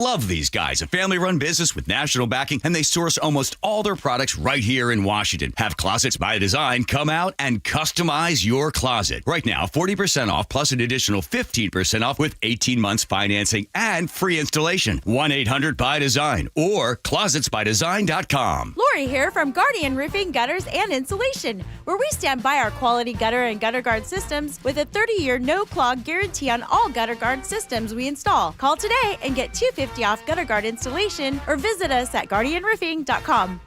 Love these guys. A family-run business with national backing, and they source almost all their products right here in Washington. Have Closets by Design come out and customize your closet. Right now, 40% off plus an additional 15% off with 18 months financing and free installation. 1-800-BY-DESIGN or closetsbydesign.com. Lori here from Guardian Roofing, Gutters, and Insulation, where we stand by our quality gutter and gutter guard systems with a 30-year no-clog guarantee on all gutter guard systems we install. Call today and get $250 off gutter guard installation or visit us at guardianroofing.com.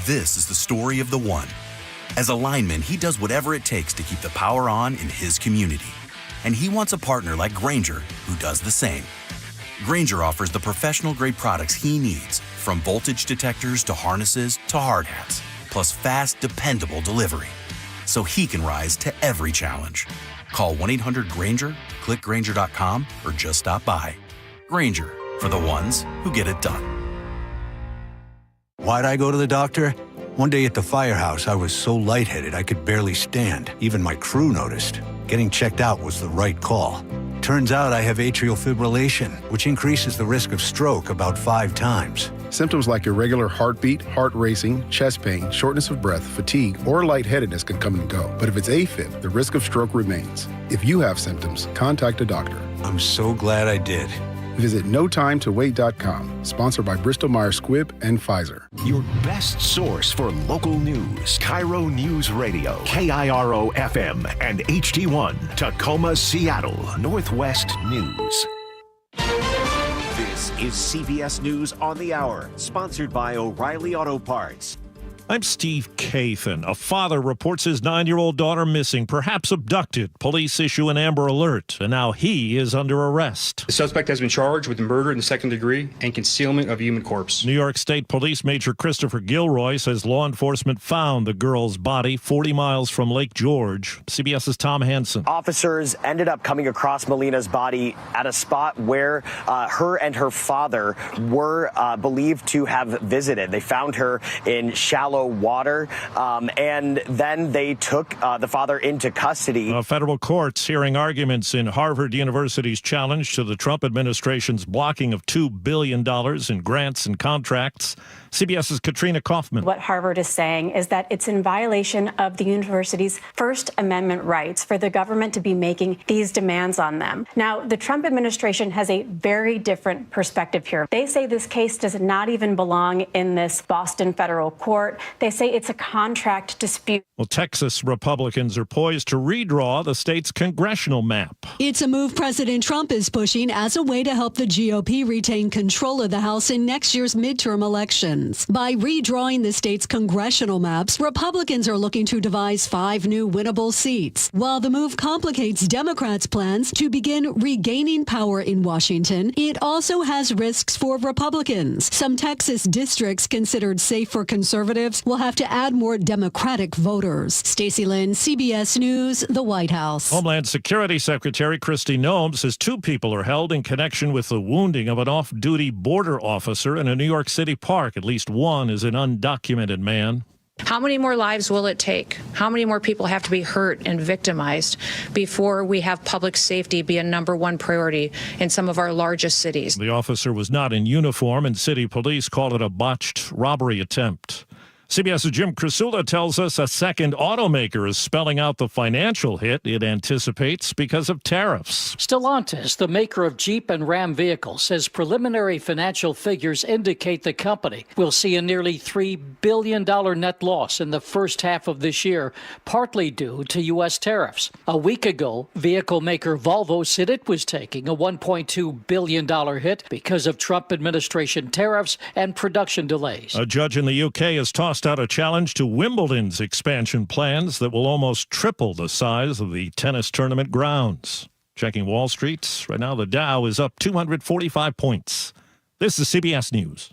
This is the story of the one. As a lineman, he does whatever it takes to keep the power on in his community. And he wants a partner like Granger who does the same. Granger offers the professional-grade products he needs, from voltage detectors to harnesses to hard hats, plus fast, dependable delivery, so he can rise to every challenge. Call 1-800-GRANGER, click Granger.com, or just stop by. Granger, for the ones who get it done. Why'd I go to the doctor? One day at the firehouse, I was so lightheaded I could barely stand. Even my crew noticed. Getting checked out was the right call. Turns out I have atrial fibrillation, which increases the risk of stroke about 5 times. Symptoms like irregular heartbeat, heart racing, chest pain, shortness of breath, fatigue, or lightheadedness can come and go. But if it's AFib, the risk of stroke remains. If you have symptoms, contact a doctor. I'm so glad I did. Visit NoTimeToWait.com, sponsored by Bristol-Myers Squibb and Pfizer. Your best source for local news. KIRO Newsradio, KIRO FM and HD1, Tacoma, Seattle, Northwest News. This is CBS News on the Hour, sponsored by O'Reilly Auto Parts. I'm Steve Kathan. A father reports his 9-year-old daughter missing, perhaps abducted. Police issue an Amber Alert, and now he is under arrest. The suspect has been charged with murder in the second degree and concealment of human corpse. New York State Police Major Christopher Gilroy says law enforcement found the girl's body 40 miles from Lake George. CBS's Tom Hansen. Officers ended up coming across Melina's body at a spot where her and her father were believed to have visited. They found her in shallow water, and then they took the father into custody. Federal courts hearing arguments in Harvard University's challenge to the Trump administration's blocking of $2 billion in grants and contracts. CBS's Katrina Kaufman. What Harvard is saying is that it's in violation of the university's First Amendment rights for the government to be making these demands on them. Now, the Trump administration has a very different perspective here. They say this case does not even belong in this Boston federal court. They say it's a contract dispute. Well, Texas Republicans are poised to redraw the state's congressional map. It's a move President Trump is pushing as a way to help the GOP retain control of the House in next year's midterm elections. By redrawing the state's congressional maps, Republicans are looking to devise 5 new winnable seats. While the move complicates Democrats' plans to begin regaining power in Washington, it also has risks for Republicans. Some Texas districts considered safe for conservatives will have to add more Democratic voters. Stacey Lynn, CBS News, the White House. Homeland Security Secretary Kristi Noem says 2 people are held in connection with the wounding of an off-duty border officer in a New York City park. At least one is an undocumented man. How many more lives will it take? How many more people have to be hurt and victimized before we have public safety be a #1 priority in some of our largest cities? The officer was not in uniform, and city police called it a botched robbery attempt. CBS's Jim Krasula tells us a second automaker is spelling out the financial hit it anticipates because of tariffs. Stellantis, the maker of Jeep and Ram vehicles, says preliminary financial figures indicate the company will see a nearly $3 billion net loss in the first half of this year, partly due to U.S. tariffs. A week ago, vehicle maker Volvo said it was taking a $1.2 billion hit because of Trump administration tariffs and production delays. A judge in the UK has tossed out a challenge to Wimbledon's expansion plans that will almost triple the size of the tennis tournament grounds. Checking Wall Street, right now the Dow is up 245 points. This is CBS News.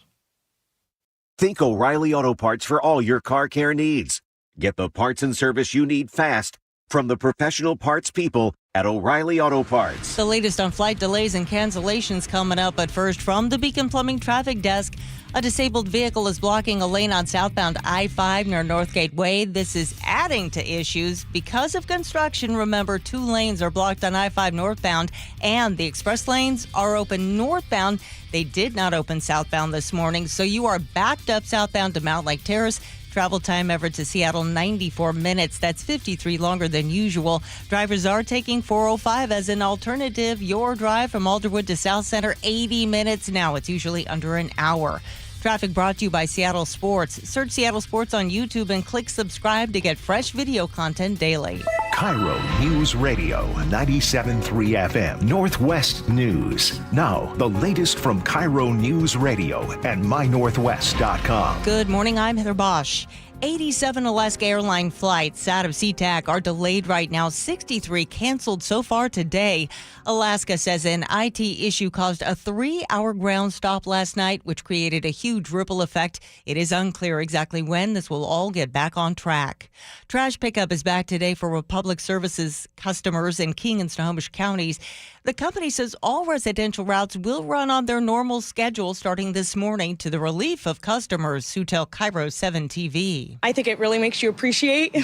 Think O'Reilly Auto Parts for all your car care needs. Get the parts and service you need fast from the professional parts people at O'Reilly Auto Parts. The latest on flight delays and cancellations coming up, but first from the Beacon Plumbing Traffic Desk. A disabled vehicle is blocking a lane on southbound I-5 near Northgate Way. This is adding to issues because of construction. Remember, 2 lanes are blocked on I-5 northbound, and the express lanes are open northbound. They did not open southbound this morning, so you are backed up southbound to Mount Lake Terrace. Travel time Everett to Seattle, 94 minutes. That's 53 longer than usual. Drivers are taking 405 as an alternative. Your drive from Alderwood to South Center, 80 minutes now. It's usually under an hour. Traffic brought to you by Seattle Sports. Search Seattle Sports on YouTube and click subscribe to get fresh video content daily. KIRO News Radio 97.3 FM Northwest News. Now, the latest from KIRO News Radio and mynorthwest.com. Good morning, I'm Heather Bosch. 87 Alaska airline flights out of SeaTac are delayed right now. 63 canceled so far today. Alaska says an IT issue caused a 3-hour ground stop last night, which created a huge ripple effect. It is unclear exactly when this will all get back on track. Trash pickup is back today for Republic Services customers in King and Snohomish counties. The company says all residential routes will run on their normal schedule starting this morning, to the relief of customers who tell KIRO 7 TV. I think it really makes you appreciate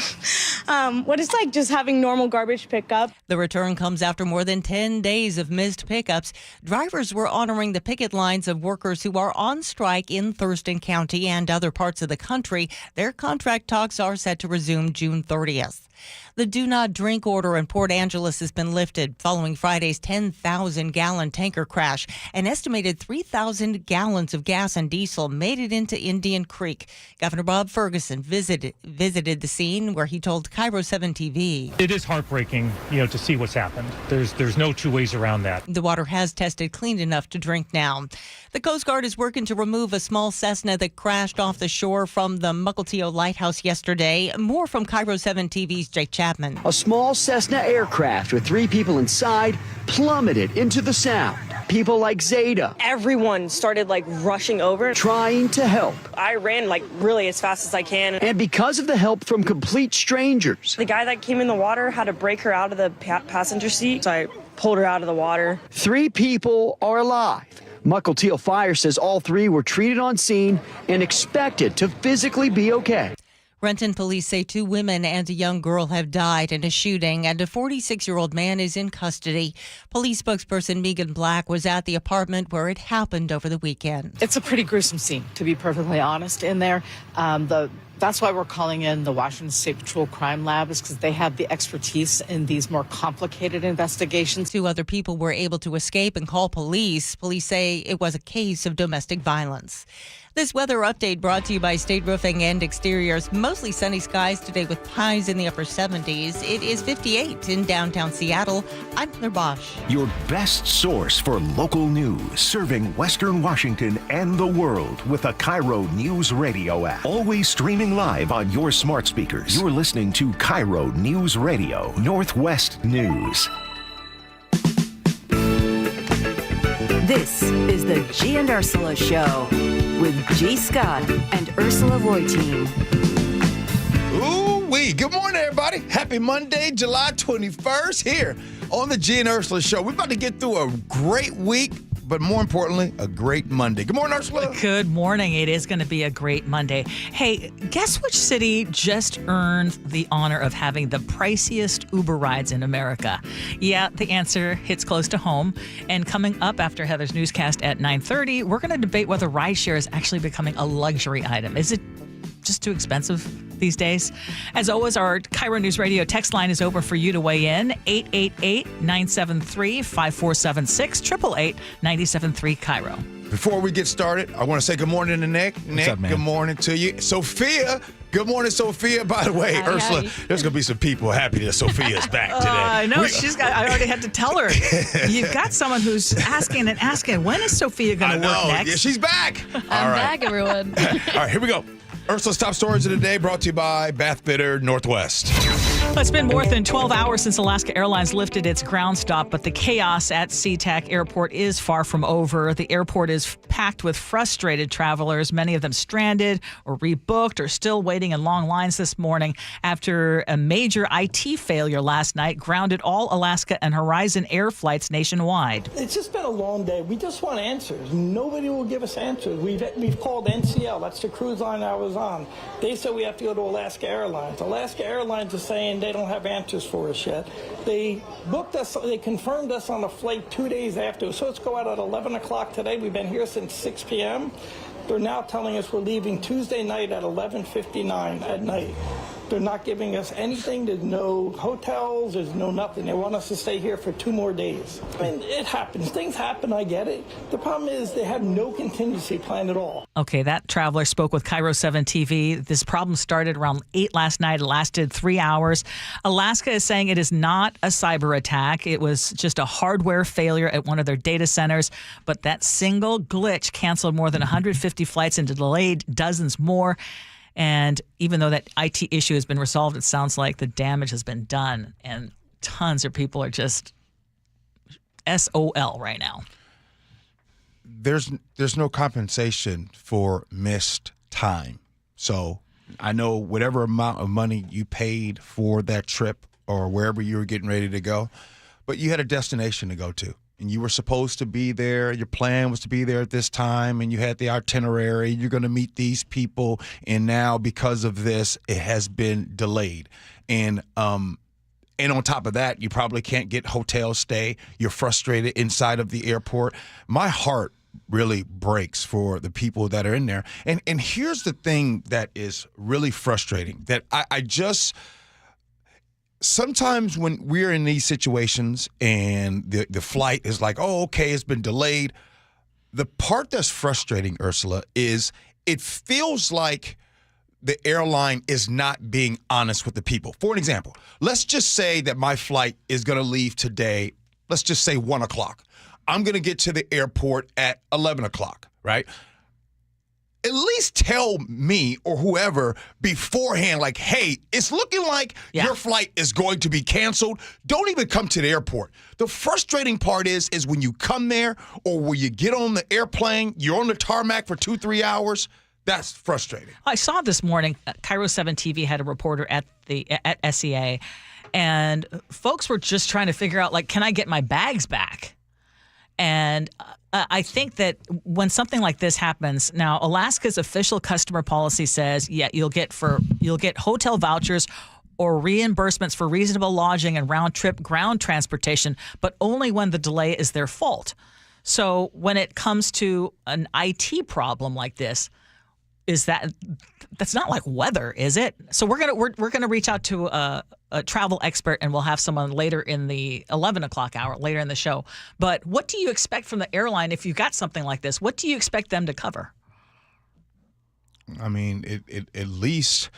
what it's like just having normal garbage pickup. The return comes after more than 10 days of missed pickups. Drivers were honoring the picket lines of workers who are on strike in Thurston County and other parts of the country. Their contract talks are set to resume June 30th. The do not drink order in Port Angeles has been lifted following Friday's 10,000-gallon tanker crash. An estimated 3,000 gallons of gas and diesel made it into Indian Creek. Governor Bob Ferguson visited the scene, where he told KIRO 7 TV. It is heartbreaking, to see what's happened. There's no two ways around that. The water has tested clean enough to drink now. The Coast Guard is working to remove a small Cessna that crashed off the shore from the Mukilteo Lighthouse yesterday. More from KIRO 7 TV's Jake Chapman. A small Cessna aircraft with 3 people inside plummeted into the Sound. People like Zeta. Everyone started rushing over, trying to help. I ran really as fast as I can. And because of the help from complete strangers. The guy that came in the water had to break her out of the passenger seat, so I pulled her out of the water. 3 people are alive. Mukilteo Fire says all 3 were treated on scene and expected to physically be okay. Renton police say 2 women and a young girl have died in a shooting, and a 46-year-old man is in custody. Police spokesperson Megan Black was at the apartment where it happened over the weekend. It's a pretty gruesome scene, to be perfectly honest, in there. That's why we're calling in the Washington State Patrol Crime Lab, is because they have the expertise in these more complicated investigations. 2 other people were able to escape and call police. Police say it was a case of domestic violence. This weather update brought to you by State Roofing and Exteriors. Mostly sunny skies today with highs in the upper 70s. It is 58 in downtown Seattle. I'm Heather Bosch. Your best source for local news, serving Western Washington and the world with the KIRO Newsradio App. Always streaming live on your smart speakers. You're listening to KIRO News Radio, Northwest News. This is the Gee and Ursula Show with G. Scott and Ursula Reutin. Ooh-wee. Good morning, everybody. Happy Monday, July 21st, here on the Gee and Ursula Show. We're about to get through a great week, but more importantly, a great Monday. Good morning, Ursula. Good morning. It is going to be a great Monday. Hey, guess which city just earned the honor of having the priciest Uber rides in America? Yeah, the answer hits close to home. And coming up after Heather's newscast at 9:30, we're going to debate whether rideshare is actually becoming a luxury item. Is it just too expensive these days? As always, our KIRO News Radio text line is open for you to weigh in. 888-973-5476, 888-973 KIRO. Before we get started, I want to say good morning to Nick. Nick, up, man? Good morning to you. Sophia, good morning, Sophia. By the way, Ursula, there's going to be some people happy that Sophia's back today. I know. I already had to tell her. You've got someone who's asking, when is Sophia going to work next? Yeah, she's back. I'm back, everyone. All right, here we go. Ursula's top stories of the day brought to you by Bath Bitter Northwest. Well, it's been more than 12 hours since Alaska Airlines lifted its ground stop, but the chaos at SeaTac Airport is far from over. The airport is packed with frustrated travelers, many of them stranded or rebooked or still waiting in long lines this morning after a major IT failure last night grounded all Alaska and Horizon Air flights nationwide. It's just been a long day. We just want answers. Nobody will give us answers. We've called NCL. That's the cruise line I was on. They said we have to go to Alaska Airlines. Alaska Airlines is saying they don't have answers for us yet. They booked us, they confirmed us on a flight 2 days after. So let's go out at 11 o'clock today. We've been here since 6 p.m. They're now telling us we're leaving Tuesday night at 11:59 at night. They're not giving us anything. There's no hotels. There's no nothing. They want us to stay here for 2 more days. I mean, it happens. Things happen. I get it. The problem is they have no contingency plan at all. Okay, that traveler spoke with KIRO 7 TV. This problem started around 8 last night. It lasted 3 hours. Alaska is saying it is not a cyber attack. It was just a hardware failure at one of their data centers. But that single glitch canceled more than 150 flights and delayed dozens more. And even though that IT issue has been resolved, it sounds like the damage has been done. And tons of people are just SOL right now. There's no compensation for missed time. So I know whatever amount of money you paid for that trip or wherever you were getting ready to go, but you had a destination to go to. And you were supposed to be there. Your plan was to be there at this time, and you had the itinerary. You're going to meet these people, and now because of this, it has been delayed. And on top of that, you probably can't get hotel stay. You're frustrated inside of the airport. My heart really breaks for the people that are in there. And here's the thing that is really frustrating, that I just. Sometimes when we're in these situations and the flight is like, oh, okay, it's been delayed. The part that's frustrating, Ursula, is it feels like the airline is not being honest with the people. For an example, let's just say that my flight is going to leave today, let's just say 1 o'clock. I'm going to get to the airport at 11 o'clock, right? At least tell me or whoever beforehand, like, hey, it's looking like your flight is going to be canceled. Don't even come to the airport. The frustrating part is when you come there or when you get on the airplane, you're on the tarmac for 2-3 hours. That's frustrating. I saw this morning, KIRO 7 TV had a reporter at SEA, and folks were just trying to figure out, like, can I get my bags back? And I think that when something like this happens, now Alaska's official customer policy says, you'll get hotel vouchers or reimbursements for reasonable lodging and round-trip ground transportation, but only when the delay is their fault. So when it comes to an IT problem like this, that's not like weather, is it? So we're gonna reach out to a travel expert, and we'll have someone later in the 11 o'clock hour, later in the show. But what do you expect from the airline if you've got something like this? What do you expect them to cover? I mean, it at least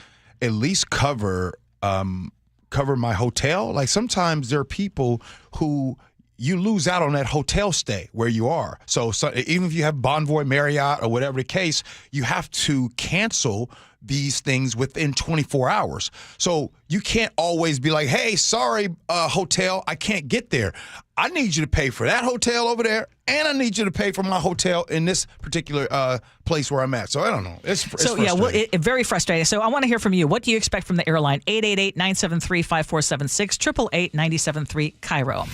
cover my hotel. Like sometimes there are people who you lose out on that hotel stay where you are. So even if you have Bonvoy, Marriott, or whatever the case, you have to cancel these things within 24 hours. So you can't always be like, hey, sorry, hotel, I can't get there. I need you to pay for that hotel over there, and I need you to pay for my hotel in this particular place where I'm at. So I don't know. It's frustrating. Very frustrating. So I want to hear from you. What do you expect from the airline? 888-973-5476, 888-973 KIRO.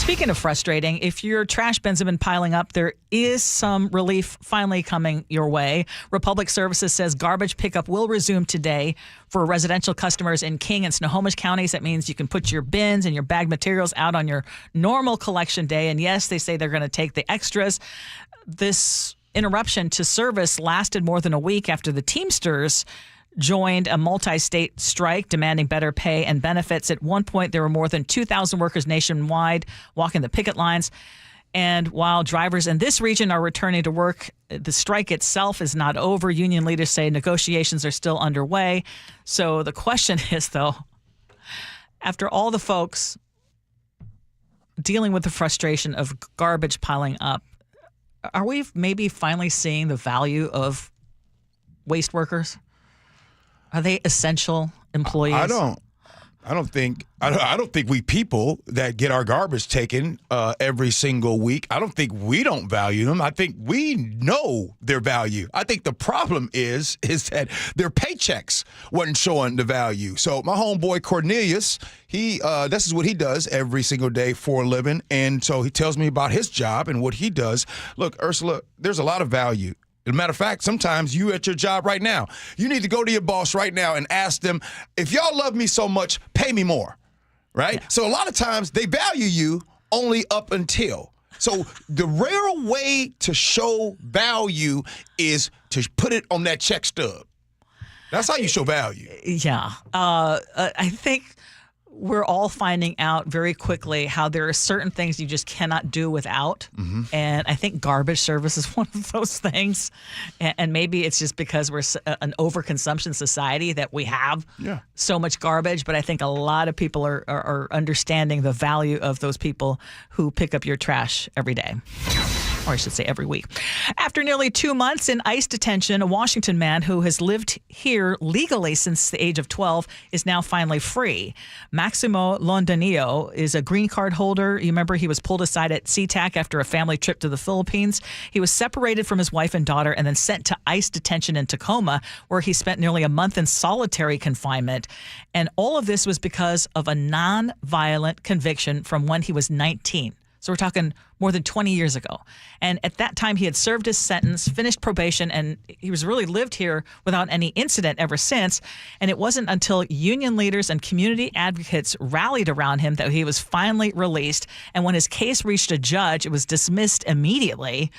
Speaking of frustrating, if your trash bins have been piling up, there is some relief finally coming your way. Republic Services says garbage pickup will resume today for residential customers in King and Snohomish counties. That means you can put your bins and your bag materials out on your normal collection day. And yes, they say they're going to take the extras. This interruption to service lasted more than a week after the Teamsters joined a multi-state strike demanding better pay and benefits. At one point, there were more than 2,000 workers nationwide walking the picket lines. And while drivers in this region are returning to work, the strike itself is not over. Union leaders say negotiations are still underway. So the question is, though, after all the folks dealing with the frustration of garbage piling up, are we maybe finally seeing the value of waste workers? Are they essential employees? I don't think we people that get our garbage taken every single week, I don't think we don't value them. I think we know their value. I think the problem is that their paychecks wasn't showing the value. So my homeboy Cornelius, this is what he does every single day for a living. And so he tells me about his job and what he does. Look, Ursula, there's a lot of value. As a matter of fact, sometimes you at your job right now, you need to go to your boss right now and ask them, if y'all love me so much, pay me more, right? Yeah. So a lot of times they value you only up until. So the rare way to show value is to put it on that check stub. That's how you show value. Yeah. I think we're all finding out very quickly how there are certain things you just cannot do without. Mm-hmm. And I think garbage service is one of those things. And maybe it's just because we're an overconsumption society that we have so much garbage. But I think a lot of people are understanding the value of those people who pick up your trash every day. Or I should say every week. After nearly 2 months in ICE detention, a Washington man who has lived here legally since the age of 12 is now finally free. Maximo Londanillo is a green card holder. You remember he was pulled aside at SeaTac after a family trip to the Philippines. He was separated from his wife and daughter and then sent to ICE detention in Tacoma, where he spent nearly a month in solitary confinement. And all of this was because of a non-violent conviction from when he was 19. So we're talking more than 20 years ago. And at that time, he had served his sentence, finished probation, and he was really lived here without any incident ever since. And it wasn't until union leaders and community advocates rallied around him that he was finally released. And when his case reached a judge, it was dismissed immediately.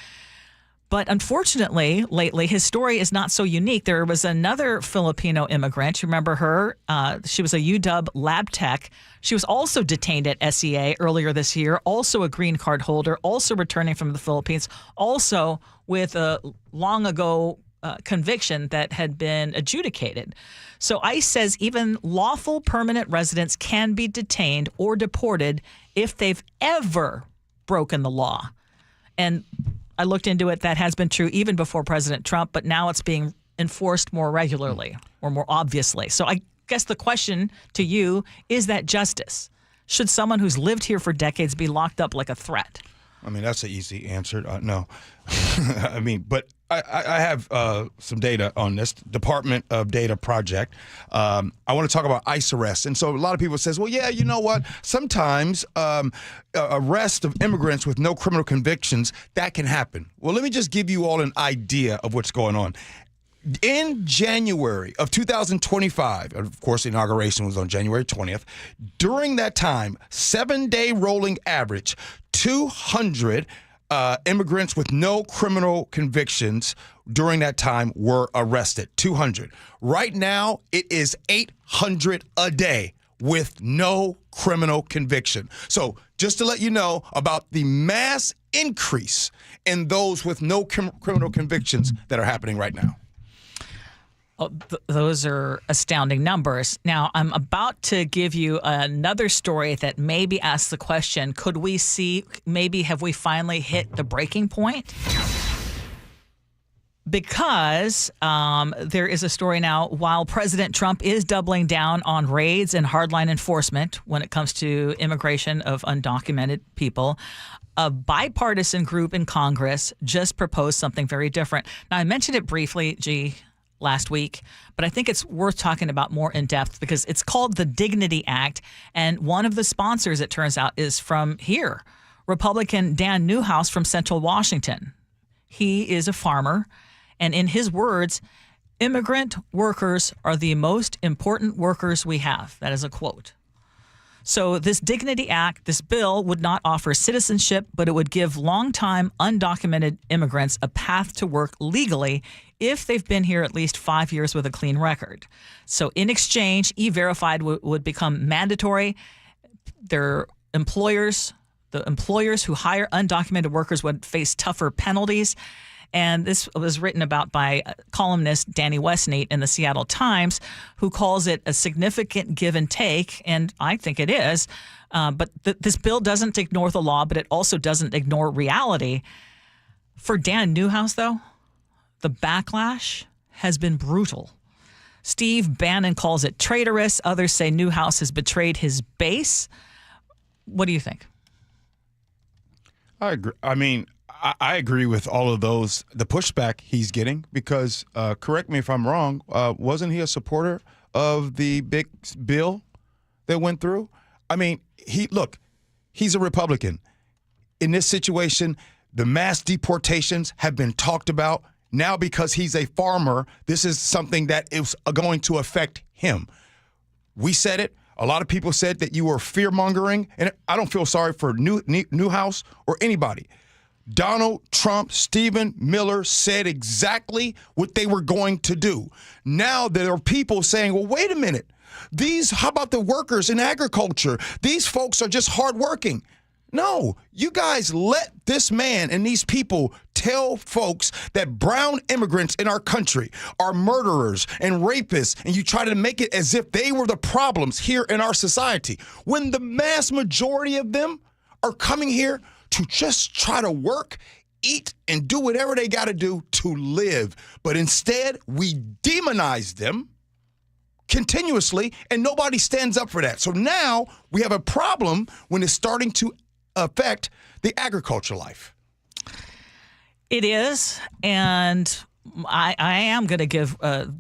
But unfortunately, lately, his story is not so unique. There was another Filipino immigrant. You remember her? She was a UW lab tech. She was also detained at SEA earlier this year, also a green card holder, also returning from the Philippines, also with a long ago conviction that had been adjudicated. So ICE says even lawful permanent residents can be detained or deported if they've ever broken the law. And I looked into it. That has been true even before President Trump, but now it's being enforced more regularly or more obviously. So I guess the question to you is that justice? Should someone who's lived here for decades be locked up like a threat? I mean, that's an easy answer. No. I mean, but I have some data on this Department of Data project. I want to talk about ICE arrests. And so a lot of people says, well, yeah, you know what? Sometimes arrest of immigrants with no criminal convictions, that can happen. Well, let me just give you all an idea of what's going on. In January of 2025, of course, the inauguration was on January 20th. During that time, 7-day rolling average, 200 immigrants with no criminal convictions during that time were arrested. 200. Right now, it is 800 a day with no criminal conviction. So just to let you know about the mass increase in those with no criminal convictions that are happening right now. Oh, those are astounding numbers. Now, I'm about to give you another story that maybe asks the question, could we see, maybe have we finally hit the breaking point? Because there is a story now, while President Trump is doubling down on raids and hardline enforcement when it comes to immigration of undocumented people, a bipartisan group in Congress just proposed something very different. Now, I mentioned it briefly, last week, but I think it's worth talking about more in depth because it's called the Dignity Act. And one of the sponsors, it turns out, is from here, Republican Dan Newhouse from Central Washington. He is a farmer. And in his words, immigrant workers are the most important workers we have. That is a quote. So this Dignity Act, this bill would not offer citizenship, but it would give longtime undocumented immigrants a path to work legally if they've been here at least 5 years with a clean record. So in exchange, E-Verified would become mandatory. The employers who hire undocumented workers would face tougher penalties. And this was written about by columnist Danny Westnate in the Seattle Times, who calls it a significant give and take, and I think it is. But this bill doesn't ignore the law, but it also doesn't ignore reality. For Dan Newhouse, though, the backlash has been brutal. Steve Bannon calls it traitorous. Others say Newhouse has betrayed his base. What do you think? I agree. I mean, I agree with all of those, the pushback he's getting, because, correct me if I'm wrong, wasn't he a supporter of the big bill that went through? I mean, he's a Republican. In this situation, the mass deportations have been talked about. Now, because he's a farmer, this is something that is going to affect him. We said it. A lot of people said that you were fear-mongering, and I don't feel sorry for Newhouse or anybody. Donald Trump, Stephen Miller said exactly what they were going to do. Now there are people saying, well, wait a minute. How about the workers in agriculture? These folks are just hardworking. No, you guys let this man and these people tell folks that brown immigrants in our country are murderers and rapists, and you try to make it as if they were the problems here in our society, when the mass majority of them are coming here to just try to work, eat, and do whatever they got to do to live. But instead, we demonize them continuously, and nobody stands up for that. So now we have a problem when it's starting to affect the agriculture life. It is, and I am going to give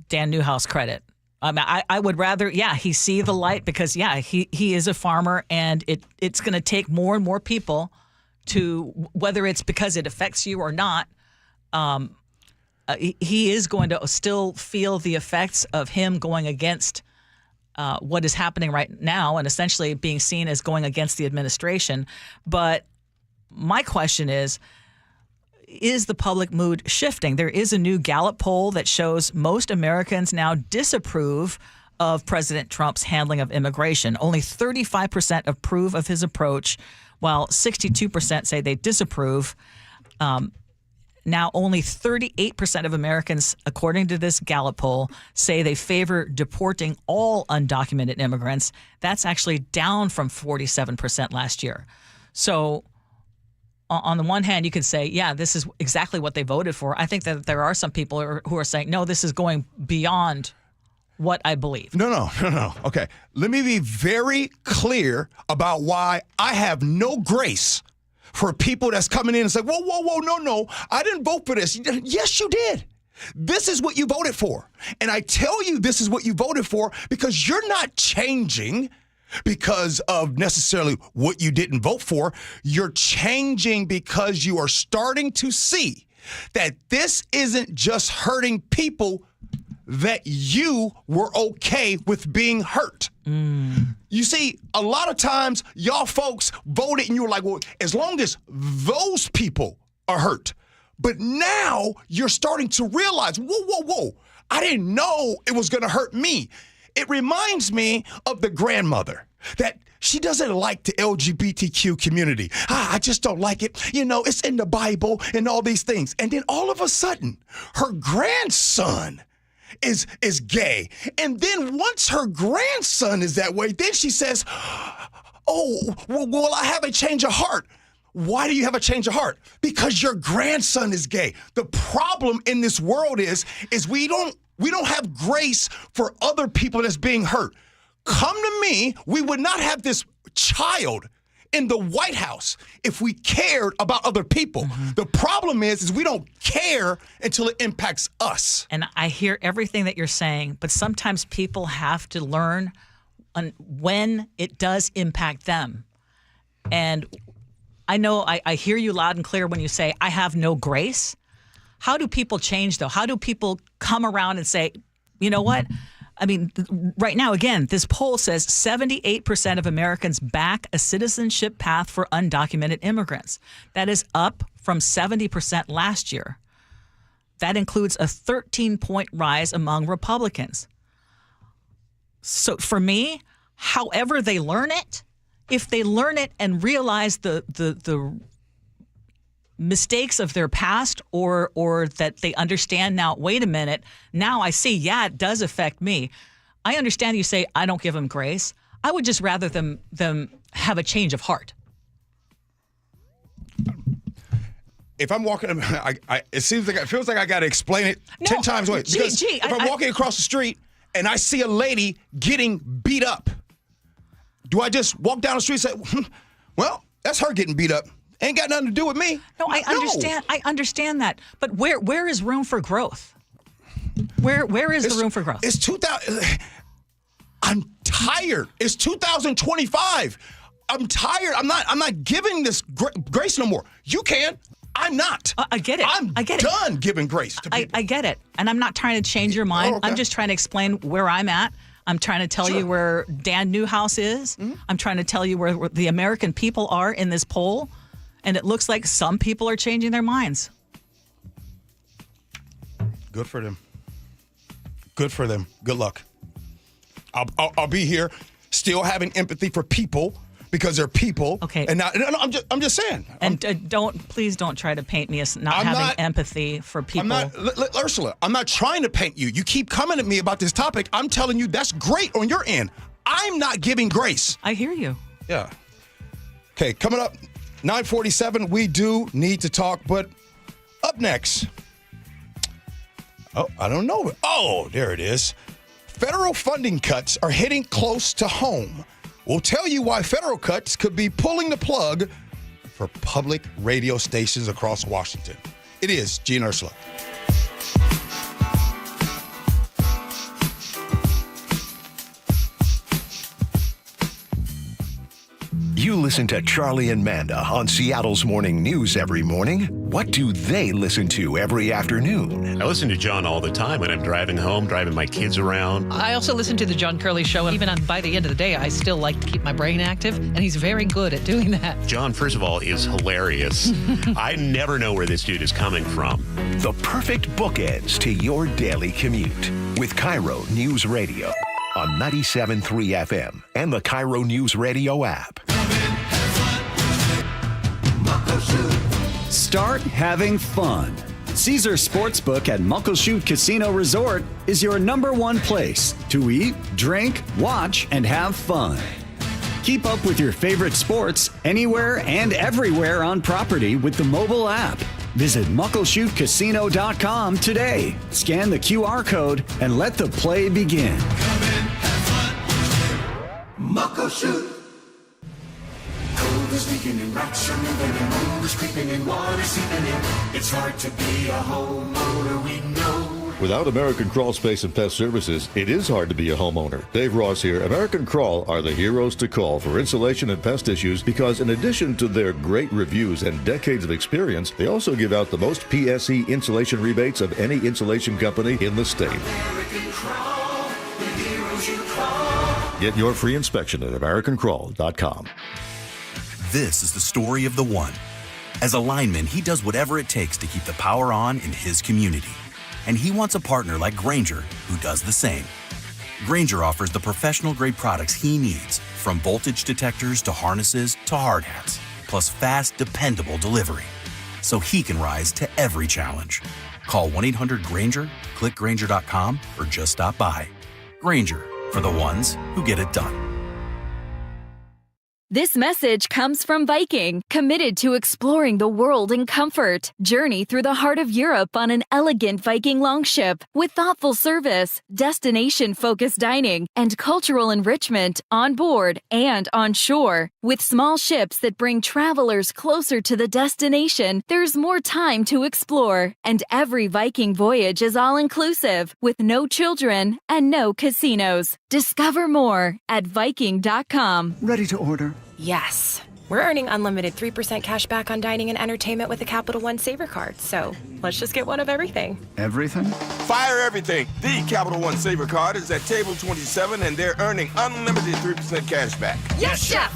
Dan Newhouse credit. I would rather, he see the light, because, he is a farmer, and it's going to take more and more people to, whether it's because it affects you or not, he is going to still feel the effects of him going against what is happening right now, and essentially being seen as going against the administration. But my question is the public mood shifting? There is a new Gallup poll that shows most Americans now disapprove of President Trump's handling of immigration. Only 35% approve of his approach, while 62% say they disapprove. Now, only 38% of Americans, according to this Gallup poll, say they favor deporting all undocumented immigrants. That's actually down from 47% last year. So on the one hand, you could say, this is exactly what they voted for. I think that there are some people who are saying, no, this is going beyond what I believe. No. Okay. Let me be very clear about why I have no grace for people that's coming in and say, whoa, no, I didn't vote for this. Yes, you did. This is what you voted for. And I tell you this is what you voted for because you're not changing because of necessarily what you didn't vote for. You're changing because you are starting to see that this isn't just hurting people that you were okay with being hurt. You see, a lot of times y'all folks voted and you were like, well, as long as those people are hurt. But now you're starting to realize, whoa, I didn't know it was going to hurt me. It reminds me of the grandmother that she doesn't like the LGBTQ community. I just don't like it. You know, it's in the Bible and all these things. And then all of a sudden, her grandson is gay. And then once her grandson is that way, then she says, oh, well, I have a change of heart. Why do you have a change of heart? Because your grandson is gay. The problem in this world is we don't have grace for other people that's being hurt. Come to me, we would not have this child in the White House if we cared about other people. Mm-hmm. The problem is we don't care until it impacts us. And I hear everything that you're saying, but sometimes people have to learn when it does impact them. And I know I hear you loud and clear when you say, I have no grace. How do people change, though? How do people come around and say, you know what? I mean, right now, again, this poll says 78% of Americans back a citizenship path for undocumented immigrants. That is up from 70% last year. That includes a 13-point rise among Republicans. So for me, however they learn it, if they learn it and realize the mistakes of their past or that they understand now, wait a minute, now I see, it does affect me. I understand you say, I don't give them grace. I would just rather them have a change of heart. If I'm walking, it feels like I got to explain it 10 times. Because if I'm walking across the street and I see a lady getting beat up, do I just walk down the street and say, well, that's her getting beat up. Ain't got nothing to do with me? No, I understand. I understand that. But where is room for growth? Where is the room for growth? It's 2000. I'm tired. It's 2025. I'm tired. I'm not giving this grace no more. You can. I'm not. I get it. I get done giving grace to people. I get it. And I'm not trying to change your mind. Oh, okay. I'm just trying to explain where I'm at. I'm trying to tell you where Dan Newhouse is. Mm-hmm. I'm trying to tell you where the American people are in this poll. And it looks like some people are changing their minds. Good for them. Good for them. Good luck. I'll be here still having empathy for people because they're people. Okay. And I'm just saying. And please don't try to paint me as not having empathy for people. Ursula, I'm not trying to paint you. You keep coming at me about this topic. I'm telling you that's great on your end. I'm not giving grace. I hear you. Yeah. Okay, coming up, 9:47, we do need to talk, but up next. Oh, I don't know. Oh, there it is. Federal funding cuts are hitting close to home. We'll tell you why federal cuts could be pulling the plug for public radio stations across Washington. It is Gee and Ursula. You listen to Charlie and Manda on Seattle's Morning News every morning. What do they listen to every afternoon? I listen to John all the time when I'm driving home, driving my kids around. I also listen to the John Curley Show, and even by the end of the day, I still like to keep my brain active, and he's very good at doing that. John, first of all, is hilarious. I never know where this dude is coming from. The perfect bookends to your daily commute with KIRO Newsradio on 97.3 FM and the KIRO Newsradio app. Start having fun. Caesar Sportsbook at Muckleshoot Casino Resort is your #1 place to eat, drink, watch, and have fun. Keep up with your favorite sports anywhere and everywhere on property with the mobile app. Visit muckleshootcasino.com today. Scan the QR code and let the play begin. Come in, have fun. Muckleshoot. Cold is leaking and rocks are moving and mold is creeping and water seeping in. It's hard to be a homeowner, we know. Without American Crawl Space and Pest Services, it is hard to be a homeowner. Dave Ross here. American Crawl are the heroes to call for insulation and pest issues because in addition to their great reviews and decades of experience, they also give out the most PSE insulation rebates of any insulation company in the state. American Crawl, the heroes you call. Get your free inspection at AmericanCrawl.com. This is the story of the one. As a lineman, he does whatever it takes to keep the power on in his community. And he wants a partner like Granger who does the same. Granger offers the professional-grade products he needs, from voltage detectors to harnesses to hard hats, plus fast, dependable delivery, so he can rise to every challenge. Call 1-800-GRANGER, click Granger.com, or just stop by. Granger, for the ones who get it done. This message comes from Viking, committed to exploring the world in comfort. Journey through the heart of Europe on an elegant Viking longship with thoughtful service, destination-focused dining, and cultural enrichment on board and on shore. With small ships that bring travelers closer to the destination, there's more time to explore. And every Viking voyage is all-inclusive, with no children and no casinos. Discover more at Viking.com. Ready to order? Yes. We're earning unlimited 3% cash back on dining and entertainment with the Capital One Saver Card, so let's just get one of everything. Everything? Fire everything. The Capital One Saver Card is at table 27, and they're earning unlimited 3% cash back. Yes, Chef!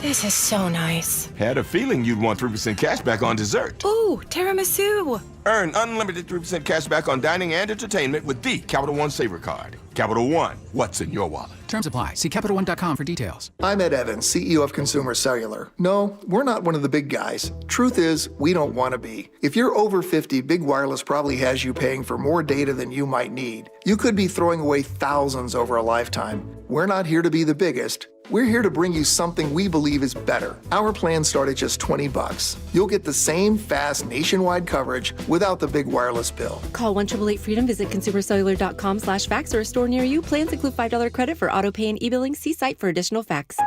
This is so nice. Had a feeling you'd want 3% cash back on dessert. Ooh, tiramisu. Earn unlimited 3% cash back on dining and entertainment with the Capital One Saver Card. Capital One, what's in your wallet? Terms apply. See CapitalOne.com for details. I'm Ed Evans, CEO of Consumer Cellular. No, we're not one of the big guys. Truth is, we don't want to be. If you're over 50, Big Wireless probably has you paying for more data than you might need. You could be throwing away thousands over a lifetime. We're not here to be the biggest. We're here to bring you something we believe is better. Our plans start at just $20. You'll get the same fast nationwide coverage without the big wireless bill. Call 1-888-FREEDOM, visit consumercellular.com/facts or a store near you. Plans include $5 credit for auto pay and e-billing. See site for additional facts.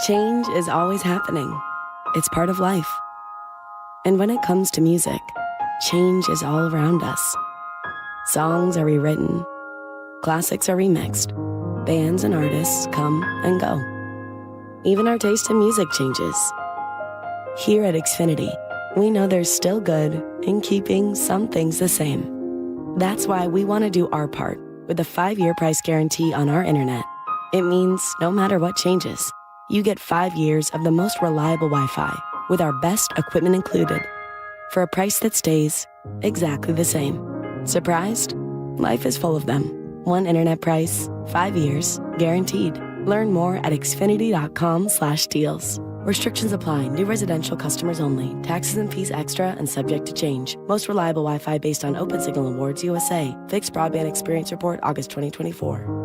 Change is always happening. It's part of life. And when it comes to music, change is all around us. Songs are rewritten. Classics are remixed. Bands and artists come and go. Even our taste in music changes. Here at Xfinity, we know there's still good in keeping some things the same. That's why we want to do our part with a 5-year price guarantee on our internet. It means no matter what changes, you get 5 years of the most reliable Wi-Fi with our best equipment included for a price that stays exactly the same. Surprised? Life is full of them. One internet price, 5 years, guaranteed. Learn more at xfinity.com/deals. Restrictions apply. New residential customers only. Taxes and fees extra and subject to change. Most reliable Wi-Fi based on Open Signal Awards USA. Fixed Broadband Experience Report, August 2024.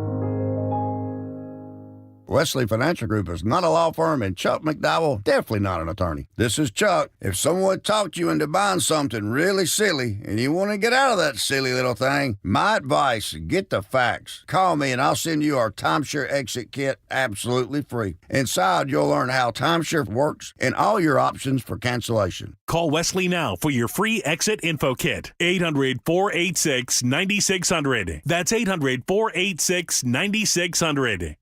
Wesley Financial Group is not a law firm, and Chuck McDowell definitely not an attorney. This is Chuck. If someone talked you into buying something really silly and you want to get out of that silly little thing, my advice, get the facts. Call me and I'll send you our timeshare exit kit absolutely free. Inside, you'll learn how timeshare works and all your options for cancellation. Call Wesley now for your free exit info kit. 800-486-9600. That's 800-486-9600.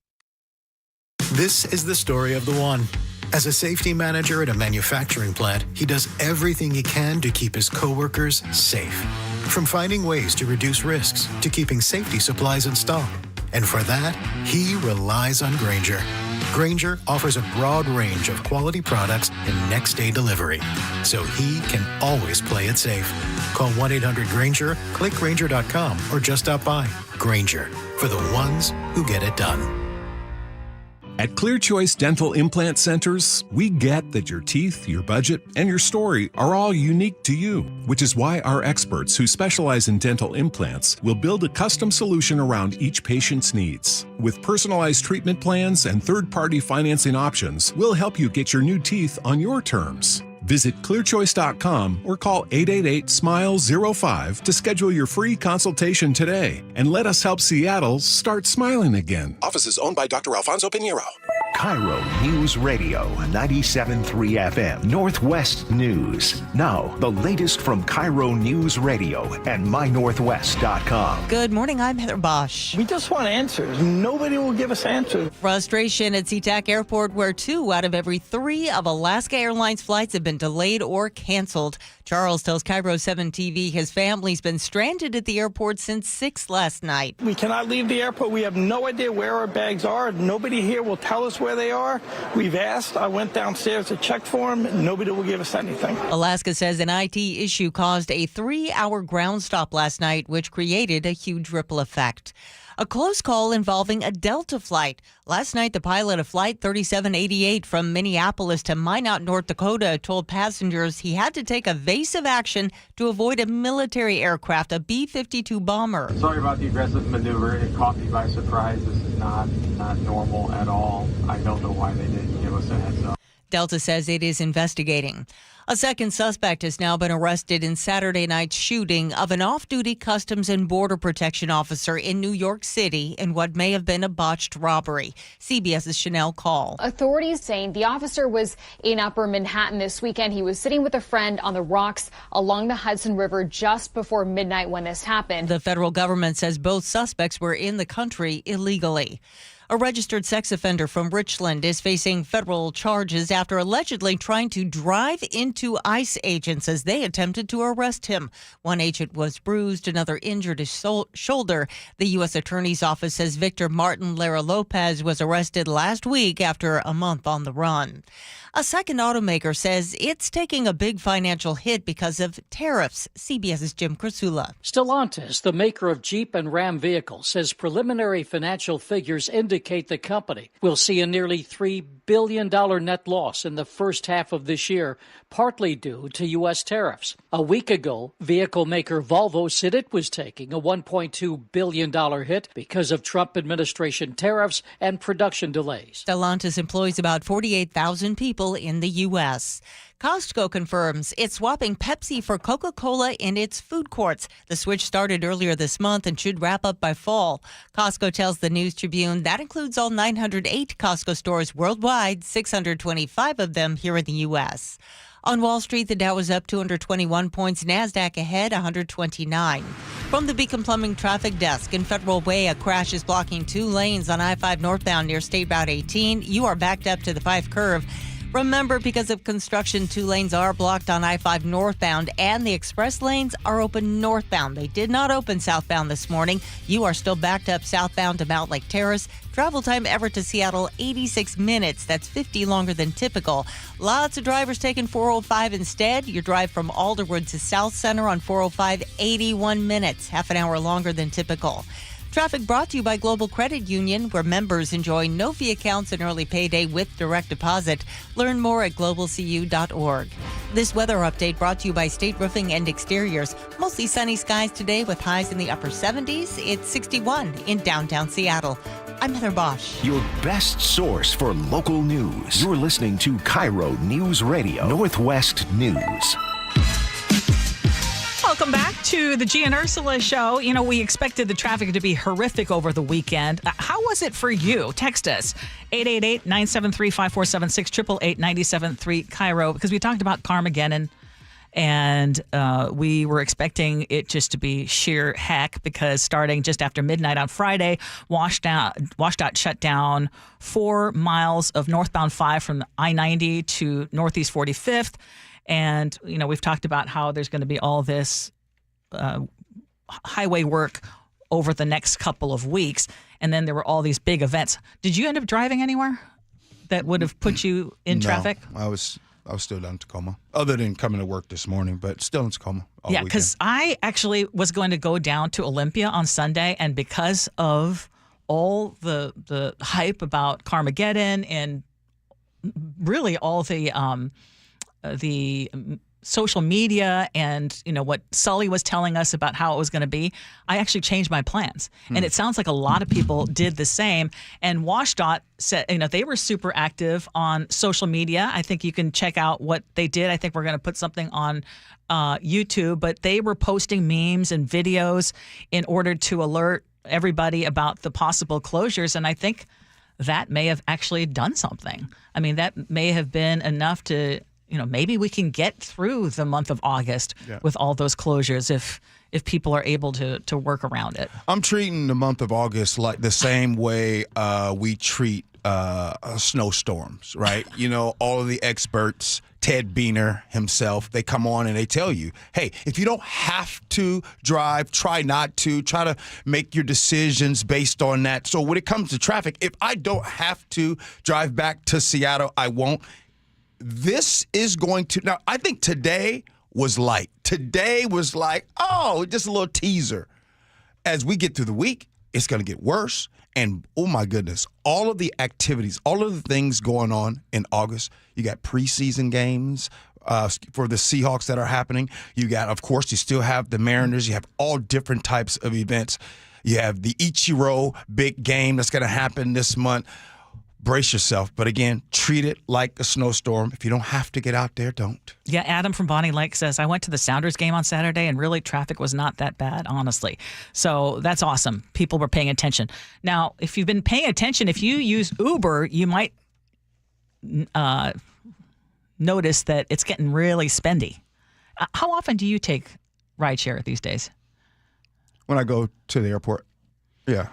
This is the story of the one. As a safety manager at a manufacturing plant, he does everything he can to keep his coworkers safe. From finding ways to reduce risks to keeping safety supplies in stock. And for that, he relies on Granger. Granger offers a broad range of quality products and next-day delivery, so he can always play it safe. Call 1-800-GRANGER, click Granger.com, or just stop by. Granger, for the ones who get it done. At Clear Choice Dental Implant Centers, we get that your teeth, your budget, and your story are all unique to you, which is why our experts who specialize in dental implants will build a custom solution around each patient's needs. With personalized treatment plans and third-party financing options, we'll help you get your new teeth on your terms. Visit clearchoice.com or call 888-SMILE-05 to schedule your free consultation today and let us help Seattle start smiling again. Office is owned by Dr. Alfonso Pinheiro. KIRO News Radio 97.3 FM Northwest News. Now, the latest from KIRO News Radio and mynorthwest.com. Good morning, I'm Heather Bosch. We just want answers. Nobody will give us answers. Frustration at SeaTac Airport, where 2 out of every 3 of Alaska Airlines flights have been delayed or canceled. Charles tells KIRO 7 TV his family's been stranded at the airport since 6 last night. We cannot leave the airport. We have no idea where our bags are. Nobody here will tell us where they are. We've asked. I went downstairs to check for them. Nobody will give us anything. Alaska says an IT issue caused a 3-hour ground stop last night, which created a huge ripple effect. A close call involving a Delta flight. Last night, the pilot of Flight 3788 from Minneapolis to Minot, North Dakota, told passengers he had to take evasive action to avoid a military aircraft, a B-52 bomber. Sorry about the aggressive maneuver. It caught me by surprise. This is not normal at all. I don't know why they didn't give us a heads up. Delta says it is investigating. A second suspect has now been arrested in Saturday night's shooting of an off-duty Customs and Border Protection officer in New York City in what may have been a botched robbery. CBS's Chanel Call. Authorities saying the officer was in Upper Manhattan this weekend. He was sitting with a friend on the rocks along the Hudson River just before midnight when this happened. The federal government says both suspects were in the country illegally. A registered sex offender from Richland is facing federal charges after allegedly trying to drive into ICE agents as they attempted to arrest him. One agent was bruised, another injured his shoulder. The U.S. Attorney's Office says Victor Martin Lara Lopez was arrested last week after a month on the run. A second automaker says it's taking a big financial hit because of tariffs. CBS's Jim Krasula. Stellantis, the maker of Jeep and Ram vehicles, says preliminary financial figures indicate the company will see a nearly $3 billion net loss in the first half of this year. Part partly due to U.S. tariffs. A week ago, vehicle maker Volvo said it was taking a $1.2 billion hit because of Trump administration tariffs and production delays. Stellantis employs about 48,000 people in the U.S. Costco confirms it's swapping Pepsi for Coca-Cola in its food courts. The switch started earlier this month and should wrap up by fall. Costco tells the News Tribune that includes all 908 Costco stores worldwide, 625 of them here in the U.S. On Wall Street, the Dow was up 221 points, NASDAQ ahead 129. From the Beacon Plumbing Traffic Desk, in Federal Way, a crash is blocking 2 lanes on I-5 northbound near State Route 18. You are backed up to the 5 curve. Remember, because of construction, 2 lanes are blocked on I-5 northbound, and the express lanes are open northbound. They did not open southbound this morning. You are still backed up southbound to Mount Lake Terrace. Travel time Everett to Seattle, 86 minutes. That's 50 longer than typical. Lots of drivers taking 405 instead. Your drive from Alderwood to South Center on 405, 81 minutes, half an hour longer than typical. Traffic brought to you by Global Credit Union, where members enjoy no-fee accounts and early payday with direct deposit. Learn more at globalcu.org. This weather update brought to you by State Roofing and Exteriors. Mostly sunny skies today with highs in the upper 70s. It's 61 in downtown Seattle. I'm Heather Bosch. Your best source for local news. You're listening to KIRO Newsradio, Northwest News. Welcome back to the Gee and Ursula Show. You know, we expected the traffic to be horrific over the weekend. How was it for you? Text us, 888-973-5476, 888-973 KIRO, because we talked about Carmageddon, and we were expecting it just to be sheer heck, because starting just after midnight on Friday, WashDOT shut down 4 miles of northbound 5 from I-90 to Northeast 45th. And, you know, we've talked about how there's going to be all this highway work over the next couple of weeks. And then there were all these big events. Did you end up driving anywhere that would have put you in traffic? I was still down in Tacoma, other than coming to work this morning, but still in Tacoma all Yeah, because I actually was going to go down to Olympia on Sunday, and because of all the hype about Carmageddon and really all the social media and, you know, what Sully was telling us about how it was going to be, I actually changed my plans. And it sounds like a lot of people did the same. And WashDOT said, you know, they were super active on social media. I think you can check out what they did. I think we're going to put something on YouTube, but they were posting memes and videos in order to alert everybody about the possible closures. And I think that may have actually done something. I mean, that may have been enough to, you know, maybe we can get through the month of August with all those closures if people are able to work around it. I'm treating the month of August like the same way we treat snowstorms, right? You know, all of the experts, Ted Beener himself, they come on and they tell you, hey, if you don't have to drive, try not to. Try to make your decisions based on that. So when it comes to traffic, if I don't have to drive back to Seattle, I won't. This is going to, now I think today was light. Today was like, oh, just a little teaser. As we get through the week, it's going to get worse. And oh my goodness, all of the activities, all of the things going on in August. You got preseason games for the Seahawks that are happening. You got, of course, you still have the Mariners. You have all different types of events. You have the Ichiro big game that's going to happen this month. Brace yourself. But again, treat it like a snowstorm. If you don't have to get out there, don't. Yeah, Adam from Bonnie Lake says, I went to the Sounders game on Saturday, and really traffic was not that bad, honestly. So that's awesome. People were paying attention. Now, if you've been paying attention, if you use Uber, you might notice that it's getting really spendy. How often do you take rideshare these days? When I go to the airport, yeah.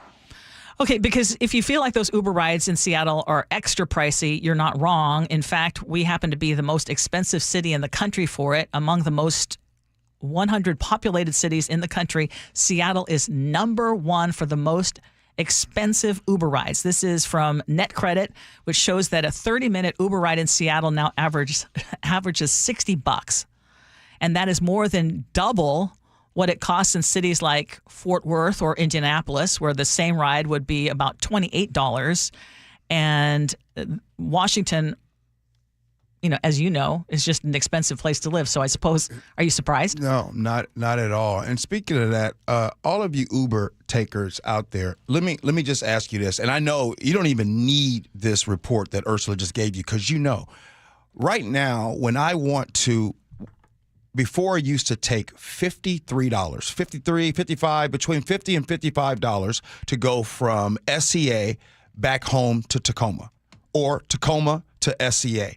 Okay, because if you feel like those Uber rides in Seattle are extra pricey, you're not wrong. In fact, we happen to be the most expensive city in the country for it. Among the most 100 populated cities in the country, Seattle is number 1 for the most expensive Uber rides. This is from NetCredit, which shows that a 30-minute Uber ride in Seattle now averages $60. And that is more than double what it costs in cities like Fort Worth or Indianapolis, where the same ride would be about $28. And Washington, as you know, is just an expensive place to live. So I suppose, are you surprised? No, not at all. And speaking of that, all of you Uber takers out there, let me just ask you this. And I know you don't even need this report that Ursula just gave you, because right now, when I want to, before I used to take $53, $53, $55, between $50 and $55 to go from SCA back home to Tacoma, or Tacoma to SCA.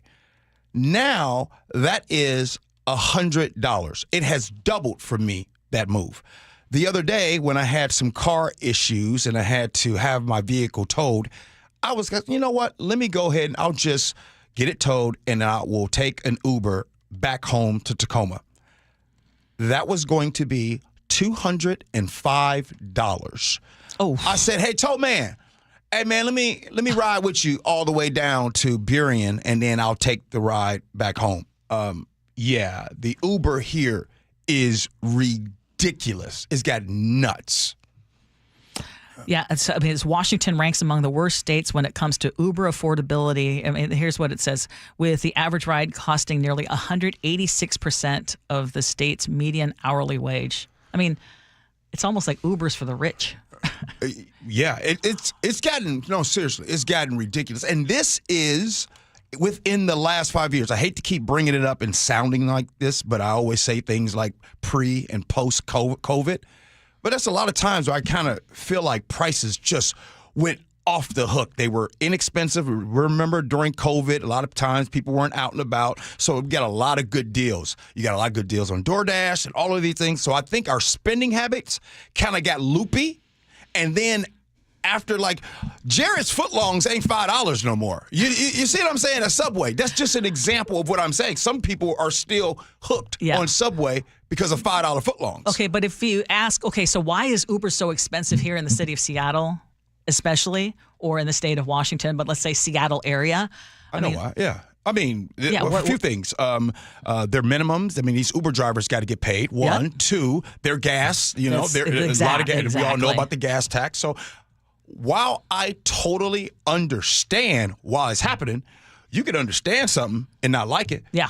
Now that is $100. It has doubled for me, that move. The other day when I had some car issues and I had to have my vehicle towed, I was like, you know what? Let me go ahead and I'll just get it towed and I will take an Uber back home to Tacoma. That was going to be $205. Oh. I said, hey, tow man. Hey, man, let me ride with you all the way down to Burien, and then I'll take the ride back home. Yeah, the Uber here is ridiculous. It's got nuts. Yeah, it's Washington ranks among the worst states when it comes to Uber affordability. I mean, here's what it says. With the average ride costing nearly 186% of the state's median hourly wage. I mean, it's almost like Uber's for the rich. Yeah, it's gotten, no, seriously, it's gotten ridiculous. And this is within the last 5 years. I hate to keep bringing it up and sounding like this, but I always say things like pre and post COVID. But that's a lot of times where I kind of feel like prices just went off the hook. They were inexpensive. Remember, during COVID, a lot of times people weren't out and about, so we got a lot of good deals. You got a lot of good deals on DoorDash and all of these things. So I think our spending habits kind of got loopy. And then after, like, Jared's footlongs ain't $5 no more. You see what I'm saying? A Subway. That's just an example of what I'm saying. Some people are still hooked on Subway because of $5 footlongs. Okay, but if you ask, so why is Uber so expensive here in the city of Seattle, especially, or in the state of Washington, but let's say Seattle area? I know why, yeah. I mean, a few things. Their minimums. I mean, these Uber drivers got to get paid. One. Yep. Two, their gas. There's a lot of gas. Exactly. We all know about the gas tax. So while I totally understand why it's happening, you can understand something and not like it. Yeah.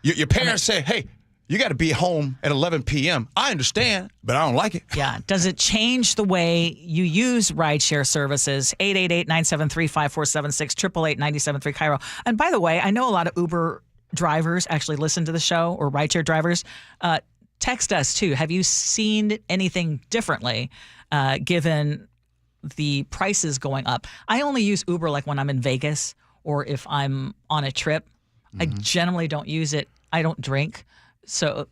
Your parents say, hey, you got to be home at 11 p.m. I understand, but I don't like it. Yeah. Does it change the way you use rideshare services? 888-973-5476, 888-973 KIRO. And by the way, I know a lot of Uber drivers actually listen to the show, or rideshare drivers. Text us too. Have you seen anything differently given the prices going up? I only use Uber like when I'm in Vegas or if I'm on a trip. I generally don't use it. I don't drink. So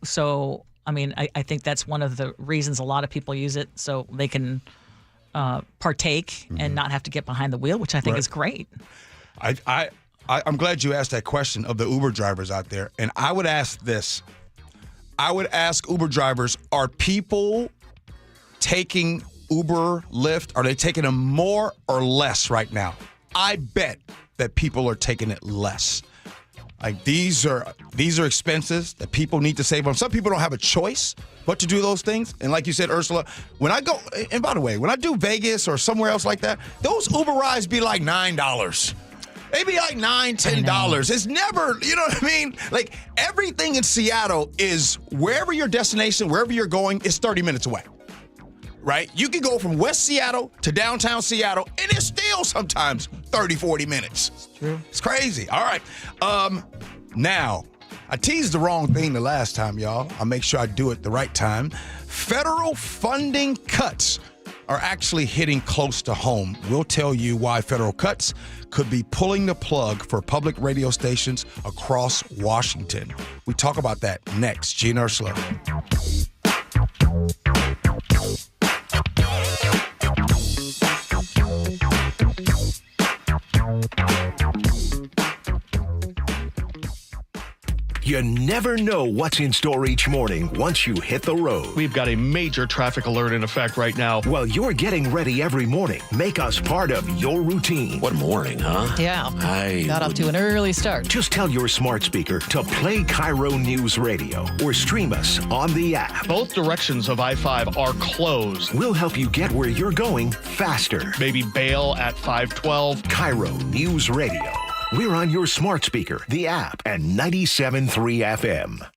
I mean, I think that's one of the reasons a lot of people use it, so they can partake and not have to get behind the wheel, which I think is great. I'm glad you asked that question of the Uber drivers out there. And I would ask this. I would ask Uber drivers, are people taking Uber, Lyft, are they taking them more or less right now? I bet that people are taking it less. Like, these are expenses that people need to save on. Some people don't have a choice but to do those things. And like you said, Ursula, when I go, and by the way, when I do Vegas or somewhere else like that, those Uber rides be like $9. They be like $9, $10. It's never, you know what I mean? Like, everything in Seattle is, wherever your destination, wherever you're going, is 30 minutes away. Right? You can go from West Seattle to downtown Seattle, and it's still sometimes 30, 40 minutes. It's true. It's crazy. All right. Now, I teased the wrong thing the last time, y'all. I'll make sure I do it the right time. Federal funding cuts are actually hitting close to home. We'll tell you why federal cuts could be pulling the plug for public radio stations across Washington. We talk about that next. Gee and Ursula. You never know what's in store each morning once you hit the road. We've got a major traffic alert in effect right now. While you're getting ready every morning, make us part of your routine. What morning, huh? Yeah. Got off to an early start. Just tell your smart speaker to play KIRO Newsradio or stream us on the app. Both directions of I-5 are closed. We'll help you get where you're going faster. Maybe bail at 512. KIRO Newsradio. We're on your smart speaker, the app, and 97.3 FM.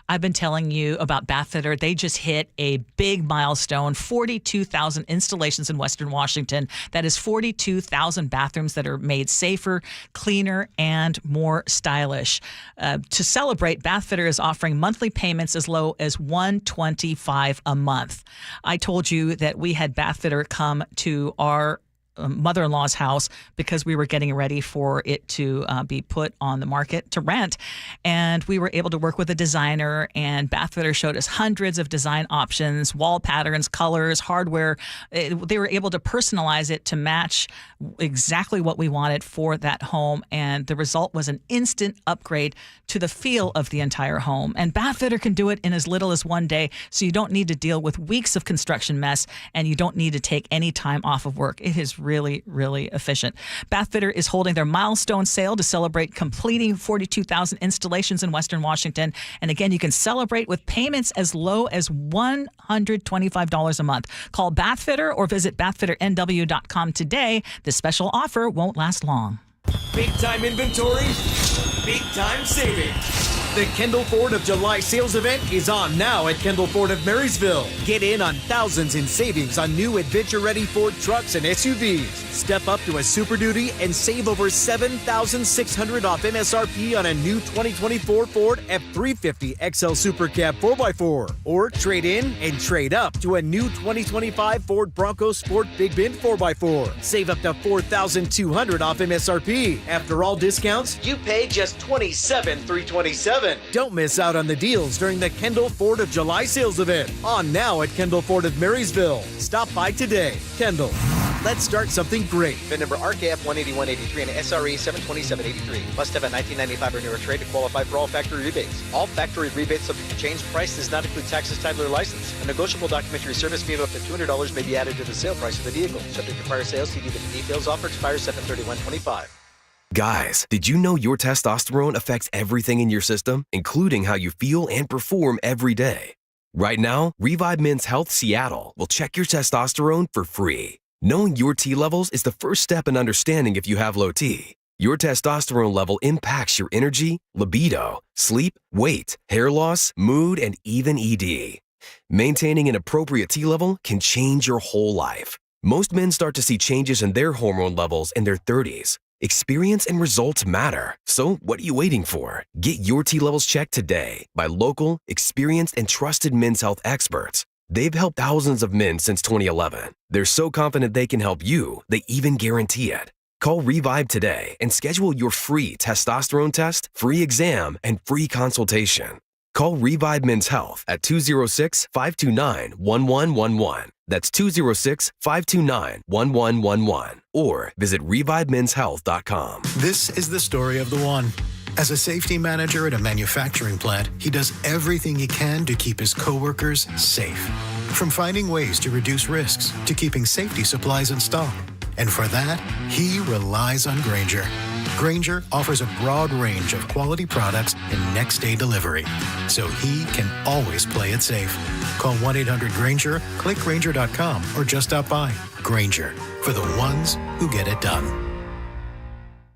I've been telling you about Bathfitter. They just hit a big milestone, 42,000 installations in Western Washington. That is 42,000 bathrooms that are made safer, cleaner, and more stylish. To celebrate, Bathfitter is offering monthly payments as low as $125 a month. I told you that we had Bathfitter come to our mother-in-law's house because we were getting ready for it to be put on the market to rent. And we were able to work with a designer, and Bathfitter showed us hundreds of design options, wall patterns, colors, hardware. They were able to personalize it to match exactly what we wanted for that home. And the result was an instant upgrade to the feel of the entire home. And Bathfitter can do it in as little as one day, so you don't need to deal with weeks of construction mess, and you don't need to take any time off of work. It is really, really efficient. Bathfitter is holding their milestone sale to celebrate completing 42,000 installations in Western Washington. And again, you can celebrate with payments as low as $125 a month. Call Bathfitter or visit bathfitternw.com today. This special offer won't last long. Big time inventory, big time savings. The Kendall Ford of July sales event is on now at Kendall Ford of Marysville. Get in on thousands in savings on new adventure-ready Ford trucks and SUVs. Step up to a Super Duty and save over $7,600 off MSRP on a new 2024 Ford F-350 XL Super Cab 4x4. Or trade in and trade up to a new 2025 Ford Bronco Sport Big Bend 4x4. Save up to $4,200 off MSRP. After all discounts, you pay just $27,327. Don't miss out on the deals during the Kendall Ford of July sales event. On now at Kendall Ford of Marysville. Stop by today. Kendall. Let's start something great. VIN number RKF 18183 and SRE 72783. Must have a 1995 or newer trade to qualify for all factory rebates. All factory rebates subject to change. Price does not include taxes, title, or license. A negotiable documentary service fee of up to $200 may be added to the sale price of the vehicle. Subject to prior sales, see dealer for details. Offer expires 7/31/25. Guys, did you know your testosterone affects everything in your system, including how you feel and perform every day? Right now, Revive Men's Health Seattle will check your testosterone for free. Knowing your T levels is the first step in understanding if you have low T. Your testosterone level impacts your energy, libido, sleep, weight, hair loss, mood, and even ED. Maintaining an appropriate T level can change your whole life. Most men start to see changes in their hormone levels in their 30s. Experience and results matter. So what are you waiting for? Get your T levels checked today by local, experienced, and trusted men's health experts. They've helped thousands of men since 2011. They're so confident they can help you, they even guarantee it. Call Revive today and schedule your free testosterone test, free exam, and free consultation. Call Revive Men's Health at 206-529-1111. That's 206-529-1111. Or visit revivemenshealth.com. This is the story of the one. As a safety manager at a manufacturing plant, he does everything he can to keep his coworkers safe. From finding ways to reduce risks to keeping safety supplies in stock. And for that, he relies on Granger. Granger offers a broad range of quality products and next-day delivery, so he can always play it safe. Call 1-800-GRANGER, click Granger.com, or just stop by. Granger, for the ones who get it done.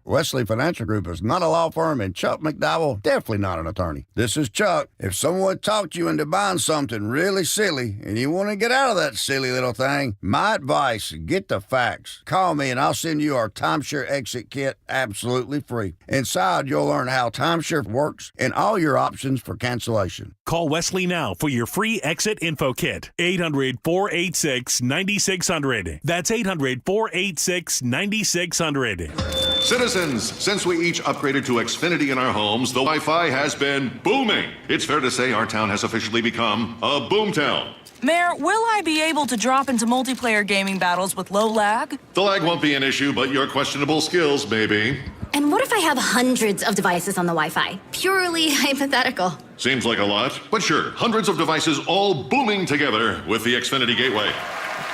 Wesley Financial Group is not a law firm, and Chuck McDowell definitely not an attorney. This is Chuck. If someone talked you into buying something really silly and you want to get out of that silly little thing, my advice, get the facts. Call me and I'll send you our timeshare exit kit absolutely free. Inside, you'll learn how timeshare works and all your options for cancellation. Call Wesley now for your free exit info kit. 800-486-9600. That's 800-486-9600. Citizens, since we each upgraded to Xfinity in our homes, the Wi-Fi has been booming. It's fair to say our town has officially become a boomtown. Mayor, will I be able to drop into multiplayer gaming battles with low lag? The lag won't be an issue, but your questionable skills may be. And what if I have hundreds of devices on the Wi-Fi? Purely hypothetical. Seems like a lot, but sure, hundreds of devices all booming together with the Xfinity Gateway.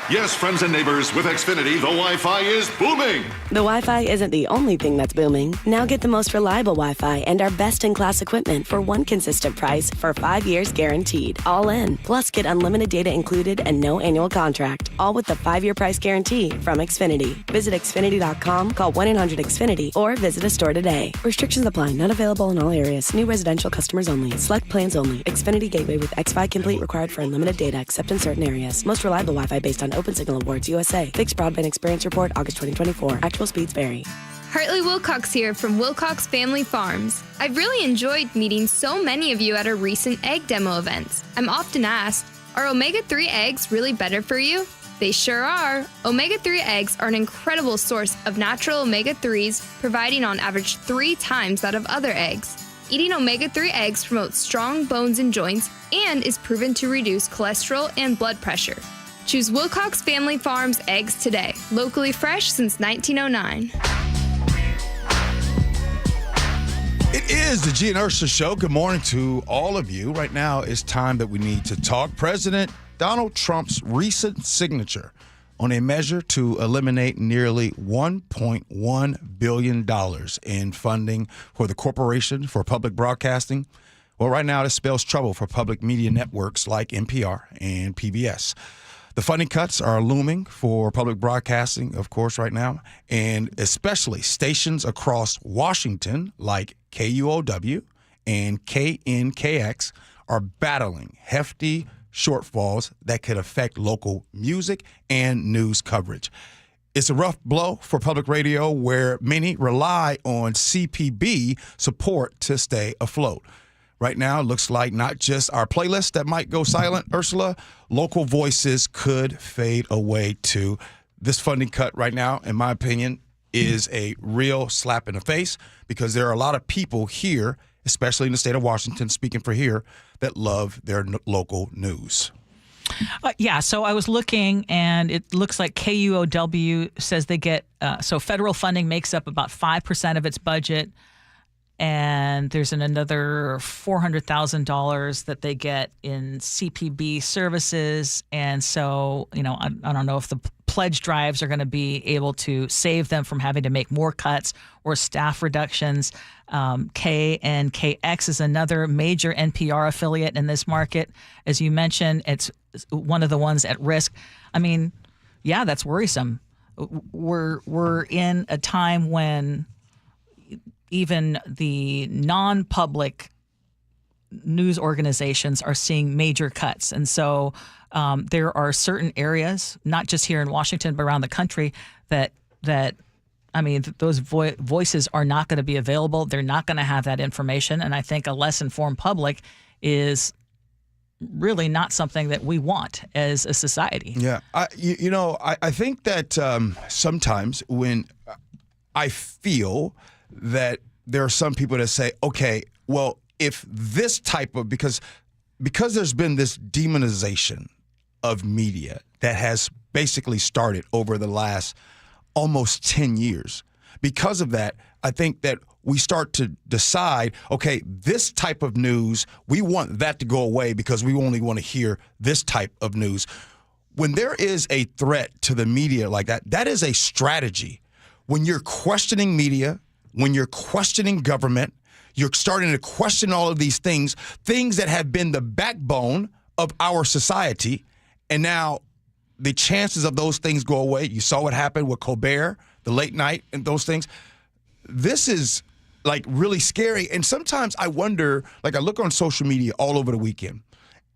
Yes, friends and neighbors, with Xfinity, the Wi-Fi is booming. The Wi-Fi isn't the only thing that's booming. Now get the most reliable Wi-Fi and our best-in-class equipment for one consistent price for 5 years guaranteed. All in. Plus, get unlimited data included and no annual contract. All with the 5-year price guarantee from Xfinity. Visit Xfinity.com, call 1-800-XFINITY, or visit a store today. Restrictions apply. Not available in all areas. New residential customers only. Select plans only. Xfinity Gateway with XFi Complete required for unlimited data except in certain areas. Most reliable Wi-Fi based on Open Signal Awards USA. Fixed Broadband Experience Report, August 2024. Actual speeds vary. Hartley Wilcox here from Wilcox Family Farms. I've really enjoyed meeting so many of you at our recent egg demo events. I'm often asked, are omega-3 eggs really better for you? They sure are. Omega-3 eggs are an incredible source of natural omega-3s, providing on average 3 times that of other eggs. Eating omega-3 eggs promotes strong bones and joints and is proven to reduce cholesterol and blood pressure. Choose Wilcox Family Farms eggs today. Locally fresh since 1909. It is the Gee and Ursula Show. Good morning to all of you. Right now, it's time that we need to talk President Donald Trump's recent signature on a measure to eliminate nearly $1.1 billion in funding for the Corporation for Public Broadcasting. Well, right now, this spells trouble for public media networks like NPR and PBS. The funding cuts are looming for public broadcasting, of course, right now, and especially stations across Washington like KUOW and KNKX are battling hefty shortfalls that could affect local music and news coverage. It's a rough blow for public radio where many rely on CPB support to stay afloat. Right now, it looks like not just our playlist that might go silent, Ursula, local voices could fade away too. This funding cut right now, in my opinion, is a real slap in the face because there are a lot of people here, especially in the state of Washington, speaking for here, that love their local news. Yeah, so I was looking, and it looks like KUOW says they get, so federal funding makes up about 5% of its budget. And there's another $400,000 that they get in CPB services. And so, you know, I don't know if the pledge drives are going to be able to save them from having to make more cuts or staff reductions. KNKX is another major NPR affiliate in this market. As you mentioned, it's one of the ones at risk. I mean, yeah, that's worrisome. We're in a time when even the non-public news organizations are seeing major cuts. And so there are certain areas, not just here in Washington, but around the country, that I mean, those voices are not going to be available. They're not going to have that information. And I think a less informed public is really not something that we want as a society. Yeah. I think that sometimes when I feel that there are some people that say, okay, well, if this type of, because there's been this demonization of media that has basically started over the last almost 10 years. Because of that, I think that we start to decide, okay, this type of news, we want that to go away because we only want to hear this type of news. When there is a threat to the media like that, that is a strategy. When you're questioning media, when you're questioning government, you're starting to question all of these things that have been the backbone of our society. And now the chances of those things go away. You saw what happened with Colbert, the late night and those things. This is like really scary. And sometimes I wonder, like I look on social media all over the weekend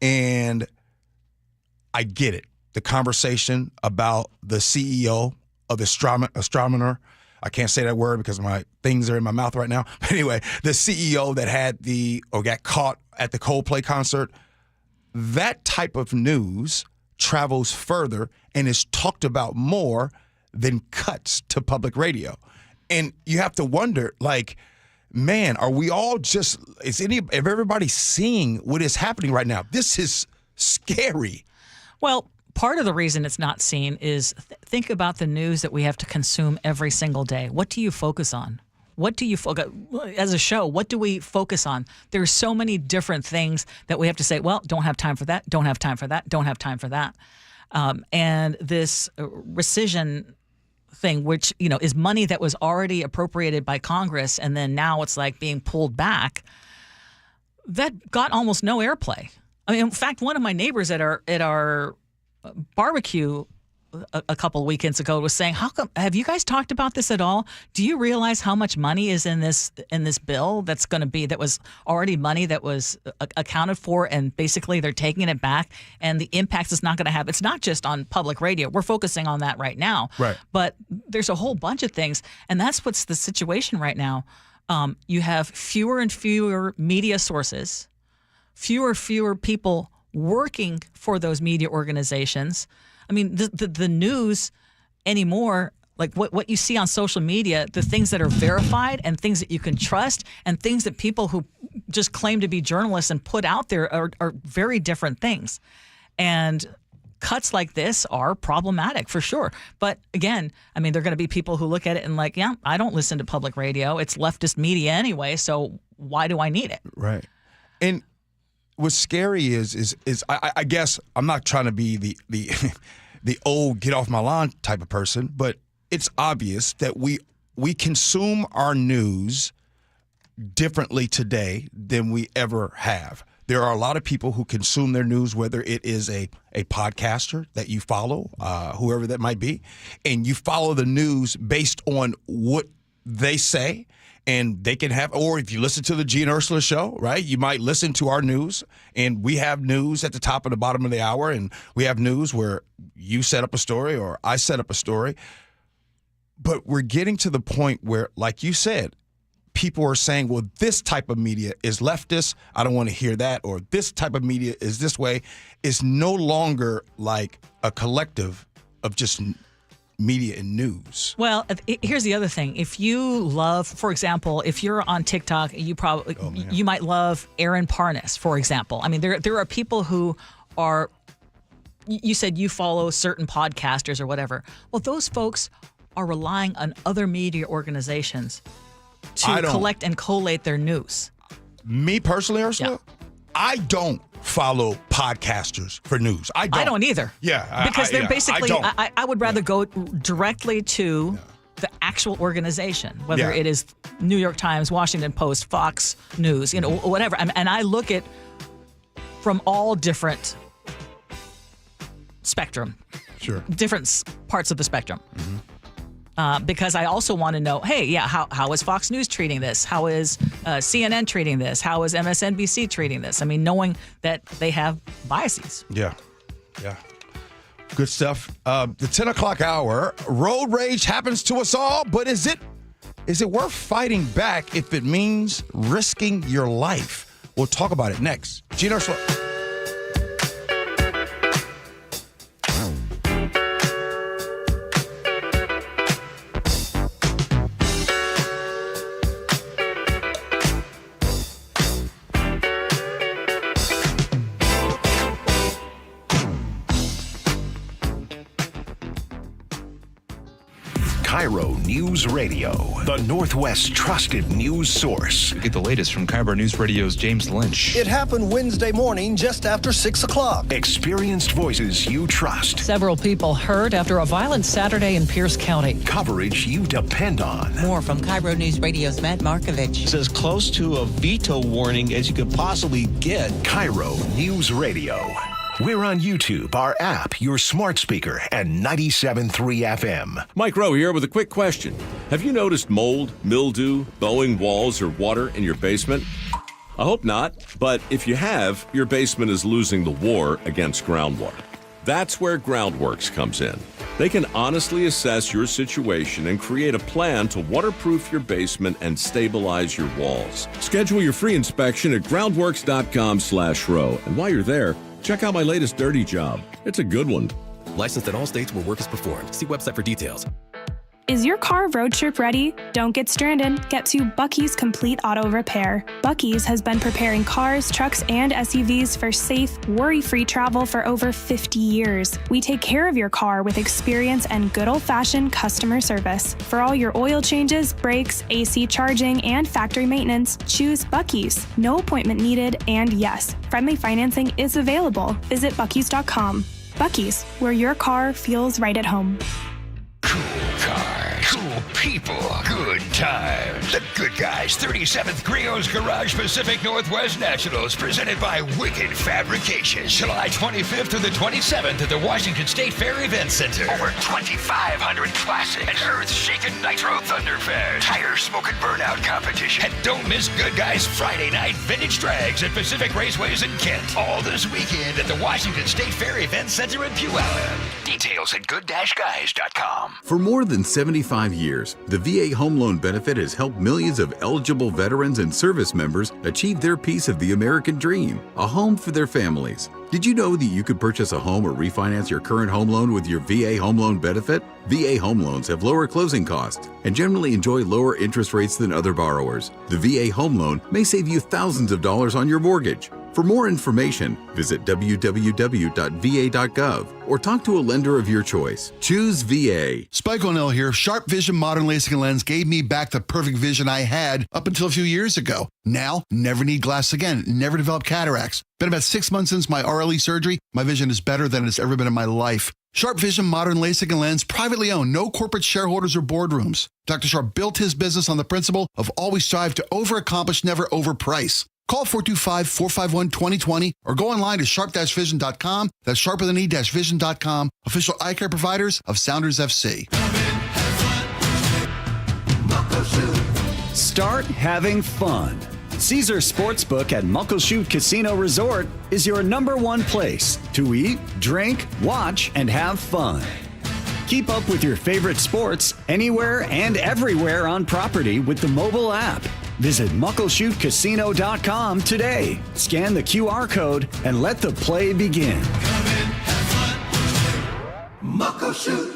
and I get it. The conversation about the CEO of the astronomer, I can't say that word because my things are in my mouth right now. But anyway, the CEO that got caught at the Coldplay concert, that type of news travels further and is talked about more than cuts to public radio. And you have to wonder, like, man, are we all just, is everybody seeing what is happening right now? This is scary. Well, part of the reason it's not seen is think about the news that we have to consume every single day. What do you focus on? What do you focus as a show? What do we focus on? There's so many different things that we have to say, well, don't have time for that, don't have time for that, don't have time for that. And this rescission thing, which, is money that was already appropriated by Congress, and then now it's like being pulled back, that got almost no airplay. I mean, in fact, one of my neighbors at our barbecue a couple of weekends ago was saying, "How come? Have you guys talked about this at all? Do you realize how much money is in this bill that was already money that was accounted for, and basically they're taking it back, and the impacts it's not going to have? It's not just on public radio. We're focusing on that right now, right? But there's a whole bunch of things, and that's what's the situation right now. You have fewer and fewer media sources, fewer people working for those media organizations. I mean, the news anymore, like what you see on social media, the things that are verified and things that you can trust and things that people who just claim to be journalists and put out there are very different things. And cuts like this are problematic for sure. But again, I mean, there are going to be people who look at it and like, yeah, I don't listen to public radio. It's leftist media anyway, so why do I need it? Right. And what's scary is I guess I'm not trying to be the old get off my lawn type of person, but it's obvious that we consume our news differently today than we ever have. There are a lot of people who consume their news, whether it is a podcaster that you follow, whoever that might be, and you follow the news based on what they say. And they can have, or if you listen to the Gee and Ursula Show, right, you might listen to our news, and we have news at the top and the bottom of the hour, and we have news where you set up a story or I set up a story. But we're getting to the point where, like you said, people are saying, well, this type of media is leftist, I don't want to hear that, or this type of media is this way. It's no longer like a collective of just media and news. Well, here's the other thing. If you love, for example, if you're on TikTok, you might love Aaron Parnas, for example. I mean, there are people who are, you said you follow certain podcasters or whatever. Well, those folks are relying on other media organizations to collect and collate their news. Me personally, Ursula, I don't follow podcasters for news. I don't either. Yeah. Because they're basically, I would rather go directly to the actual organization, whether it is New York Times, Washington Post, Fox News, whatever. And I look at from all different spectrum. Sure. Different parts of the spectrum. Mm-hmm. Because I also want to know, how is Fox News treating this? How is CNN treating this? How is MSNBC treating this? I mean, knowing that they have biases. Yeah. Good stuff. The 10 o'clock hour, road rage happens to us all, but is it worth fighting back if it means risking your life? We'll talk about it next. Gee Ursula. KIRO Newsradio, the Northwest's trusted news source. Get the latest from KIRO Newsradio's James Lynch. It happened Wednesday morning just after 6 o'clock. Experienced voices you trust. Several people hurt after a violent Saturday in Pierce County. Coverage you depend on. More from KIRO Newsradio's Matt Markovich. It's as close to a veto warning as you could possibly get. KIRO Newsradio. We're on YouTube, our app, your smart speaker, and 97.3 FM. Mike Rowe here with a quick question. Have you noticed mold, mildew, bowing walls, or water in your basement? I hope not, but if you have, your basement is losing the war against groundwater. That's where Groundworks comes in. They can honestly assess your situation and create a plan to waterproof your basement and stabilize your walls. Schedule your free inspection at groundworks.com/row. And while you're there, check out my latest dirty job. It's a good one. Licensed in all states where work is performed. See website for details. Is your car road trip ready? Don't get stranded. Get to Bucky's Complete Auto Repair. Bucky's has been preparing cars, trucks, and SUVs for safe, worry-free travel for over 50 years. We take care of your car with experience and good old-fashioned customer service. For all your oil changes, brakes, AC charging, and factory maintenance, choose Bucky's. No appointment needed, and yes, friendly financing is available. Visit Bucky's.com. Buc-ee's, where your car feels right at home. Cool people, good times. The Good Guys 37th Griot's Garage Pacific Northwest Nationals, presented by Wicked Fabrications. July 25th through the 27th at the Washington State Fair Event Center. Over 2,500 classics. An earth-shaking Nitro Thunderfest. Tire smoke and burnout competition. And don't miss Good Guys Friday night vintage drags at Pacific Raceways in Kent. All this weekend at the Washington State Fair Event Center in Puyallup. Details at good-guys.com. For more than 75 years, the VA Home Loan Benefit has helped millions of eligible veterans and service members achieve their piece of the American dream, a home for their families. Did you know that you could purchase a home or refinance your current home loan with your VA Home Loan Benefit? VA home loans have lower closing costs and generally enjoy lower interest rates than other borrowers. The VA home loan may save you thousands of dollars on your mortgage. For more information, visit www.va.gov or talk to a lender of your choice. Choose VA. Spike O'Neill here. Sharp Vision Modern LASIK and Lens gave me back the perfect vision I had up until a few years ago. Now, never need glasses again. Never develop cataracts. Been about 6 months since my RLE surgery. My vision is better than it's ever been in my life. Sharp Vision Modern LASIK and Lens, privately owned, no corporate shareholders or boardrooms. Dr. Sharp built his business on the principle of always strive to overaccomplish, never overprice. Call 425-451-2020 or go online to sharp-vision.com. That's sharp with an e-vision.com. Official eye care providers of Sounders FC. Start having fun. Caesar Sportsbook at Muckleshoot Casino Resort is your #1 place to eat, drink, watch, and have fun. Keep up with your favorite sports anywhere and everywhere on property with the mobile app. Visit muckleshootcasino.com today. Scan the QR code and let the play begin. Muckleshoot.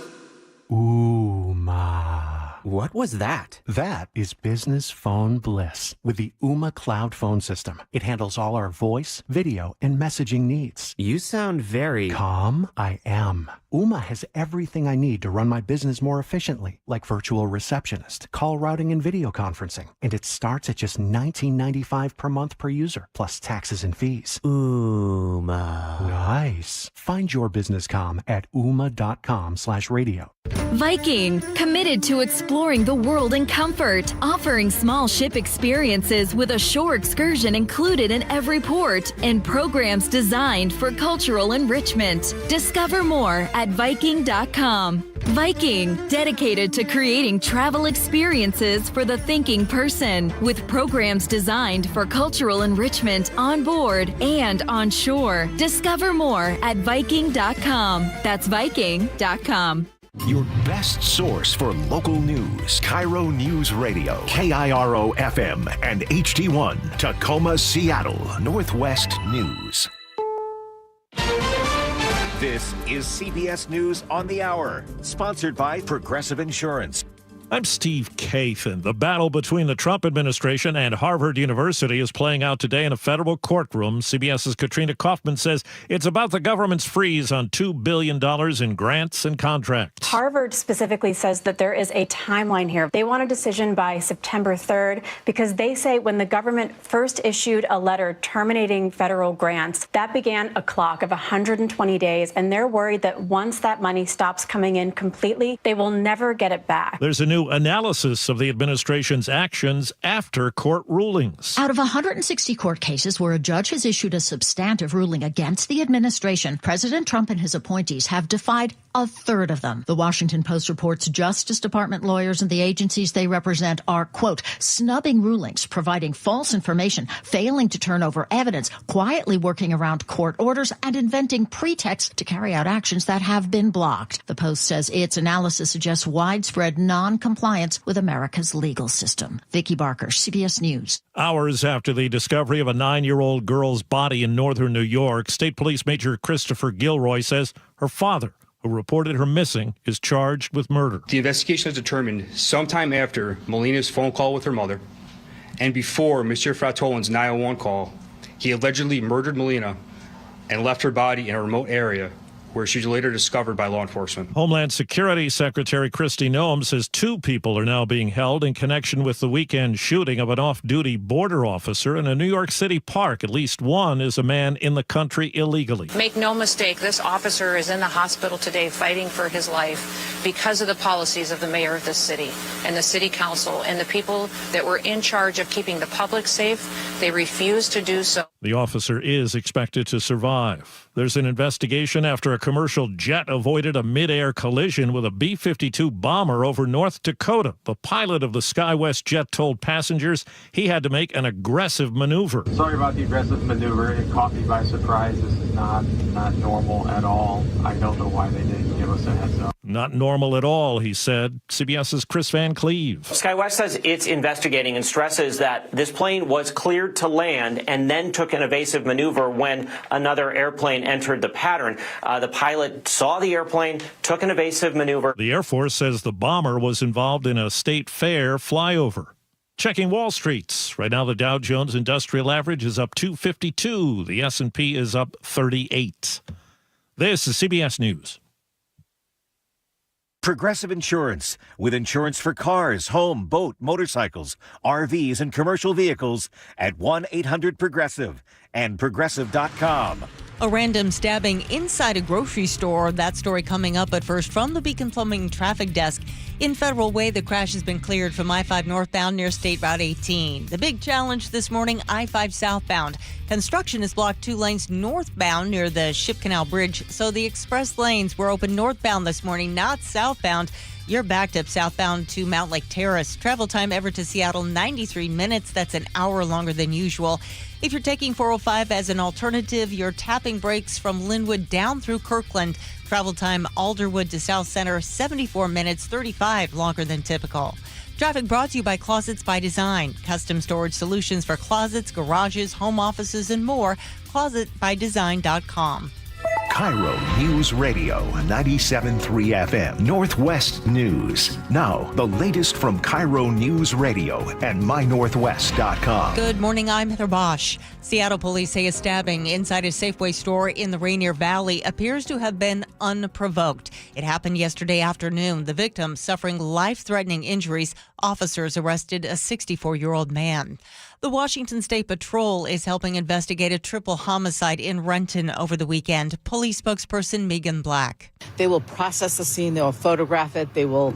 Ooh, ma. What was that? That is business phone bliss with the Ooma Cloud phone system. It handles all our voice, video, and messaging needs. You sound very... Calm. I am. Ooma has everything I need to run my business more efficiently, like virtual receptionist, call routing, and video conferencing. And it starts at just $19.95 per month per user, plus taxes and fees. Ooma. Nice. Find your business comm at ooma.com/radio. Viking, committed to exploring the world in comfort, offering small ship experiences with a shore excursion included in every port, and programs designed for cultural enrichment. Discover more at Viking.com. Viking, dedicated to creating travel experiences for the thinking person, with programs designed for cultural enrichment on board and on shore. Discover more at Viking.com. That's Viking.com. Your best source for local news. KIRO News Radio, KIRO FM and HD1, Tacoma, Seattle, Northwest News. This is CBS News on the Hour, sponsored by Progressive Insurance. I'm Steve Kathan. The battle between the Trump administration and Harvard University is playing out today in a federal courtroom. CBS's Katrina Kaufman says it's about the government's freeze on $2 billion in grants and contracts. Harvard specifically says that there is a timeline here. They want a decision by September 3rd because they say when the government first issued a letter terminating federal grants, that began a clock of 120 days, and they're worried that once that money stops coming in completely, they will never get it back. There's a new analysis of the administration's actions after court rulings. Out of 160 court cases where a judge has issued a substantive ruling against the administration, President Trump and his appointees have defied a third of them. The Washington Post reports Justice Department lawyers and the agencies they represent are, quote, snubbing rulings, providing false information, failing to turn over evidence, quietly working around court orders, and inventing pretexts to carry out actions that have been blocked. The Post says its analysis suggests widespread non-compliance with America's legal system. Vicki Barker, CBS News. Hours after the discovery of a 9-year-old girl's body in northern New York, State Police Major Christopher Gilroy says her father, who reported her missing, is charged with murder. The investigation has determined sometime after Melina's phone call with her mother and before Mr. Fratolin's 911 call, he allegedly murdered Melina and left her body in a remote area where she was later discovered by law enforcement. Homeland Security Secretary Kristi Noem says 2 people are now being held in connection with the weekend shooting of an off-duty border officer in a New York City park. At least one is a man in the country illegally. Make no mistake, this officer is in the hospital today fighting for his life because of the policies of the mayor of this city and the city council and the people that were in charge of keeping the public safe. They refused to do so. The officer is expected to survive. There's an investigation after a commercial jet avoided a mid-air collision with a B-52 bomber over North Dakota. The pilot of the SkyWest jet told passengers he had to make an aggressive maneuver. Sorry about the aggressive maneuver. It caught me by surprise. This is not normal at all. I don't know why they didn't give us a heads up. Not normal at all, he said. CBS's Chris Van Cleve. SkyWest says it's investigating and stresses that this plane was cleared to land and then took an evasive maneuver when another airplane entered the pattern. The pilot saw the airplane, took an evasive maneuver. The Air Force says the bomber was involved in a state fair flyover. Checking Wall Street. Right now, the Dow Jones Industrial Average is up 252. The S&P is up 38. This is CBS News. Progressive Insurance, with insurance for cars, home, boat, motorcycles, RVs, and commercial vehicles at 1-800-PROGRESSIVE and Progressive.com. A random stabbing inside a grocery store. That story coming up, but first from the Beacon Plumbing Traffic Desk. In Federal Way, the crash has been cleared from I-5 northbound near State Route 18. The big challenge this morning, I-5 southbound. Construction has blocked 2 lanes northbound near the Ship Canal Bridge, so the express lanes were open northbound this morning, not southbound. You're backed up southbound to Mount Lake Terrace. Travel time Everett to Seattle, 93 minutes. That's an hour longer than usual. If you're taking 405 as an alternative, you're tapping brakes from Linwood down through Kirkland. Travel time Alderwood to South Center, 74 minutes, 35 longer than typical. Traffic brought to you by Closets by Design. Custom storage solutions for closets, garages, home offices, and more. ClosetByDesign.com. KIRO Newsradio 97.3 FM Northwest News. Now, the latest from KIRO Newsradio and MyNorthwest.com. Good morning, I'm Heather Bosch. Seattle police say a stabbing inside a Safeway store in the Rainier Valley appears to have been unprovoked. It happened yesterday afternoon. The victim suffering life-threatening injuries. Officers arrested a 64-year-old man. The Washington State Patrol is helping investigate a triple homicide in Renton over the weekend. Police spokesperson Megan Black. They will process the scene. They will photograph it. They will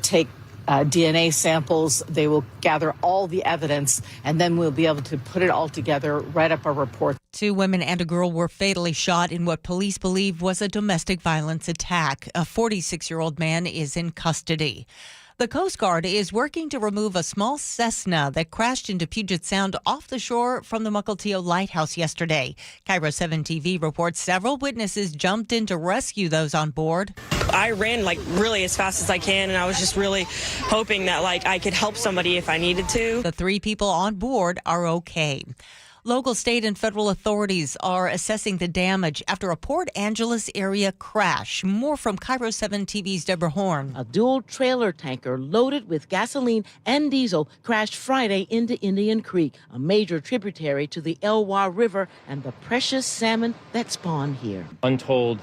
take DNA samples. They will gather all the evidence, and then we'll be able to put it all together, write up a report. 2 women and a girl were fatally shot in what police believe was a domestic violence attack. A 46-year-old man is in custody. The Coast Guard is working to remove a small Cessna that crashed into Puget Sound off the shore from the Mukilteo Lighthouse yesterday. KIRO 7 TV reports several witnesses jumped in to rescue those on board. I ran really as fast as I can, and I was just really hoping that I could help somebody if I needed to. The 3 people on board are okay. Local, state, and federal authorities are assessing the damage after a Port Angeles area crash. More from KIRO 7 TV's Deborah Horn. A dual trailer tanker loaded with gasoline and diesel crashed Friday into Indian Creek, a major tributary to the Elwha River and the precious salmon that spawn here. Untold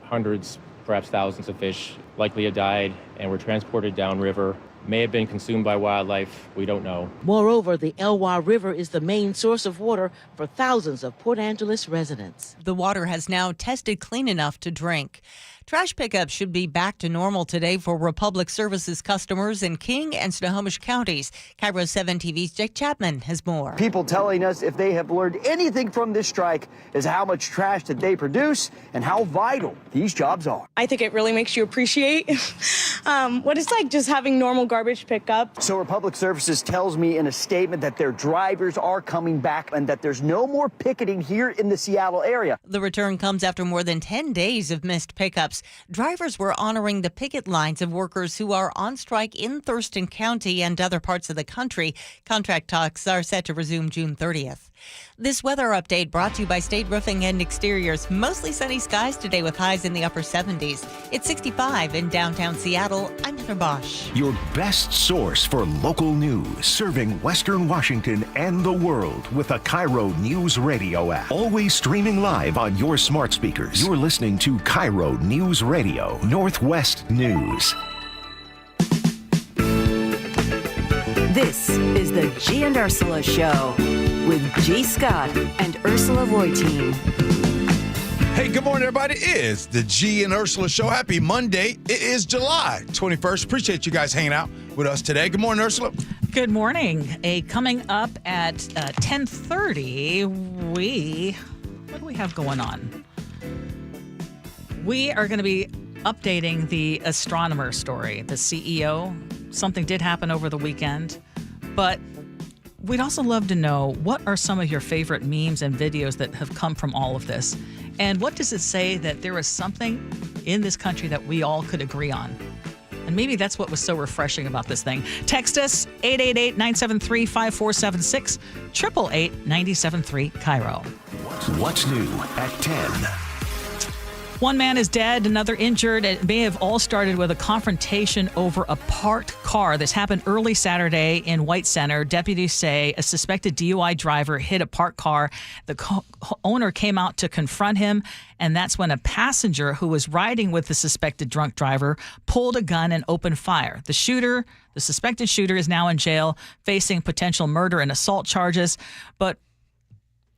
hundreds, perhaps thousands of fish likely have died and were transported downriver. May have been consumed by wildlife. We don't know. Moreover, the Elwha River is the main source of water for thousands of Port Angeles residents. The water has now tested clean enough to drink. Trash pickup should be back to normal today for Republic Services customers in King and Snohomish counties. KIRO 7 TV's Jake Chapman has more. People telling us if they have learned anything from this strike is how much trash that they produce and how vital these jobs are. I think it really makes you appreciate what it's like just having normal garbage pickup. So Republic Services tells me in a statement that their drivers are coming back and that there's no more picketing here in the Seattle area. The return comes after more than 10 days of missed pickups. Drivers were honoring the picket lines of workers who are on strike in Thurston County and other parts of the country. Contract talks are set to resume June 30th. This weather update brought to you by State Roofing and Exteriors. Mostly sunny skies today with highs in the upper 70s. It's 65 in downtown Seattle. I'm Heather Bosch. Your best best source for local news, serving Western Washington and the world with the KIRO Newsradio App. Always streaming live on your smart speakers. You're listening to KIRO News Radio, Northwest News. This is the Gee and Ursula Show with G. Scott and Ursula Reutin. Hey, good morning, everybody. It is the Gee and Ursula Show. Happy Monday. It is July 21st. Appreciate you guys hanging out with us today. Good morning, Ursula. Good morning. Coming up at 10:30, what do we have going on? We are going to be updating the astronomer story, the CEO. Something did happen over the weekend, but we'd also love to know, what are some of your favorite memes and videos that have come from all of this? And what does it say that there is something in this country that we all could agree on? And maybe that's what was so refreshing about this thing. Text us 888-973-5476, 888-973-KIRO. What's new at 10? One man is dead, another injured. It may have all started with a confrontation over a parked car. This happened early Saturday in White Center. Deputies say a suspected DUI driver hit a parked car. The owner came out to confront him, and that's when a passenger who was riding with the suspected drunk driver pulled a gun and opened fire. The suspected shooter, is now in jail, facing potential murder and assault charges. But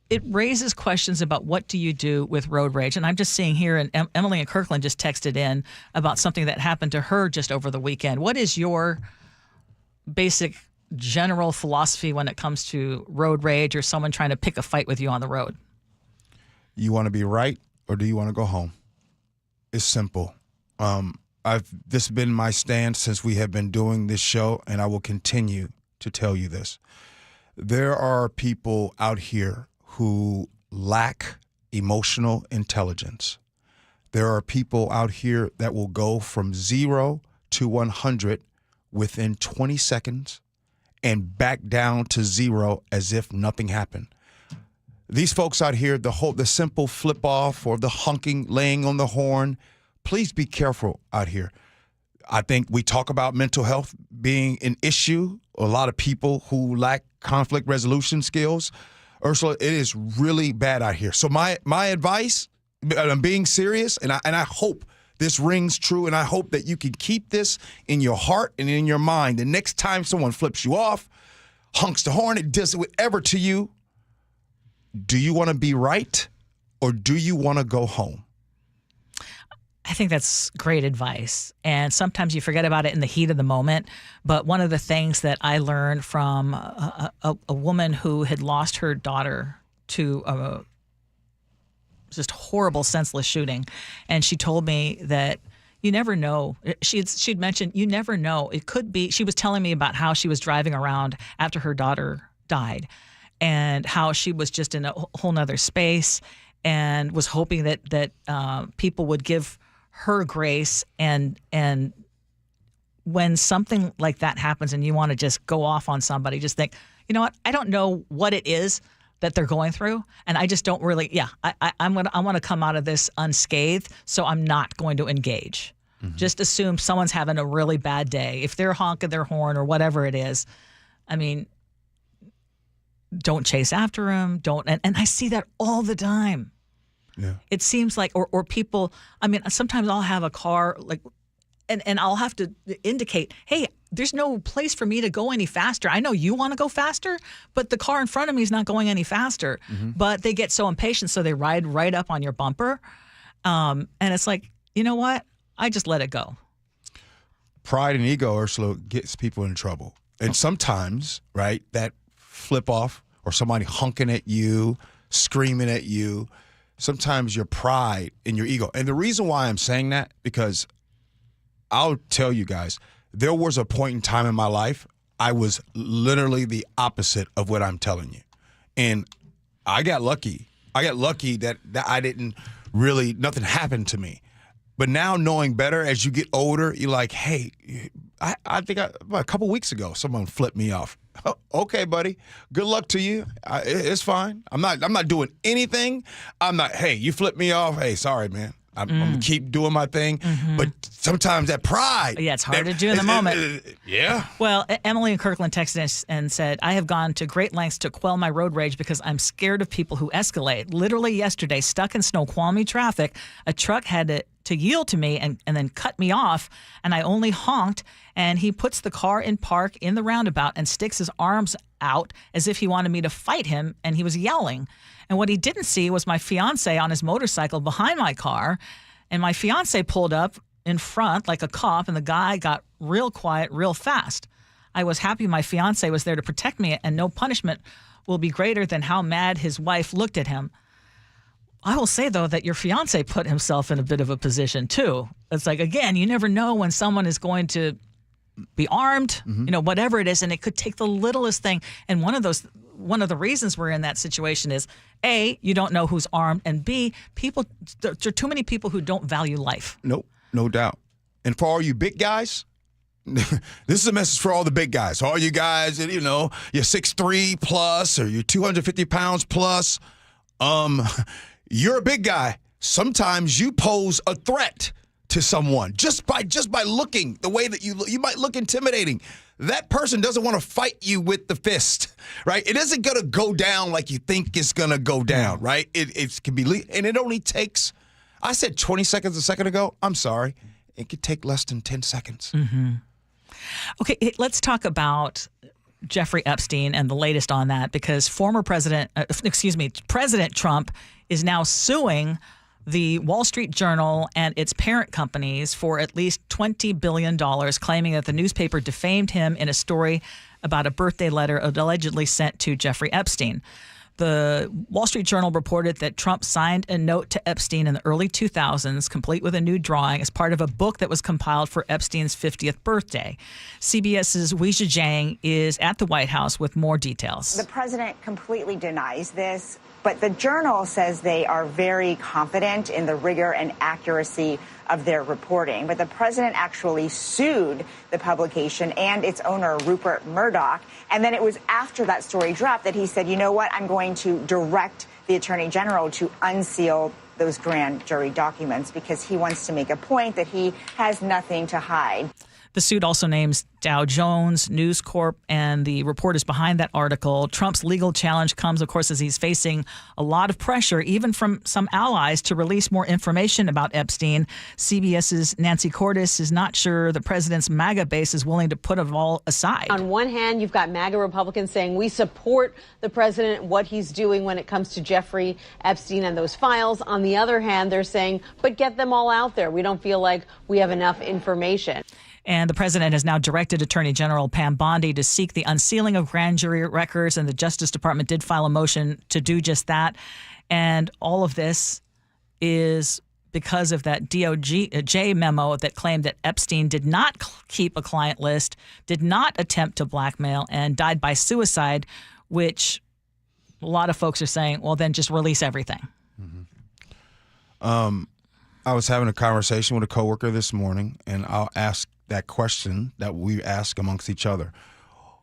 it raises questions about what do you do with road rage. And I'm just seeing here, and Emily in Kirkland just texted in about something that happened to her just over the weekend. What is your basic general philosophy when it comes to road rage or someone trying to pick a fight with you on the road? You want to be right, or do you want to go home? It's simple. This has been my stance since we have been doing this show, and I will continue to tell you this. There are people out here who lack emotional intelligence. There are people out here that will go from 0 to 100 within 20 seconds and back down to 0 as if nothing happened. These folks out here, the simple flip off or the honking, laying on the horn, please be careful out here. I think we talk about mental health being an issue. A lot of people who lack conflict resolution skills. Ursula, it is really bad out here. So my advice, I'm being serious, and I hope this rings true, and I hope that you can keep this in your heart and in your mind. The next time someone flips you off, honks the horn, it does whatever to you, do you want to be right, or do you want to go home? I think that's great advice. And sometimes you forget about it in the heat of the moment. But one of the things that I learned from a woman who had lost her daughter to a just horrible, senseless shooting. And she told me that you never know. She'd mentioned you never know. It could be, she was telling me about how she was driving around after her daughter died and how she was just in a whole nother space and was hoping that people would give her grace, and when something like that happens and you want to just go off on somebody, just think, you know what, I don't know what it is that they're going through, and I just don't really, I want to come out of this unscathed, so I'm not going to engage. Mm-hmm. Just assume someone's having a really bad day. If they're honking their horn or whatever it is, I mean, don't chase after them. Don't, and I see that all the time. Yeah. It seems like, or people, I mean, sometimes I'll have a car, like, and I'll have to indicate, hey, there's no place for me to go any faster. I know you want to go faster, but the car in front of me is not going any faster. Mm-hmm. But they get so impatient, so they ride right up on your bumper. And it's like, you know what? I just let it go. Pride and ego, Ursula, gets people in trouble. And sometimes, right, that flip off or somebody honking at you, screaming at you, sometimes your pride and your ego. And the reason why I'm saying that, because I'll tell you guys, there was a point in time in my life, I was literally the opposite of what I'm telling you. And I got lucky. I got lucky that I didn't really, nothing happened to me. But now knowing better, as you get older, you're like, hey, I think a couple weeks ago, someone flipped me off. Okay, buddy. Good luck to you. It's fine. I'm not doing anything. I'm not, hey, you flipped me off. Hey, sorry, man. I'm gonna keep doing my thing. But sometimes that pride. Yeah, it's hard to do in the moment. Yeah. Well, Emily in Kirkland texted us and said, I have gone to great lengths to quell my road rage because I'm scared of people who escalate. Literally yesterday, stuck in Snoqualmie traffic, a truck had to yield to me and then cut me off, and I only honked, and he puts the car in park in the roundabout and sticks his arms out as if he wanted me to fight him, and he was yelling. And what he didn't see was my fiance on his motorcycle behind my car, and my fiance pulled up in front like a cop, and the guy got real quiet real fast. I was happy my fiance was there to protect me, and no punishment will be greater than how mad his wife looked at him. I will say, though, that your fiance put himself in a bit of a position, too. It's like, again, you never know when someone is going to be armed, whatever it is, and it could take the littlest thing. And one of the reasons we're in that situation is, A, you don't know who's armed, and B, there are too many people who don't value life. Nope, no doubt. And for all you big guys, this is a message for all the big guys. All you guys, you're 6'3" plus or you're 250 pounds plus. You're a big guy. Sometimes you pose a threat to someone just by looking the way that you might look intimidating. That person doesn't want to fight you with the fist, right? It isn't going to go down like you think it's going to go down, right? It can be, and it only takes, I said 20 seconds a second ago. I'm sorry. It could take less than 10 seconds. Okay, let's talk about Jeffrey Epstein and the latest on that, because President Trump is now suing the Wall Street Journal and its parent companies for at least $20 billion, claiming that the newspaper defamed him in a story about a birthday letter allegedly sent to Jeffrey Epstein. The Wall Street Journal reported that Trump signed a note to Epstein in the early 2000s, complete with a new drawing, as part of a book that was compiled for Epstein's 50th birthday. CBS's Weijia Jiang is at the White House with more details. The president completely denies this, but the Journal says they are very confident in the rigor and accuracy of their reporting. But the president actually sued the publication and its owner, Rupert Murdoch. And then it was after that story dropped that he said, you know what, I'm going to direct the attorney general to unseal those grand jury documents because he wants to make a point that he has nothing to hide. The suit also names Dow Jones, News Corp, and the reporters behind that article. Trump's legal challenge comes, of course, as he's facing a lot of pressure, even from some allies, to release more information about Epstein. CBS's Nancy Cordes is not sure the president's MAGA base is willing to put it all aside. On one hand, you've got MAGA Republicans saying we support the president, what he's doing when it comes to Jeffrey Epstein and those files. On the other hand, they're saying, but get them all out there. We don't feel like we have enough information. And the president has now directed Attorney General Pam Bondi to seek the unsealing of grand jury records, and the Justice Department did file a motion to do just that. And all of this is because of that DOJ memo that claimed that Epstein did not keep a client list, did not attempt to blackmail, and died by suicide, which a lot of folks are saying, well, then just release everything. I was having a conversation with a coworker this morning, and I'll ask that question that we ask amongst each other.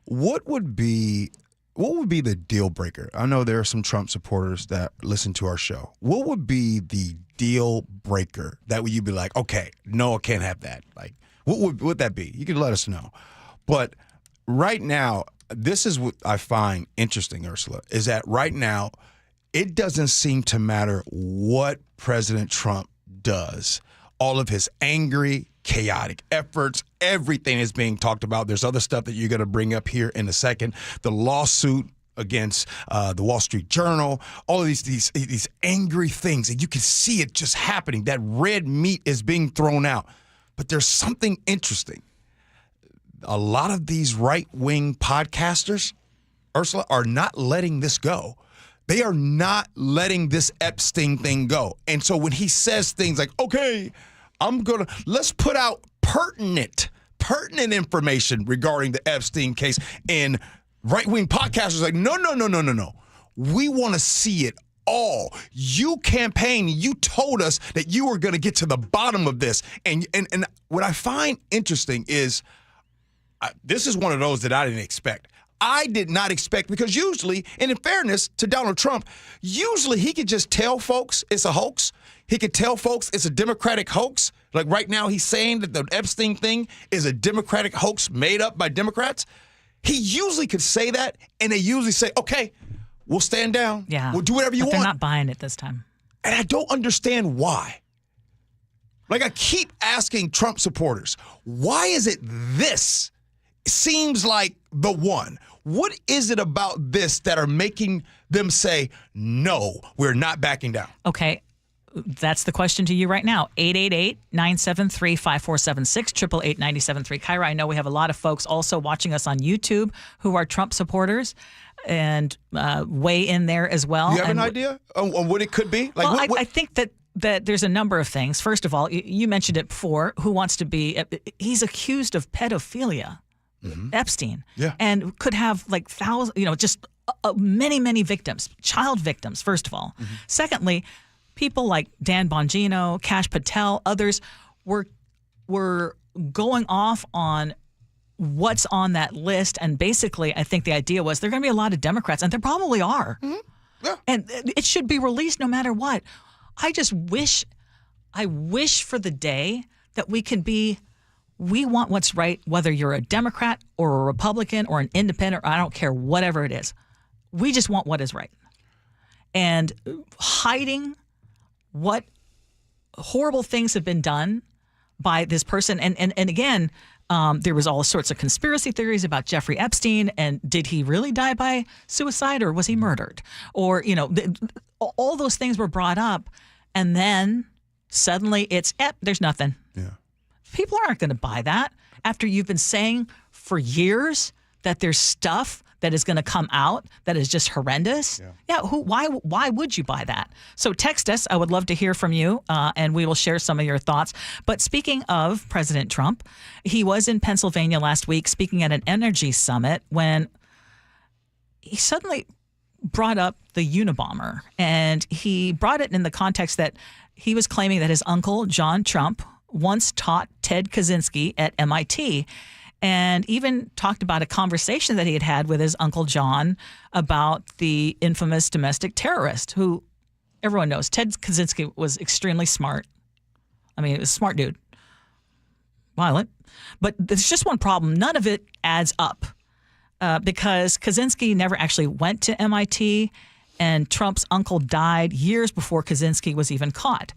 What would be the deal breaker? I know there are some Trump supporters that listen to our show. What would be the deal breaker that you'd be like, okay, no, I can't have that? Like, what would that be? You could let us know. But right now, this is what I find interesting, Ursula, is that right now, it doesn't seem to matter what President Trump does. All of his angry, chaotic efforts, everything is being talked about. There's other stuff that you're going to bring up here in a second. The lawsuit against the Wall Street Journal, all of these angry things, and you can see it just happening. That red meat is being thrown out. But there's something interesting. A lot of these right-wing podcasters, Ursula, are not letting this go. They are not letting this Epstein thing go. And so when he says things like, okay, let's put out pertinent information regarding the Epstein case, and right-wing podcasters are like, no. We want to see it all. You campaigned, you told us that you were going to get to the bottom of this. And what I find interesting is, this is one of those that I didn't expect. I did not expect, because usually, and in fairness to Donald Trump, usually he could just tell folks it's a hoax. He could tell folks it's a Democratic hoax. Like right now, he's saying that the Epstein thing is a Democratic hoax made up by Democrats. He usually could say that, and they usually say, okay, we'll stand down. Yeah. We'll do whatever you But want. they're not buying it this time. And I don't understand why. Like, I keep asking Trump supporters, why is it this seems like the one? What is it about this that are making them say, no, we're not backing down? Okay. That's the question to you right now. 888-973-5476, 888-973. KIRO, I know we have a lot of folks also watching us on YouTube who are Trump supporters, and weigh in there as well. You have an idea on what it could be? Like, well, I think that there's a number of things. First of all, you mentioned it before. Who wants to be? He's accused of pedophilia, Epstein, and could have like thousands. Just many victims, child victims. First of all, secondly, people like Dan Bongino, Kash Patel, others were going off on what's on that list, and basically, I think the idea was there are going to be a lot of Democrats, and there probably are, and it should be released no matter what. I wish for the day that we want what's right, whether you're a Democrat or a Republican or an independent, or I don't care, whatever it is. We just want what is right. And hiding what horrible things have been done by this person. And again, there was all sorts of conspiracy theories about Jeffrey Epstein, and did he really die by suicide or was he murdered? Or, all those things were brought up, and then suddenly it's, there's nothing. Yeah. People aren't going to buy that after you've been saying for years that there's stuff that is going to come out that is just horrendous. Why would you buy that? So text us. I would love to hear from you, and we will share some of your thoughts. But speaking of President Trump, he was in Pennsylvania last week speaking at an energy summit when he suddenly brought up the Unabomber. And he brought it in the context that he was claiming that his uncle, John Trump, once taught Ted Kaczynski at MIT, and even talked about a conversation that he had had with his Uncle John about the infamous domestic terrorist, who everyone knows. Ted Kaczynski was extremely smart. I mean, he was a smart dude. Violent. But there's just one problem. None of it adds up because Kaczynski never actually went to MIT, and Trump's uncle died years before Kaczynski was even caught.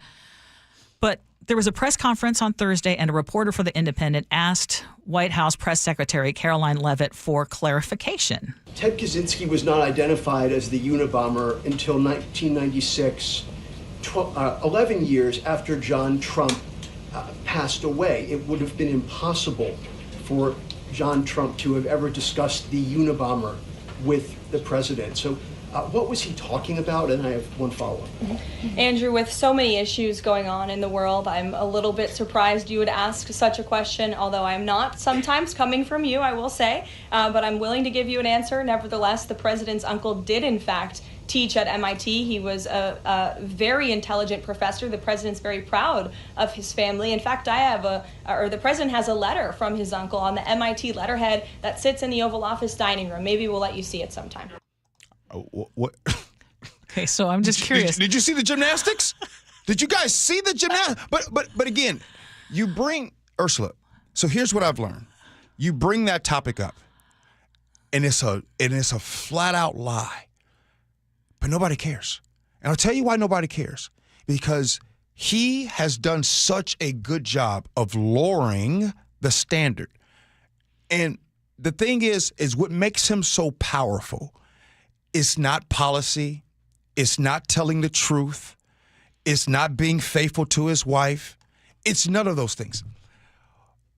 But there was a press conference on Thursday, and a reporter for The Independent asked White House Press Secretary Caroline Leavitt for clarification. Ted Kaczynski was not identified as the Unabomber until 1996, 11 years after John Trump passed away. It would have been impossible for John Trump to have ever discussed the Unabomber with the president. So what was he talking about? And I have one follow-up. Andrew, with so many issues going on in the world, I'm a little bit surprised you would ask such a question, although I'm not sometimes coming from you, I will say, but I'm willing to give you an answer. Nevertheless, the president's uncle did, in fact, teach at MIT. He was a very intelligent professor. The president's very proud of his family. In fact, the president has a letter from his uncle on the MIT letterhead that sits in the Oval Office dining room. Maybe we'll let you see it sometime. What? Okay, so I'm just curious. Did you see the gymnastics? Did you guys see the gymnastics? But again, you bring Ursula. So here's what I've learned: you bring that topic up, and it's a flat out lie. But nobody cares, and I'll tell you why nobody cares. Because he has done such a good job of lowering the standard, and the thing is what makes him so powerful. It's not policy. It's not telling the truth. It's not being faithful to his wife. It's none of those things.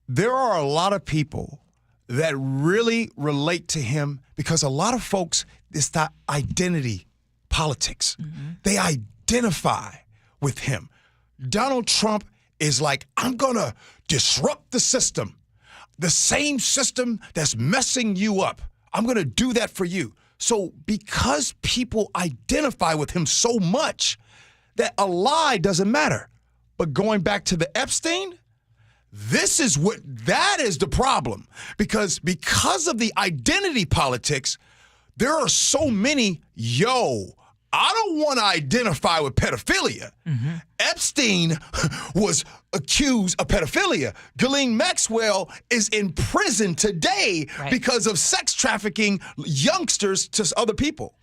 There are a lot of people that really relate to him because a lot of folks, it's that identity politics. Mm-hmm. They identify with him. Donald Trump is like, I'm going to disrupt the system, the same system that's messing you up. I'm going to do that for you. So because people identify with him so much that a lie doesn't matter. But going back to the Epstein, That is the problem. Because of the identity politics, there are so many, I don't want to identify with pedophilia. Mm-hmm. Epstein was accused of pedophilia. Ghislaine Maxwell is in prison today because of sex trafficking youngsters to other people.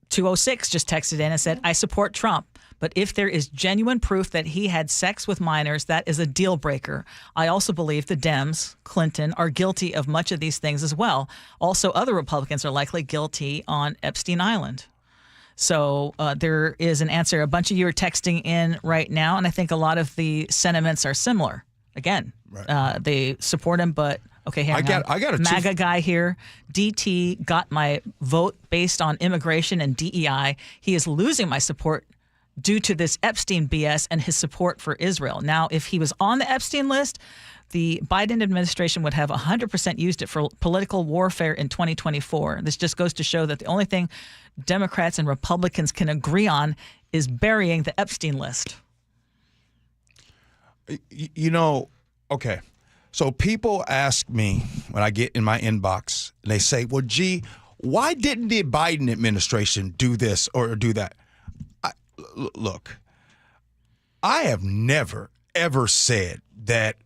206 just texted in and said, I support Trump. But if there is genuine proof that he had sex with minors, that is a deal breaker. I also believe the Dems, Clinton, are guilty of much of these things as well. Also, other Republicans are likely guilty on Epstein Island. So there is an answer. A bunch of you are texting in right now, and I think a lot of the sentiments are similar. Again, they support him, but okay, I got a MAGA guy here. DT got my vote based on immigration and DEI. He is losing my support due to this Epstein BS and his support for Israel. Now, if he was on the Epstein list, the Biden administration would have 100% used it for political warfare in 2024. This just goes to show that the only thing Democrats and Republicans can agree on is burying the Epstein list. Okay. So people ask me when I get in my inbox, and they say, well, gee, why didn't the Biden administration do this or do that? Look, I have never, ever said that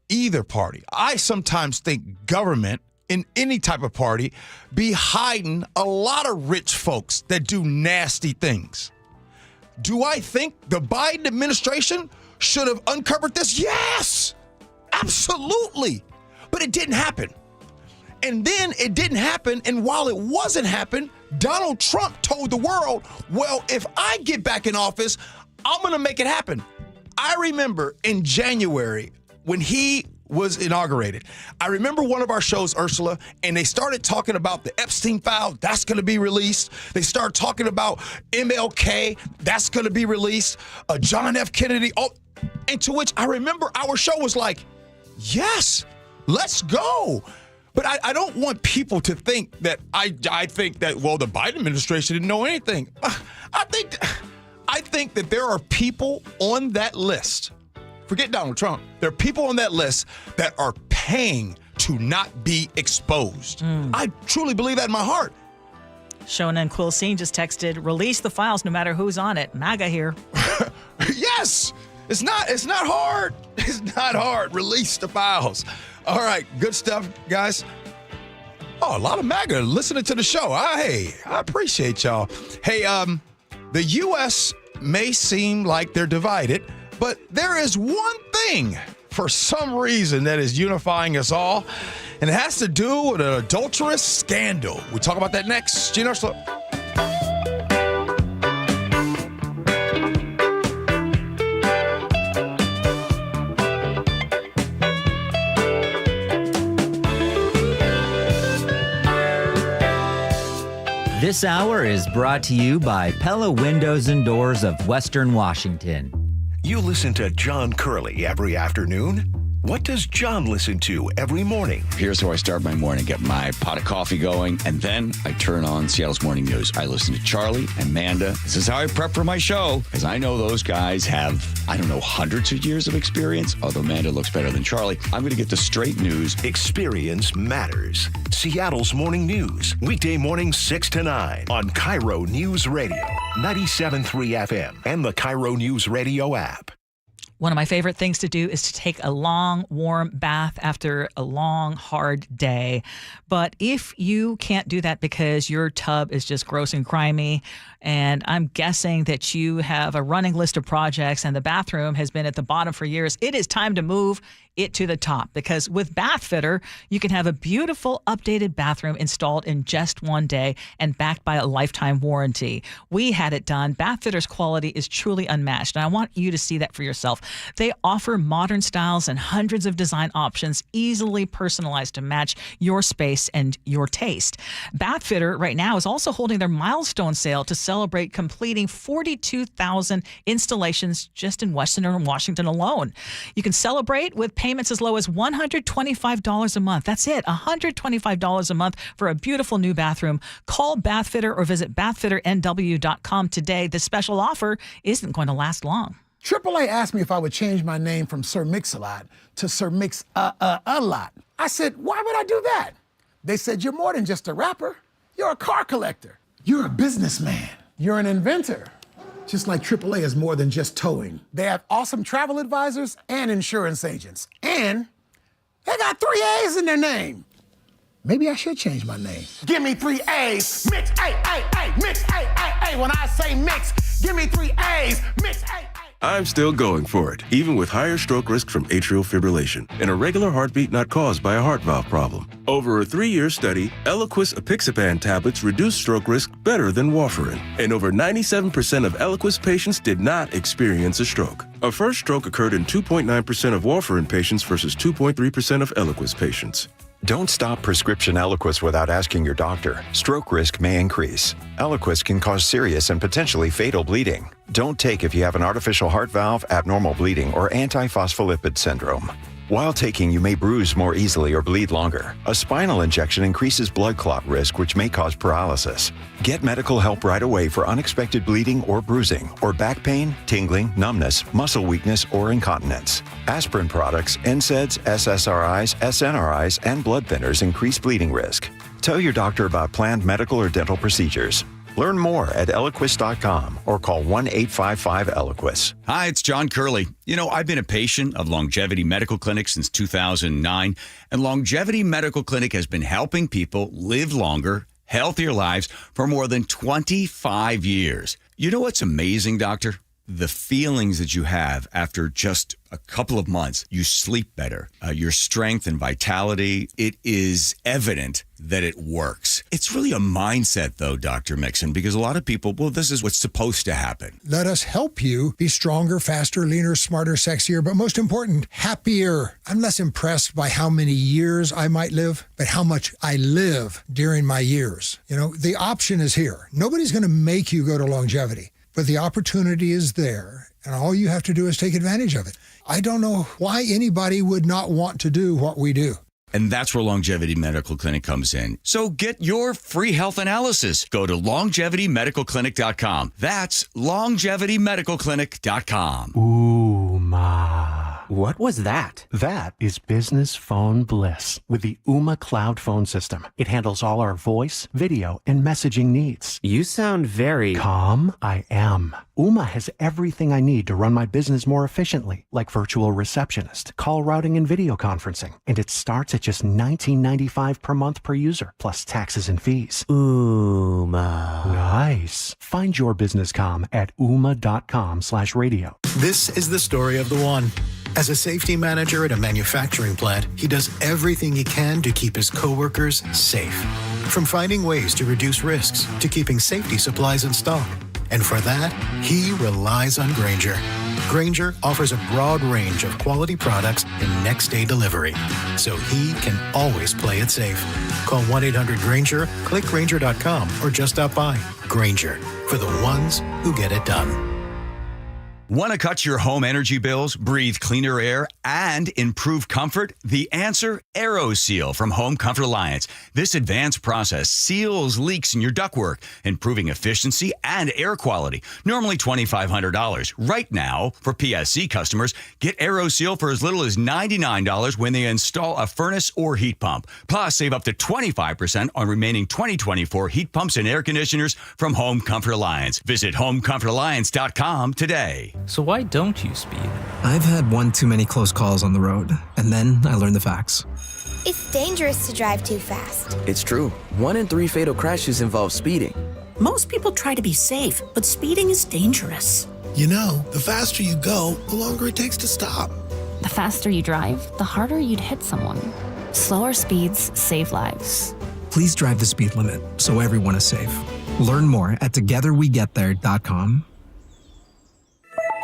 either party. I sometimes think government in any type of party be hiding a lot of rich folks that do nasty things. Do I think the Biden administration should have uncovered this? Yes, absolutely. But it didn't happen. And then it didn't happen. And while it wasn't happening, Donald Trump told the world, well, if I get back in office, I'm going to make it happen. I remember in January when he was inaugurated, I remember one of our shows, Ursula, and they started talking about the Epstein file. That's going to be released. They started talking about MLK. That's going to be released. John F. Kennedy. Oh, and to which I remember our show was like, yes, let's go. But I don't want people to think that I think that, well, the Biden administration didn't know anything. I think that there are people on that list. Forget Donald Trump. There are people on that list that are paying to not be exposed. I truly believe that in my heart. Shonen Quilcene just texted, release the files no matter who's on it. MAGA here. Yes. It's not hard. It's not hard. Release the files. All right. Good stuff, guys. Oh, a lot of MAGA listening to the show. Hey, I appreciate y'all. Hey, the U.S. may seem like they're divided, but there is one thing for some reason that is unifying us all, and it has to do with an adulterous scandal. We'll talk about that next. Gee Ursula. This hour is brought to you by Pella Windows and Doors of Western Washington. You listen to John Curley every afternoon. What does John listen to every morning? Here's how I start my morning. Get my pot of coffee going, and then I turn on Seattle's Morning News. I listen to Charlie and Amanda. This is how I prep for my show, because I know those guys have, hundreds of years of experience, although Amanda looks better than Charlie. I'm going to get the straight news. Experience matters. Seattle's Morning News, weekday mornings 6 to 9 on KIRO Newsradio, 97.3 FM, and the KIRO Newsradio app. One of my favorite things to do is to take a long, warm bath after a long, hard day. But if you can't do that because your tub is just gross and grimy, and I'm guessing that you have a running list of projects and the bathroom has been at the bottom for years, it is time to move it to the top, because with Bathfitter, you can have a beautiful updated bathroom installed in just one day and backed by a lifetime warranty. We had it done. Bathfitter's quality is truly unmatched, and I want you to see that for yourself. They offer modern styles and hundreds of design options, easily personalized to match your space and your taste. Bathfitter right now is also holding their milestone sale to celebrate completing 42,000 installations just in Western Washington alone. You can celebrate with payments as low as $125 a month. That's it, $125 a month for a beautiful new bathroom. Call Bathfitter or visit bathfitternw.com today. This special offer isn't going to last long. AAA asked me if I would change my name from Sir Mix-a-Lot to Sir Mix-a-Lot. I said, why would I do that? They said, you're more than just a rapper. You're a car collector. You're a businessman. You're an inventor. Just like AAA is more than just towing. They have awesome travel advisors and insurance agents. And they got 3 A's in their name. Maybe I should change my name. Give me 3 A's, mix, mix, When I say mix, give me 3 A's, mix, I'm still going for it, even with higher stroke risk from atrial fibrillation, an irregular heartbeat not caused by a heart valve problem. Over a 3-year study, Eliquis apixaban tablets reduce stroke risk better than warfarin, and over 97% of Eliquis patients did not experience a stroke. A first stroke occurred in 2.9% of warfarin patients versus 2.3% of Eliquis patients. Don't stop prescription Eliquis without asking your doctor. Stroke risk may increase. Eliquis can cause serious and potentially fatal bleeding. Don't take if you have an artificial heart valve, abnormal bleeding, or antiphospholipid syndrome. While taking, you may bruise more easily or bleed longer. A spinal injection increases blood clot risk, which may cause paralysis. Get medical help right away for unexpected bleeding or bruising, or back pain, tingling, numbness, muscle weakness, or incontinence. Aspirin products, NSAIDs, SSRIs, SNRIs, and blood thinners increase bleeding risk. Tell your doctor about planned medical or dental procedures. Learn more at Eliquis.com or call 1-855-ELIQUIS. Hi, it's John Curley. You know, I've been a patient of Longevity Medical Clinic since 2009, and Longevity Medical Clinic has been helping people live longer, healthier lives for more than 25 years. You know what's amazing, Doctor? The feelings that you have after just a couple of months. You sleep better. Your strength and vitality, it is evident that it works. It's really a mindset, though, Dr. Mixon, because a lot of people, well, this is what's supposed to happen. Let us help you be stronger, faster, leaner, smarter, sexier, but most important, happier. I'm less impressed by how many years I might live, but how much I live during my years. You know, the option is here. Nobody's going to make you go to longevity. But the opportunity is there, and all you have to do is take advantage of it. I don't know why anybody would not want to do what we do. And that's where Longevity Medical Clinic comes in. So get your free health analysis. Go to longevitymedicalclinic.com. That's longevitymedicalclinic.com. Ooh, ma. What was that? That is business phone bliss with the Ooma Cloud Phone System. It handles all our voice, video, and messaging needs. You sound very... Calm? I am. Ooma has everything I need to run my business more efficiently, like virtual receptionist, call routing, and video conferencing. And it starts at just $19.95 per month per user, plus taxes and fees. Ooma. Nice. Find your business calm at ooma.com/radio. This is the story of the one. As a safety manager at a manufacturing plant, he does everything he can to keep his coworkers safe. From finding ways to reduce risks to keeping safety supplies in stock. And for that, he relies on Granger. Granger offers a broad range of quality products and next-day delivery, so he can always play it safe. Call 1-800-GRANGER, click Granger.com, or just stop by. Granger, for the ones who get it done. Want to cut your home energy bills, breathe cleaner air, and improve comfort? The answer, AeroSeal from Home Comfort Alliance. This advanced process seals leaks in your ductwork, improving efficiency and air quality. Normally $2,500. Right now, for PSC customers, get AeroSeal for as little as $99 when they install a furnace or heat pump. Plus, save up to 25% on remaining 2024 heat pumps and air conditioners from Home Comfort Alliance. Visit homecomfortalliance.com today. So why don't you speed? I've had one too many close calls on the road, and then I learned the facts. It's dangerous to drive too fast. It's true. 1 in 3 fatal crashes involve speeding. Most people try to be safe, but speeding is dangerous. You know, the faster you go, the longer it takes to stop. The faster you drive, the harder you'd hit someone. Slower speeds save lives. Please drive the speed limit so everyone is safe. Learn more at togetherwegetthere.com.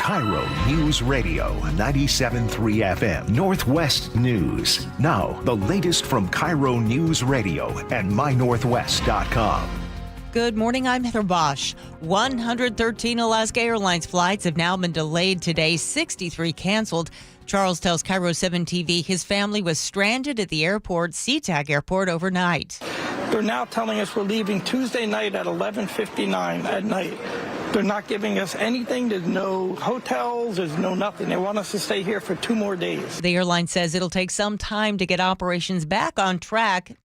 KIRO News Radio 97.3 FM Northwest News. Now, the latest from KIRO News Radio and mynorthwest.com. Good morning, I'm Heather Bosch. 113 Alaska Airlines flights have now been delayed today, 63 canceled. Charles tells KIRO 7 TV his family was stranded at the airport, SeaTac Airport, overnight. They're now telling us we're leaving Tuesday night at 11:59 at night. They're not giving us anything. There's no hotels. There's no nothing. They want us to stay here for 2 more days. The airline says it'll take some time to get operations back on track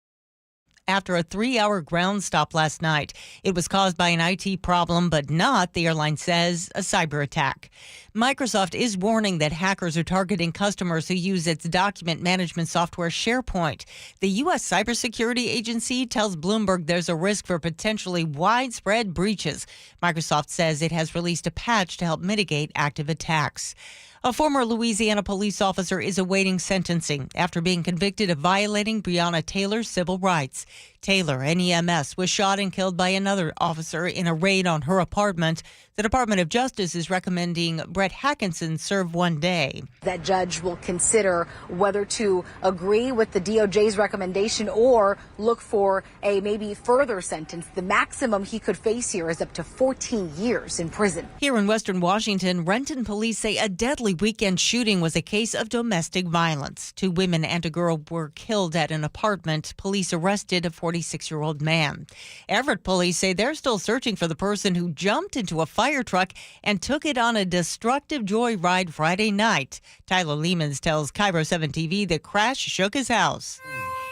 after a 3-hour ground stop last night. It was caused by an IT problem, but not, the airline says, a cyber attack. Microsoft is warning that hackers are targeting customers who use its document management software SharePoint. The U.S. Cybersecurity Agency tells Bloomberg there's a risk for potentially widespread breaches. Microsoft says it has released a patch to help mitigate active attacks. A former Louisiana police officer is awaiting sentencing after being convicted of violating Breonna Taylor's civil rights. Taylor, an EMS, was shot and killed by another officer in a raid on her apartment. The Department of Justice is recommending Brett Hackinson serve 1 day. That judge will consider whether to agree with the DOJ's recommendation or look for a maybe further sentence. The maximum he could face here is up to 14 years in prison. Here in Western Washington, Renton police say a deadly weekend shooting was a case of domestic violence. 2 women and a girl were killed at an apartment. Police arrested a 46-year-old man. Everett police say they're still searching for the person who jumped into a fire truck and took it on a destructive joyride Friday night. Tyler Leemans tells KIRO 7 TV the crash shook his house.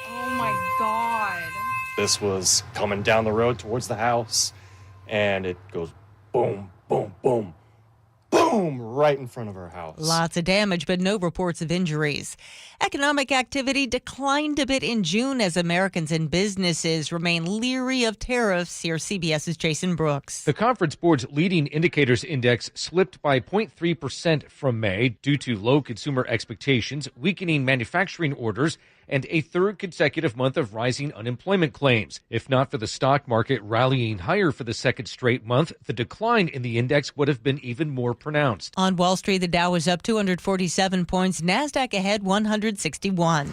Oh my God. This was coming down the road towards the house, and it goes boom, boom, boom, boom, right in front of our house. Lots of damage, but no reports of injuries. Economic activity declined a bit in June as Americans and businesses remain leery of tariffs. Here's CBS's Jason Brooks. The Conference Board's leading indicators index slipped by 0.3% from May due to low consumer expectations, weakening manufacturing orders, and a third consecutive month of rising unemployment claims. If not for the stock market rallying higher for the second straight month, the decline in the index would have been even more pronounced. On Wall Street, the Dow was up 247 points, NASDAQ ahead 161.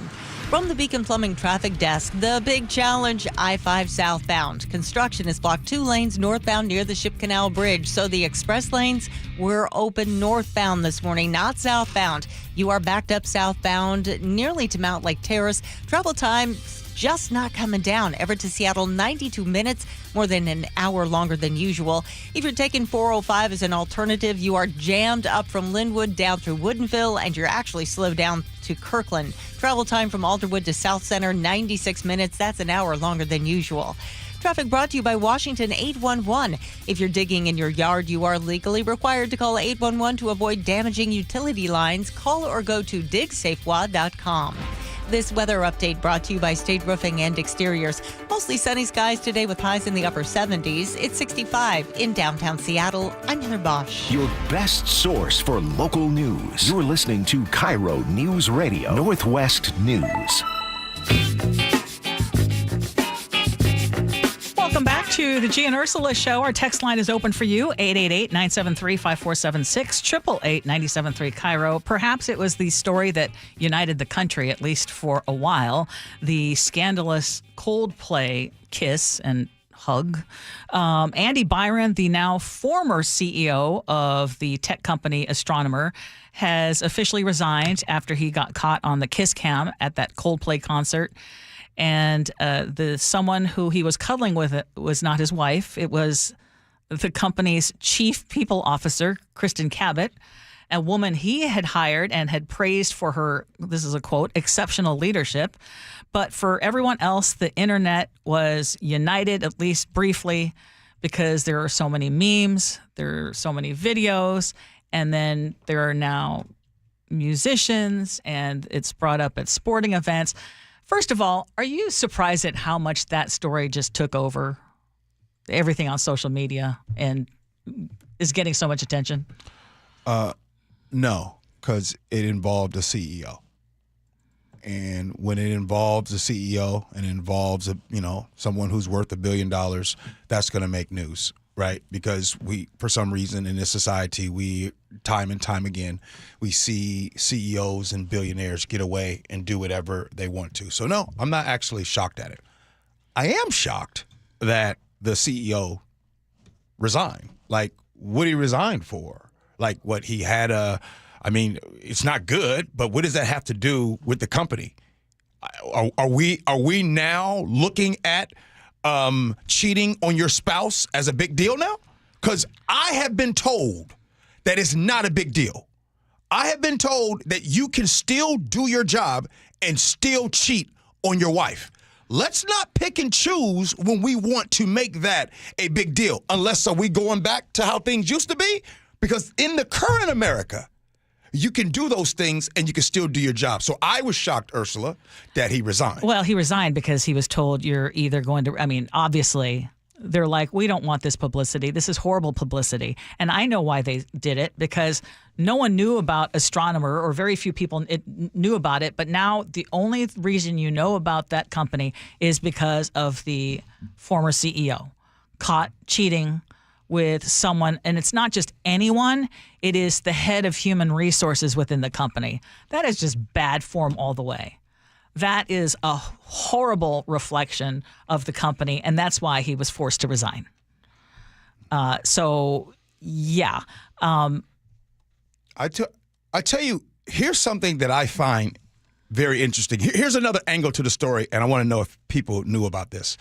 From the Beacon Plumbing Traffic Desk, the big challenge, I-5 southbound. Construction has blocked 2 lanes northbound near the Ship Canal Bridge, so the express lanes were open northbound this morning, not southbound. You are backed up southbound nearly to Mount Lake Terrace. Travel time just not coming down. Everett to Seattle, 92 minutes, more than an hour longer than usual. If you're taking 405 as an alternative, you are jammed up from Linwood down through Woodinville, and you're actually slowed down to Kirkland. Travel time from Alderwood to South Center, 96 minutes. That's an hour longer than usual. Traffic brought to you by Washington 811. If you're digging in your yard, you are legally required to call 811 to avoid damaging utility lines. Call or go to digsafewa.com. This weather update brought to you by State Roofing and Exteriors. Mostly sunny skies today with highs in the upper 70s. It's 65 in downtown Seattle. I'm Heather Bosch. Your best source for local news. You're listening to KIRO Newsradio Northwest News. Welcome back to the Gee and Ursula Show. Our text line is open for you, 888-973-5476, 888-973 KIRO. Perhaps it was the story that united the country, at least for a while, the scandalous Coldplay kiss and hug. Andy Byron, the now former CEO of the tech company Astronomer, has officially resigned after he got caught on the kiss cam at that Coldplay concert. And the someone who he was cuddling with was not his wife. It was the company's chief people officer, Kristen Cabot, a woman he had hired and had praised for her, this is a quote, exceptional leadership. But for everyone else, the internet was united, at least briefly, because there are so many memes, there are so many videos, and then there are now musicians, and it's brought up at sporting events. First of all, are you surprised at how much that story just took over everything on social media and is getting so much attention? No, because it involved a CEO. And when it involves a CEO and involves someone who's worth $1 billion, that's going to make news, right? Because we, for some reason in this society, we time and time again, we see CEOs and billionaires get away and do whatever they want to. So no, I'm not actually shocked at it. I am shocked that the CEO resigned. Like, what he resigned for? Like, what he had it's not good, but what does that have to do with the company? Are we now looking at cheating on your spouse as a big deal now? Because I have been told that it's not a big deal. I have been told that you can still do your job and still cheat on your wife. Let's not pick and choose when we want to make that a big deal, unless are we going back to how things used to be? Because in the current America, you can do those things and you can still do your job. So I was shocked, Ursula, that he resigned. Well, he resigned because he was told you're either going to, obviously, they're like, we don't want this publicity. This is horrible publicity. And I know why they did it, because no one knew about Astronomer, or very few people knew about it. But now the only reason you know about that company is because of the former CEO caught cheating with someone. And it's not just anyone. It is the head of human resources within the company. That is just bad form all the way. That is a horrible reflection of the company, and that's why he was forced to resign. Yeah. I tell you, here's something that I find very interesting. Here's another angle to the story, and I want to know if people knew about this.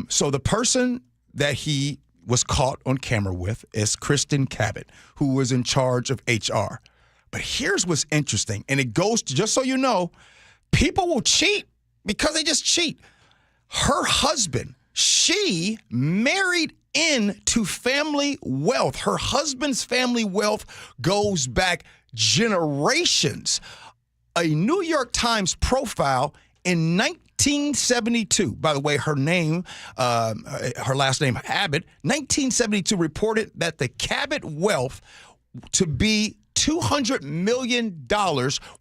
So the person that he was caught on camera with is Kristen Cabot, who was in charge of HR. But here's what's interesting, and it goes to, just so you know, people will cheat because they just cheat. Her husband, she married into family wealth. Her husband's family wealth goes back generations. A New York Times profile in 1972, by the way, her name, her last name, Abbott, 1972 reported that the Cabot wealth to be $200 million,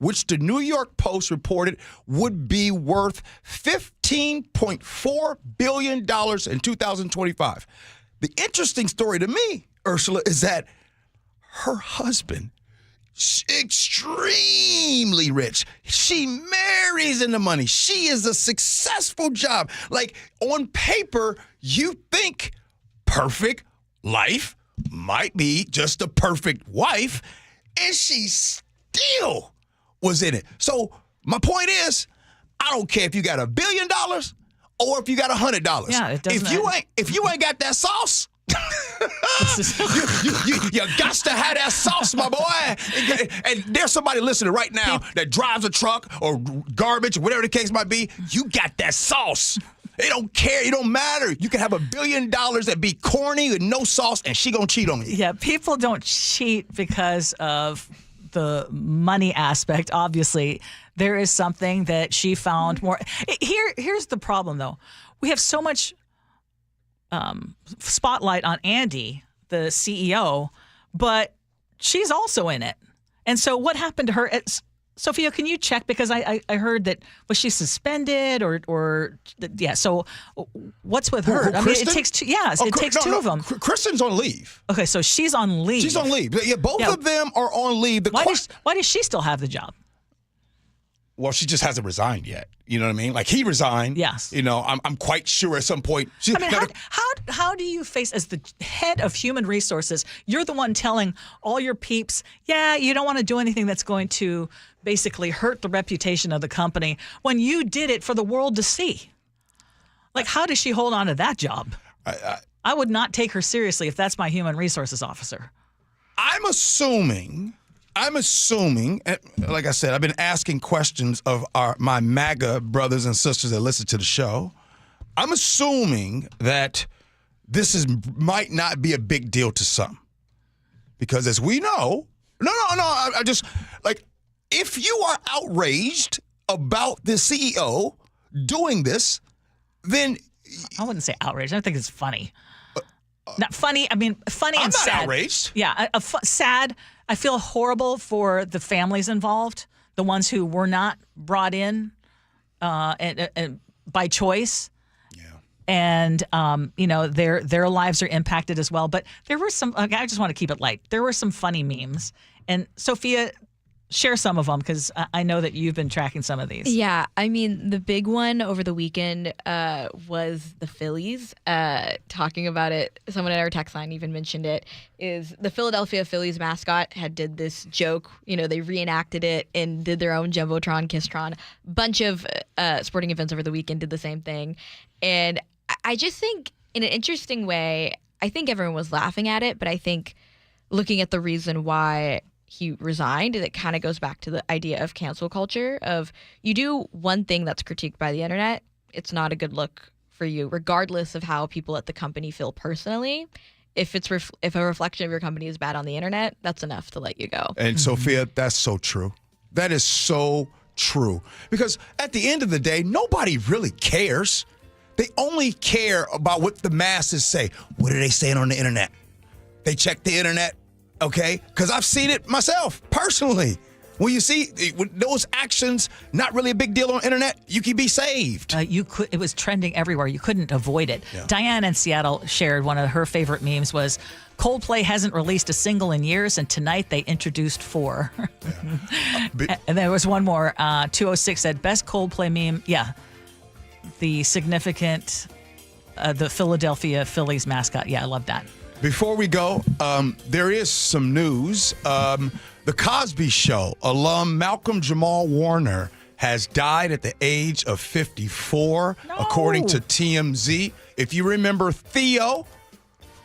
which the New York Post reported would be worth $15.4 billion in 2025. The interesting story to me, Ursula, is that her husband, extremely rich. She marries into money. She is a successful job. Like, on paper, you think perfect life might be just a perfect wife, and she still was in it. So my point is, I don't care if you got $1 billion or if you got $100. Yeah, it doesn't. If you ain't got that sauce, you got to have that sauce, my boy. And there's somebody listening right now that drives a truck or garbage or whatever the case might be. You got that sauce. They don't care. It don't matter. You can have $1 billion that be corny with no sauce, and she gonna cheat on you. Yeah, people don't cheat because of the money aspect. Obviously, there is something that she found more. Here's the problem, though. We have so much spotlight on Andy, the CEO, but she's also in it. And so, what happened to her? Sophia, can you check? Because I heard that, was she suspended or yeah. So what's with her? I mean, it takes two. Yes, it takes two of them. Kristen's on leave. Okay, so she's on leave. She's on leave. Yeah, both of them are on leave. Why does she still have the job? Well, she just hasn't resigned yet. You know what I mean? Like, he resigned. Yes. You know, I'm quite sure at some point. How do you face, as the head of human resources, you're the one telling all your peeps, yeah, you don't want to do anything that's going to basically hurt the reputation of the company, when you did it for the world to see? Like, how does she hold on to that job? I would not take her seriously if that's my human resources officer. I'm assuming, like I said, I've been asking questions of my MAGA brothers and sisters that listen to the show. I'm assuming that this might not be a big deal to some. Because as we know, I just, like, if you are outraged about the CEO doing this, then... I wouldn't say outraged. I think it's funny. Not funny. I mean, funny and sad. I'm not outraged. Yeah, sad. I feel horrible for the families involved, the ones who were not brought in and by choice. Yeah. And their lives are impacted as well. But there were some. I just want to keep it light. There were some funny memes. And Sophia, share some of them, because I know that you've been tracking some of these. Yeah, I mean, the big one over the weekend was the Phillies. Talking about it, someone at our text line even mentioned it, is the Philadelphia Phillies mascot did this joke. You know, they reenacted it and did their own Jumbotron, Kisstron. Bunch of sporting events over the weekend did the same thing. And I just think, in an interesting way, I think everyone was laughing at it, but I think looking at the reason why he resigned, it kind of goes back to the idea of cancel culture of you do one thing that's critiqued by the internet, it's not a good look for you, regardless of how people at the company feel personally. If it's if a reflection of your company is bad on the internet, that's enough to let you go. And Sophia, that's so true. That is so true. Because at the end of the day, nobody really cares. They only care about what the masses say. What are they saying on the internet? They check the internet, okay? Because I've seen it myself, personally. When you see those actions, not really a big deal on the internet, you can be saved. It was trending everywhere. You couldn't avoid it. Yeah. Diane in Seattle shared one of her favorite memes was, Coldplay hasn't released a single in years, and tonight they introduced 4. Yeah. And there was one more. 206 said, best Coldplay meme. Yeah. The significant, the Philadelphia Phillies mascot. Yeah, I love that. Before we go, there is some news. The Cosby Show alum Malcolm Jamal Warner has died at the age of 54, according to TMZ. If you remember Theo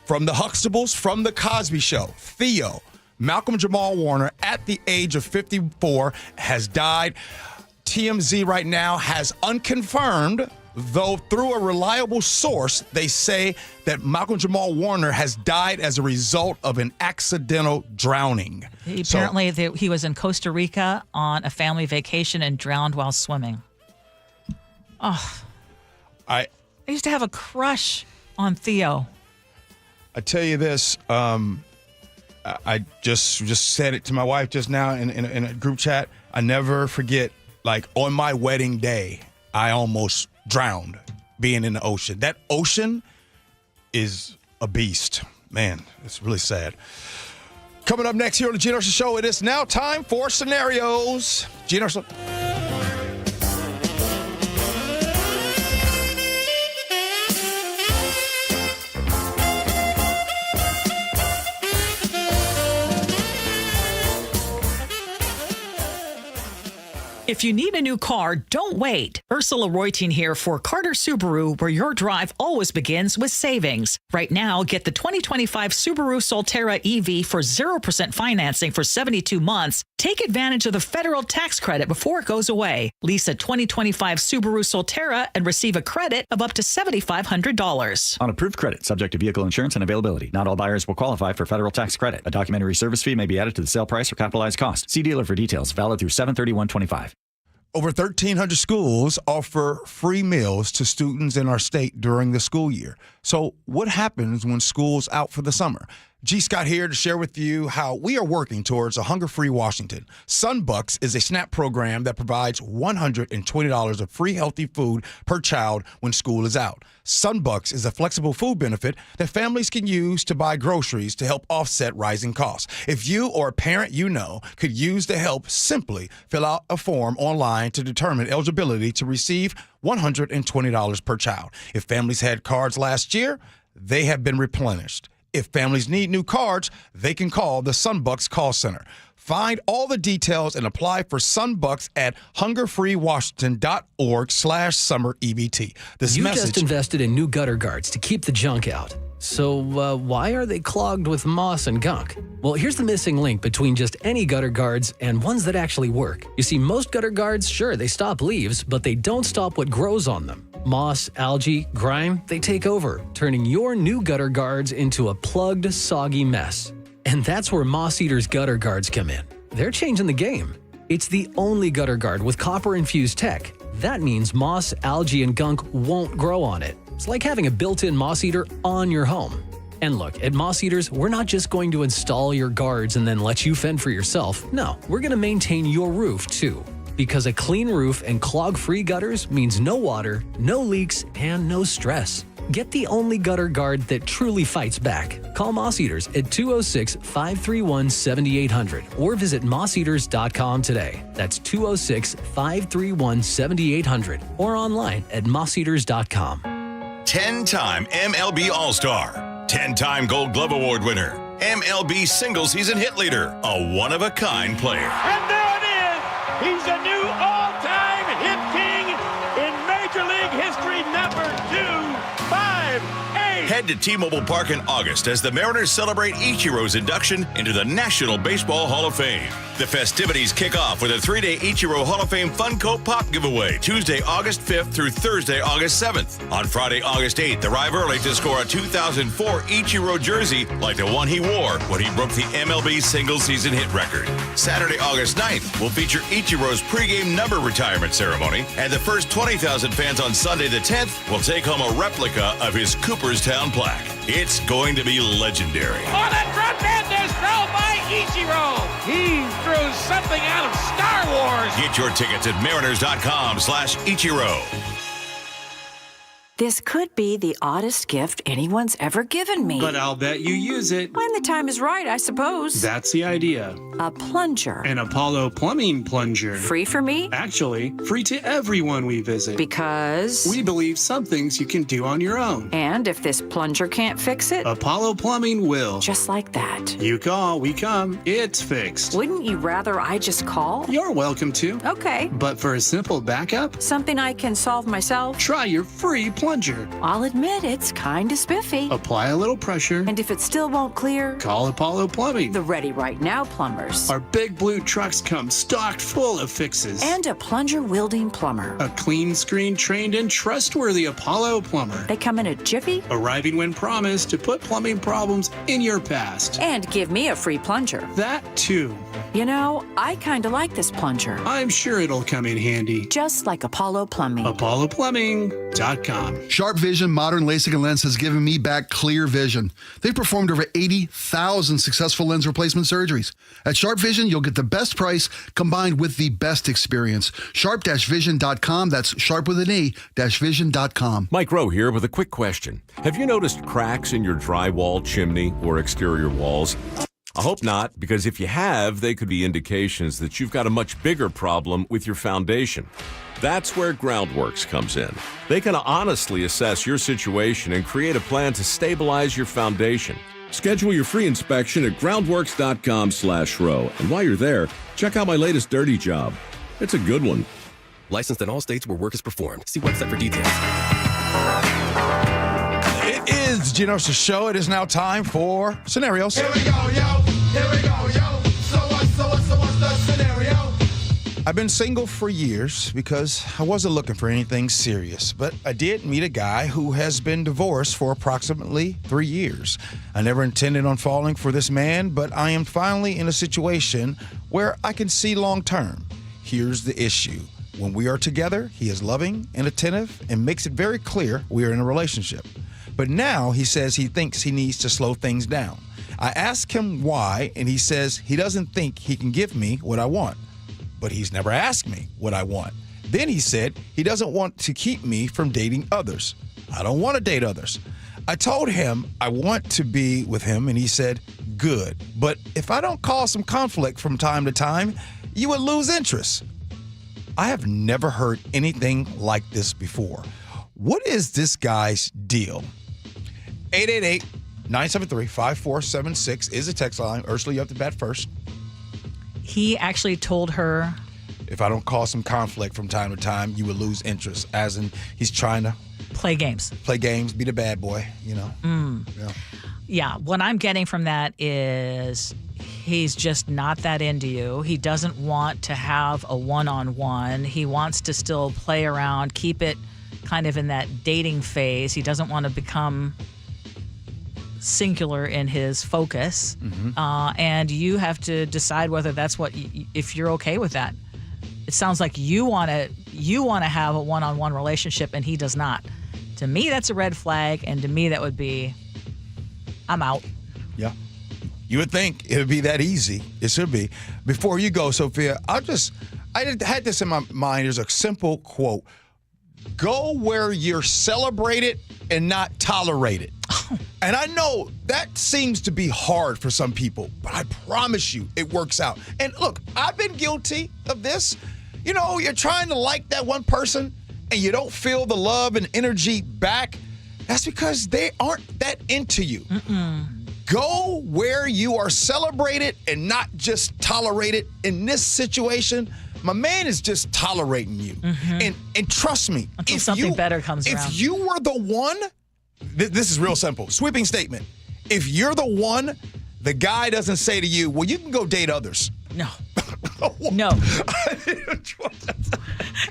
from the Huxtables from the Cosby Show, Theo, Malcolm Jamal Warner at the age of 54 has died. TMZ right now has unconfirmed, though through a reliable source, they say that Malcolm Jamal Warner has died as a result of an accidental drowning. Apparently, he was in Costa Rica on a family vacation and drowned while swimming. Oh, I used to have a crush on Theo. I tell you this, I just said it to my wife just now in a group chat. I never forget, like on my wedding day, I almost drowned being in the ocean. That ocean is a beast. Man, it's really sad. Coming up next here on the Gee Ursula Show, it is now time for scenarios. Gee Ursula. If you need a new car, don't wait. Ursula Reutin here for Carter Subaru, where your drive always begins with savings. Right now, get the 2025 Subaru Solterra EV for 0% financing for 72 months. Take advantage of the federal tax credit before it goes away. Lease a 2025 Subaru Solterra and receive a credit of up to $7,500. On approved credit, subject to vehicle insurance and availability. Not all buyers will qualify for federal tax credit. A documentary service fee may be added to the sale price or capitalized cost. See dealer for details. Valid through 7/31/25. Over 1,300 schools offer free meals to students in our state during the school year. So what happens when school's out for the summer? G. Scott here to share with you how we are working towards a hunger-free Washington. Sunbucks is a SNAP program that provides $120 of free healthy food per child when school is out. Sunbucks is a flexible food benefit that families can use to buy groceries to help offset rising costs. If you or a parent you know could use the help, simply fill out a form online to determine eligibility to receive $120 per child. If families had cards last year, they have been replenished. If families need new cards, they can call the Sunbucks call center. Find all the details and apply for Sunbucks at hungerfreewashington.org/summer EBT. You just invested in new gutter guards to keep the junk out. So why are they clogged with moss and gunk? Well, here's the missing link between just any gutter guards and ones that actually work. You see, most gutter guards, sure, they stop leaves, but they don't stop what grows on them. Moss, algae, grime, they take over, turning your new gutter guards into a plugged, soggy mess. And that's where Moss Eater's gutter guards come in. They're changing the game. It's the only gutter guard with copper-infused tech. That means moss, algae, and gunk won't grow on it. It's like having a built-in Moss Eater on your home. And look, at Moss Eaters, we're not just going to install your guards and then let you fend for yourself. No, we're going to maintain your roof, too. Because a clean roof and clog-free gutters means no water, no leaks, and no stress. Get the only gutter guard that truly fights back. Call Moss Eaters at 206-531-7800 or visit mosseaters.com today. That's 206-531-7800 or online at mosseaters.com. 10-time MLB All-Star, 10-time Gold Glove Award winner, MLB single-season hit leader, a one-of-a-kind player. And there it is! He's a new all-time hit king in Major League history, number 258. Head to T-Mobile Park in August as the Mariners celebrate Ichiro's induction into the National Baseball Hall of Fame. The festivities kick off with a 3-day Ichiro Hall of Fame Funko Pop giveaway, Tuesday, August 5th through Thursday, August 7th. On Friday, August 8th, arrive early to score a 2004 Ichiro jersey like the one he wore when he broke the MLB single-season hit record. Saturday, August 9th, will feature Ichiro's pregame number retirement ceremony, and the first 20,000 fans on Sunday the 10th will take home a replica of his Cooperstown plaque. It's going to be legendary. Oh, that front end is thrown by Ichiro. He threw something out of Star Wars. Get your tickets at mariners.com/Ichiro. This could be the oddest gift anyone's ever given me. But I'll bet you use it. When the time is right, I suppose. That's the idea. A plunger. An Apollo plumbing plunger. Free for me? Actually, free to everyone we visit. Because? We believe some things you can do on your own. And if this plunger can't fix it? Apollo Plumbing will. Just like that. You call, we come. It's fixed. Wouldn't you rather I just call? You're welcome to. Okay. But for a simple backup? Something I can solve myself? Try your free plunger. I'll admit it's kind of spiffy. Apply a little pressure. And if it still won't clear? Call Apollo Plumbing. The Ready Right Now plumbers. Our big blue trucks come stocked full of fixes. And a plunger wielding plumber. A clean screen trained and trustworthy Apollo plumber. They come in a jiffy. Arriving when promised to put plumbing problems in your past. And give me a free plunger. That too. You know, I kind of like this plunger. I'm sure it'll come in handy. Just like Apollo Plumbing. ApolloPlumbing.com. Sharp Vision Modern LASIK and Lens has given me back clear vision. They've performed over 80,000 successful lens replacement surgeries. At Sharp Vision, you'll get the best price combined with the best experience. Sharp-vision.com. That's sharp with an E, -vision.com. Mike Rowe here with a quick question. Have you noticed cracks in your drywall, chimney, or exterior walls? I hope not, because if you have, they could be indications that you've got a much bigger problem with your foundation. That's where Groundworks comes in. They can honestly assess your situation and create a plan to stabilize your foundation. Schedule your free inspection at groundworks.com/row. And while you're there, check out my latest dirty job. It's a good one. Licensed in all states where work is performed. See website for details. It is Gee Ursula Show. It is now time for scenarios. Here we go, yo. Here we go, yo. So what's the scenario? I've been single for years because I wasn't looking for anything serious, but I did meet a guy who has been divorced for approximately 3 years. I never intended on falling for this man, but I am finally in a situation where I can see long term. Here's the issue. When we are together, he is loving and attentive and makes it very clear we are in a relationship. But now he says he thinks he needs to slow things down. I ask him why, and he says he doesn't think he can give me what I want. But he's never asked me what I want. Then he said he doesn't want to keep me from dating others. I don't want to date others. I told him I want to be with him, and he said, good. But if I don't cause some conflict from time to time, you would lose interest. I have never heard anything like this before. What is this guy's deal? 888-973-5476 is a text line. Ursula, you have to bat first. He actually told her, if I don't cause some conflict from time to time, you would lose interest. As in, he's trying to play games, be the bad boy, you know. Yeah, what I'm getting from that is he's just not that into you. He doesn't want to have a one-on-one. He wants to still play around, keep it kind of in that dating phase. He doesn't want to become singular in his focus. And you have to decide whether that's what, if you're okay with that. It sounds like you want to have a one-on-one relationship and he does not. To me, that's a red flag, and to me, that would be, I'm out. Yeah. You would think it would be that easy. It should be. Before you go, Sophia, I had this in my mind. There's a simple quote. Go where you're celebrated and not tolerated. And I know that seems to be hard for some people, but I promise you it works out. And look, I've been guilty of this. You know, you're trying to like that one person and you don't feel the love and energy back. That's because they aren't that into you. Go where you are celebrated and not just tolerated. In this situation, my man is just tolerating you. And trust me, until something better comes around. If you were the one, this is real simple. Sweeping statement. If you're the one, the guy doesn't say to you, well, you can go date others. No. No.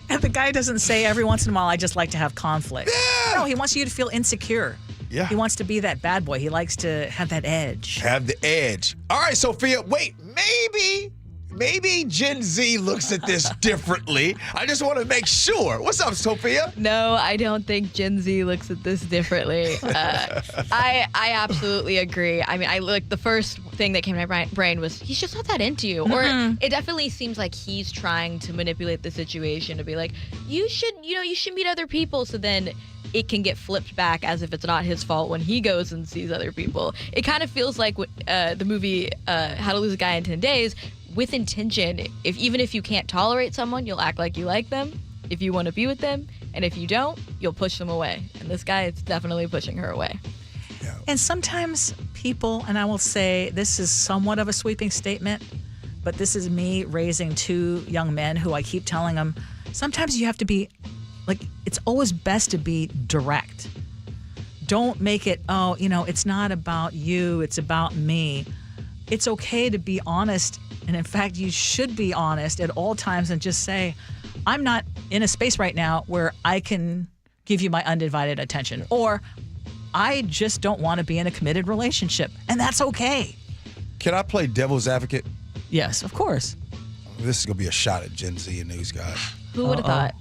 And the guy doesn't say every once in a while, I just like to have conflict. Yeah. No, he wants you to feel insecure. Yeah. He wants to be that bad boy. He likes to have that edge. Have the edge. All right, Sophia, wait, maybe Gen Z looks at this differently. I just want to make sure. What's up, Sophia? No, I don't think Gen Z looks at this differently. I absolutely agree. I mean, the first thing that came to my brain was he's just not that into you. Or it definitely seems like he's trying to manipulate the situation to be like, you should meet other people. So then it can get flipped back as if it's not his fault when he goes and sees other people. It kind of feels like the movie How to Lose a Guy in 10 Days. With intention, even if you can't tolerate someone, you'll act like you like them if you want to be with them, and if you don't, you'll push them away. And this guy is definitely pushing her away. Yeah. And sometimes people, and I will say this is somewhat of a sweeping statement, but this is me raising two young men who I keep telling them, sometimes you have to be, it's always best to be direct. Don't make it, it's not about you, it's about me. It's okay to be honest. And in fact, you should be honest at all times and just say, I'm not in a space right now where I can give you my undivided attention. Or I just don't want to be in a committed relationship. And that's okay. Can I play devil's advocate? Yes, of course. This is going to be a shot at Gen Z and these guys. Who would have thought?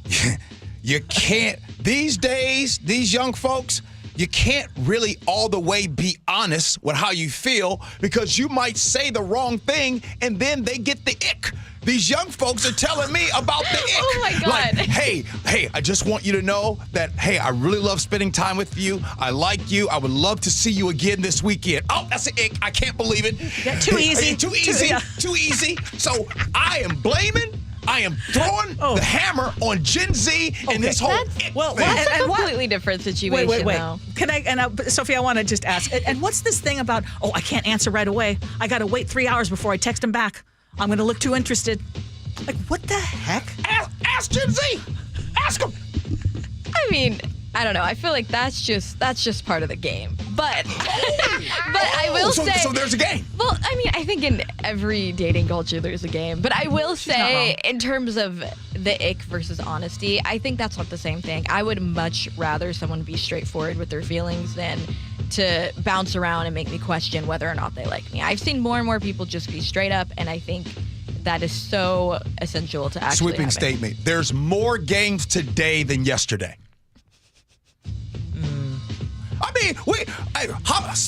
You can't, these days, these young folks, you can't really all the way be honest with how you feel because you might say the wrong thing and then they get the ick. These young folks are telling me about the ick. Oh, my God. Like, hey, I just want you to know that, hey, I really love spending time with you. I like you. I would love to see you again this weekend. Oh, that's an ick. I can't believe it. Yeah, too easy. Too easy. Too easy. So I am blaming. I am throwing the hammer on Gen Z and this whole thing. That's a completely different situation. Wait. Though. Can I, Sophie, I want to just ask, and what's this thing about, I can't answer right away. I got to wait 3 hours before I text him back. I'm going to look too interested. Like, what the heck? Ask Gen Z. Ask them. I mean, I don't know. I feel like that's just part of the game. But I will say. So there's a game. Well, I mean, I think in every dating culture there's a game. But I will say, in terms of the ick versus honesty, I think that's not the same thing. I would much rather someone be straightforward with their feelings than to bounce around and make me question whether or not they like me. I've seen more and more people just be straight up, and I think that is so essential to actually Sweeping statement. There's more games today than yesterday. I mean,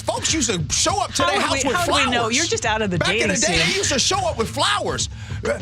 folks used to show up to their house with flowers. How do we know? You're just out of the dating scene. Back in the day, scene. they used to show up with flowers.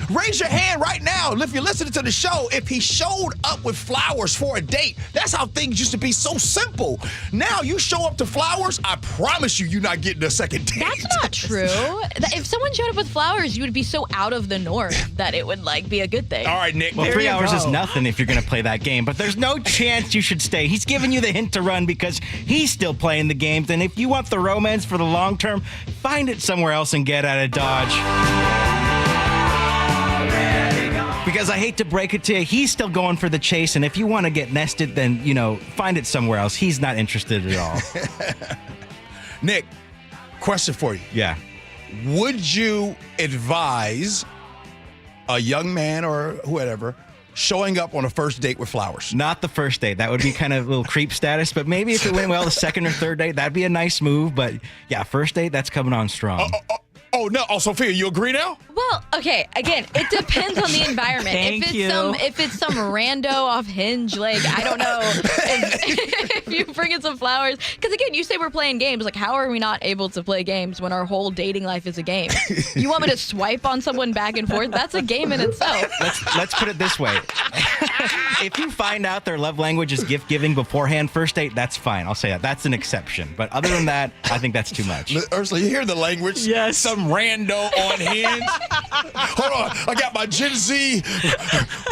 Raise your hand right now if you're listening to the show. If he showed up with flowers for a date, that's how things used to be so simple. Now you show up to flowers, I promise you're not getting a second date. That's not true. If someone showed up with flowers, you would be so out of the norm that it would be a good thing. All right, Nick. Well, 3 hours is nothing if you're going to play that game, but there's no chance you should stay. He's giving you the hint to run because he's still playing the games, and if you want the romance for the long term, find it somewhere else and get out of Dodge. Because I hate to break it to you, he's still going for the chase, and if you want to get nested, then, find it somewhere else. He's not interested at all. Nick, question for you. Yeah. Would you advise a young man or whatever showing up on a first date with flowers? Not the first date. That would be kind of a little creep status, but maybe if it went well the second or third date, that'd be a nice move. But yeah, first date, that's coming on strong. Oh, no. Oh, Sophia, you agree now? Well, okay. Again, it depends on the environment. If it's some rando off Hinge, I don't know. If you bring in some flowers, because again, you say we're playing games. How are we not able to play games when our whole dating life is a game? You want me to swipe on someone back and forth? That's a game in itself. Let's put it this way. If you find out their love language is gift giving beforehand, first date, that's fine. I'll say that. That's an exception. But other than that, I think that's too much. Ursula, you hear the language? Yes. Some rando on Hinge. Hold on. I got my Gen Z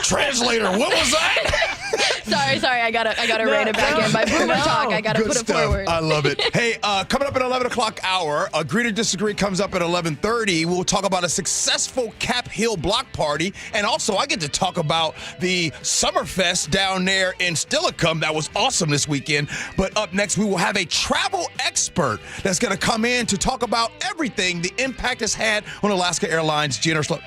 translator. What was that? Sorry. I gotta rein it back in. My boomer talk. I gotta Good put it stuff. forward. I love it. Hey, coming up at 11 o'clock hour, Agree to Disagree comes up at 11:30. We'll talk about a successful Cap Hill block party. And also, I get to talk about the Summerfest down there in Stillicum. That was awesome this weekend. But up next, we will have a travel expert that's going to come in to talk about everything the impact has had on Alaska Airlines. Gee Ursula.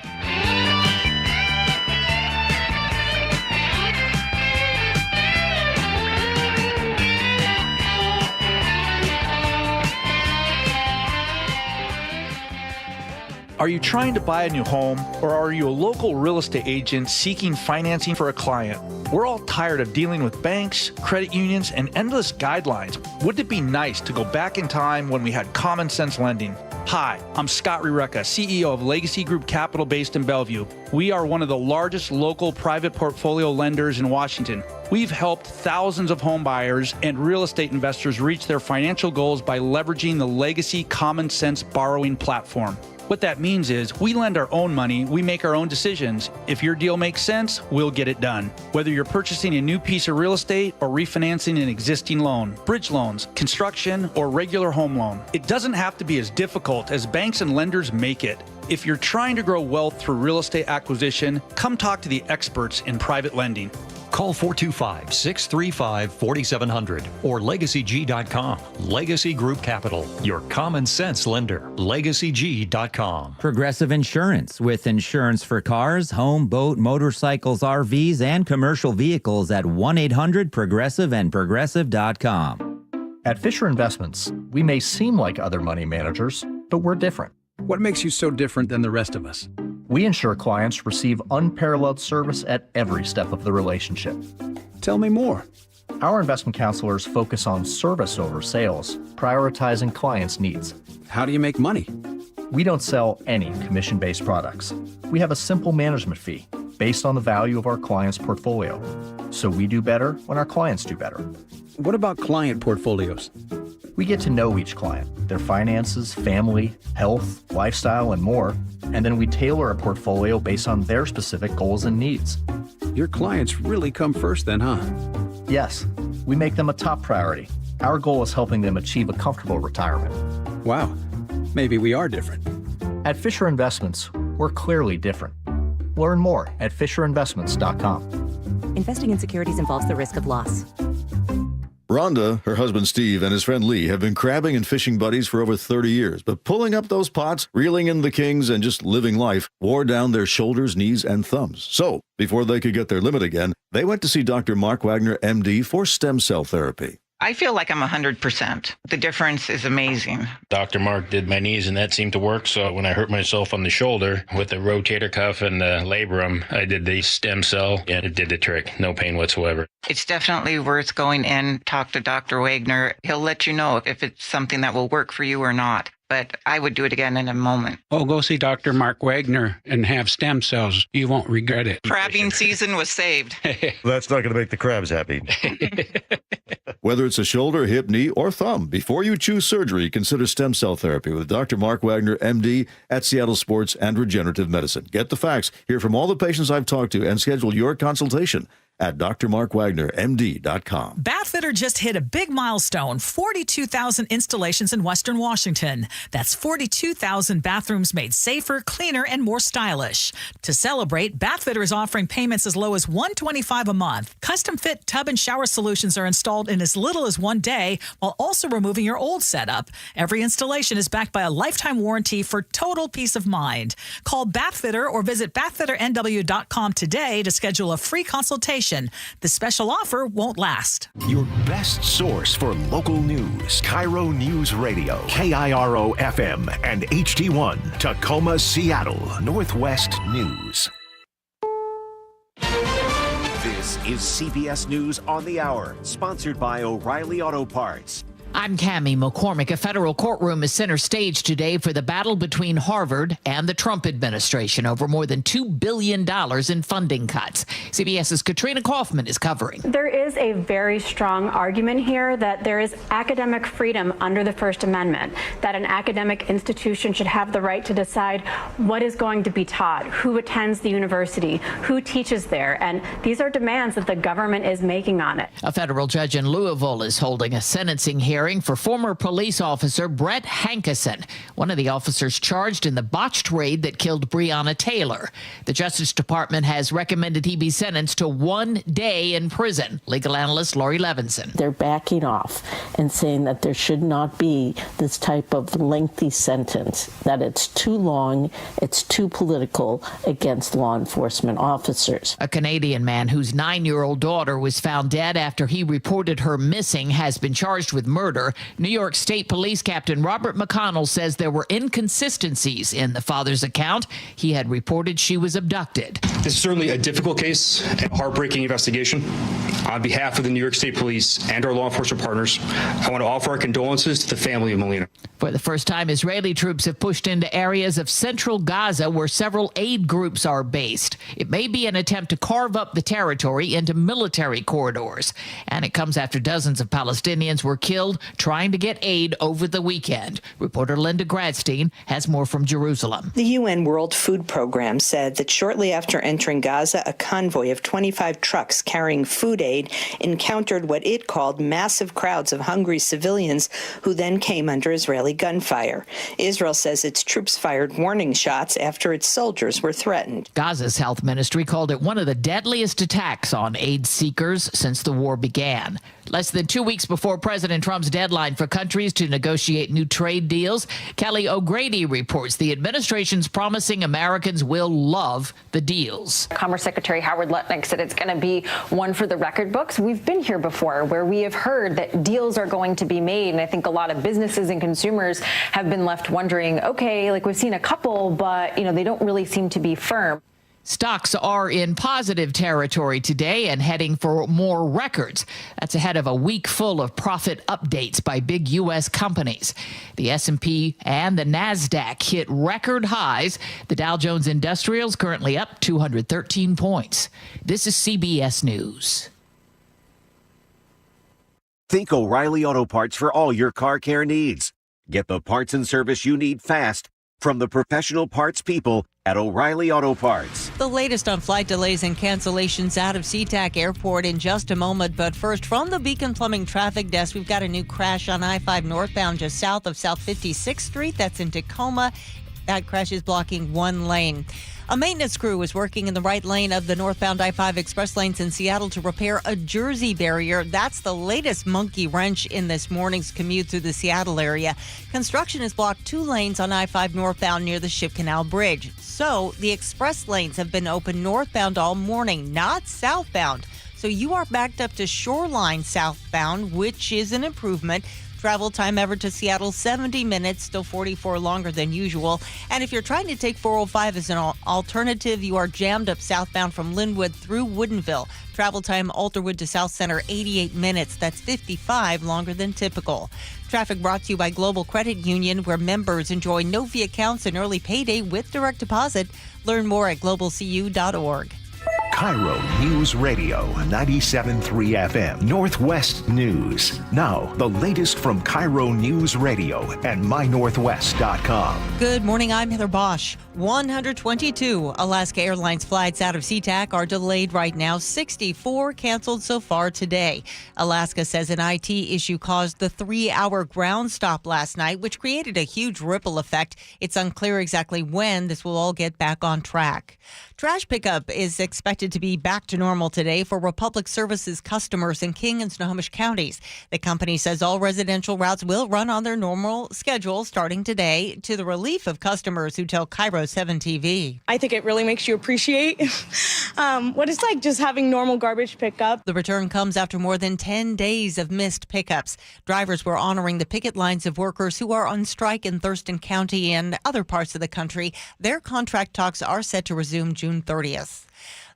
Are you trying to buy a new home, or are you a local real estate agent seeking financing for a client? We're all tired of dealing with banks, credit unions, and endless guidelines. Wouldn't it be nice to go back in time when we had common sense lending? Hi, I'm Scott Reutin, CEO of Legacy Group Capital based in Bellevue. We are one of the largest local private portfolio lenders in Washington. We've helped thousands of home buyers and real estate investors reach their financial goals by leveraging the Legacy Common Sense borrowing platform. What that means is we lend our own money, we make our own decisions. If your deal makes sense, we'll get it done. Whether you're purchasing a new piece of real estate or refinancing an existing loan, bridge loans, construction, or regular home loan, it doesn't have to be as difficult as banks and lenders make it. If you're trying to grow wealth through real estate acquisition, come talk to the experts in private lending. Call 425-635-4700 or LegacyG.com. Legacy Group Capital, your common sense lender. LegacyG.com. Progressive Insurance, with insurance for cars, home, boat, motorcycles, RVs, and commercial vehicles at 1-800-PROGRESSIVE and Progressive.com. At Fisher Investments, we may seem like other money managers, but we're different. What makes you so different than the rest of us? We ensure clients receive unparalleled service at every step of the relationship. Tell me more. Our investment counselors focus on service over sales, prioritizing clients' needs. How do you make money? We don't sell any commission-based products. We have a simple management fee based on the value of our client's portfolio. So we do better when our clients do better. What about client portfolios? We get to know each client, their finances, family, health, lifestyle, and more, and then we tailor a portfolio based on their specific goals and needs. Your clients really come first then, huh? Yes, we make them a top priority. Our goal is helping them achieve a comfortable retirement. Wow, maybe we are different. At Fisher Investments, we're clearly different. Learn more at FisherInvestments.com. Investing in securities involves the risk of loss. Rhonda, her husband Steve, and his friend Lee have been crabbing and fishing buddies for over 30 years, but pulling up those pots, reeling in the kings, and just living life wore down their shoulders, knees, and thumbs. So, before they could get their limit again, they went to see Dr. Mark Wagner, MD, for stem cell therapy. I feel like I'm 100%. The difference is amazing. Dr. Mark did my knees and that seemed to work. So when I hurt myself on the shoulder with the rotator cuff and the labrum, I did the stem cell and it did the trick. No pain whatsoever. It's definitely worth going in, talk to Dr. Wagner. He'll let you know if it's something that will work for you or not. But I would do it again in a moment. Oh, go see Dr. Mark Wagner and have stem cells. You won't regret it. Crabbing season was saved. That's not going to make the crabs happy. Whether it's a shoulder, hip, knee, or thumb, before you choose surgery, consider stem cell therapy with Dr. Mark Wagner, MD, at Seattle Sports and Regenerative Medicine. Get the facts, hear from all the patients I've talked to, and schedule your consultation at drmarkwagnermd.com. Bathfitter just hit a big milestone, 42,000 installations in Western Washington. That's 42,000 bathrooms made safer, cleaner, and more stylish. To celebrate, Bathfitter is offering payments as low as $125 a month. Custom-fit tub and shower solutions are installed in as little as 1 day, while also removing your old setup. Every installation is backed by a lifetime warranty for total peace of mind. Call Bathfitter or visit bathfitternw.com today to schedule a free consultation. The special offer won't last. Your best source for local news. KIRO Newsradio, KIRO FM and HD1, Tacoma, Seattle, Northwest News. This is CBS News on the Hour, sponsored by O'Reilly Auto Parts. I'm Cammie McCormick. A federal courtroom is center stage today for the battle between Harvard and the Trump administration over more than $2 billion in funding cuts. CBS's Katrina Kaufman is covering. There is a very strong argument here that there is academic freedom under the First Amendment, that an academic institution should have the right to decide what is going to be taught, who attends the university, who teaches there, and these are demands that the government is making on it. A federal judge in Louisville is holding a sentencing hearing for former police officer Brett Hankison, one of the officers charged in the botched raid that killed Breonna Taylor. The Justice Department has recommended he be sentenced to 1 day in prison. Legal analyst Lori Levinson. They're backing off and saying that there should not be this type of lengthy sentence, that it's too long, it's too political against law enforcement officers. A Canadian man whose 9-year-old daughter was found dead after he reported her missing has been charged with murder. New York State Police Captain Robert McConnell says there were inconsistencies in the father's account. He had reported she was abducted. This is certainly a difficult case and heartbreaking investigation. On behalf of the New York State Police and our law enforcement partners, I want to offer our condolences to the family of Melina. For the first time, Israeli troops have pushed into areas of central Gaza where several aid groups are based. It may be an attempt to carve up the territory into military corridors. And it comes after dozens of Palestinians were killed trying to get aid over the weekend. Reporter Linda Gradstein has more from Jerusalem. The UN World Food Program said that shortly after entering Gaza, a convoy of 25 trucks carrying food aid encountered what it called massive crowds of hungry civilians who then came under Israeli gunfire. Israel says its troops fired warning shots after its soldiers were threatened. Gaza's health ministry called it one of the deadliest attacks on aid seekers since the war began. Less than 2 weeks before President Trump's deadline for countries to negotiate new trade deals, Kelly O'Grady reports the administration's promising Americans will love the deals. Commerce Secretary Howard Lutnick said it's going to be one for the record books. We've been here before where we have heard that deals are going to be made, and I think a lot of businesses and consumers have been left wondering, okay, like we've seen a couple, but they don't really seem to be firm. Stocks are in positive territory today and heading for more records. That's ahead of a week full of profit updates by big U.S. companies. The S&P and the NASDAQ hit record highs. The Dow Jones Industrial's currently up 213 points. This is CBS News. Think O'Reilly Auto Parts for all your car care needs. Get the parts and service you need fast from the professional parts people at O'Reilly Auto Parts. The latest on flight delays and cancellations out of SeaTac Airport in just a moment. But first, from the Beacon Plumbing Traffic Desk, we've got a new crash on I-5 northbound just south of South 56th Street. That's in Tacoma. That crash is blocking one lane. A maintenance crew is working in the right lane of the northbound I-5 express lanes in Seattle to repair a Jersey barrier. That's the latest monkey wrench in this morning's commute through the Seattle area. Construction has blocked 2 lanes on I-5 northbound near the Ship Canal Bridge. So the express lanes have been open northbound all morning, not southbound. So you are backed up to Shoreline southbound, which is an improvement. Travel time ever to Seattle, 70 minutes, still 44 longer than usual. And if you're trying to take 405 as an alternative, you are jammed up southbound from Linwood through Woodinville. Travel time Alderwood to South Center, 88 minutes. That's 55 longer than typical. Traffic brought to you by Global Credit Union, where members enjoy no-fee accounts and early payday with direct deposit. Learn more at globalcu.org. KIRO Newsradio 97.3 FM Northwest News. Now, the latest from KIRO News Radio and mynorthwest.com. Good morning, I'm Heather Bosch. 122 Alaska Airlines flights out of SeaTac are delayed right now. 64 canceled so far today. Alaska says an IT issue caused the 3-hour ground stop last night, which created a huge ripple effect. It's unclear exactly when this will all get back on track. Trash pickup is expected to be back to normal today for Republic Services customers in King and Snohomish counties. The company says all residential routes will run on their normal schedule starting today, to the relief of customers who tell KIRO 7 TV. I think it really makes you appreciate what it's like just having normal garbage pickup. The return comes after more than 10 days of missed pickups. Drivers were honoring the picket lines of workers who are on strike in Thurston County and other parts of the country. Their contract talks are set to resume June 30th.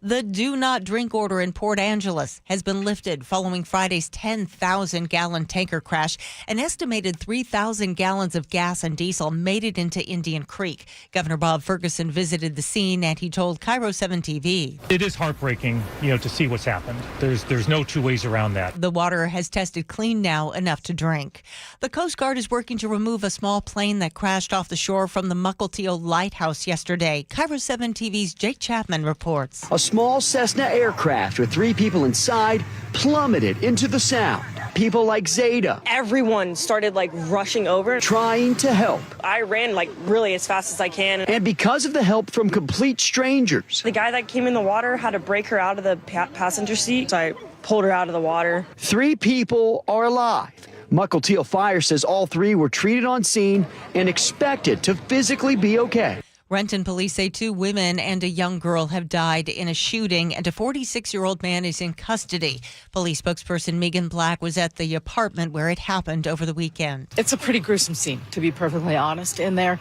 The do not drink order in Port Angeles has been lifted following Friday's 10,000-gallon tanker crash. An estimated 3,000 gallons of gas and diesel made it into Indian Creek. Governor Bob Ferguson visited the scene, and he told KIRO 7 TV. It is heartbreaking, to see what's happened. There's no two ways around that. The water has tested clean now, enough to drink. The Coast Guard is working to remove a small plane that crashed off the shore from the Mukilteo Lighthouse yesterday. KIRO 7 TV's Jake Chapman reports. A small Cessna aircraft with 3 people inside plummeted into the Sound. People like Zeta. Everyone started rushing over. Trying to help. I ran really as fast as I can. And because of the help from complete strangers. The guy that came in the water had to break her out of the passenger seat, so I pulled her out of the water. 3 people are alive. Mukilteo Fire says all 3 were treated on scene and expected to physically be okay. Renton police say 2 women and a young girl have died in a shooting, and a 46-year-old man is in custody. Police spokesperson Megan Black was at the apartment where it happened over the weekend. It's a pretty gruesome scene, to be perfectly honest, in there.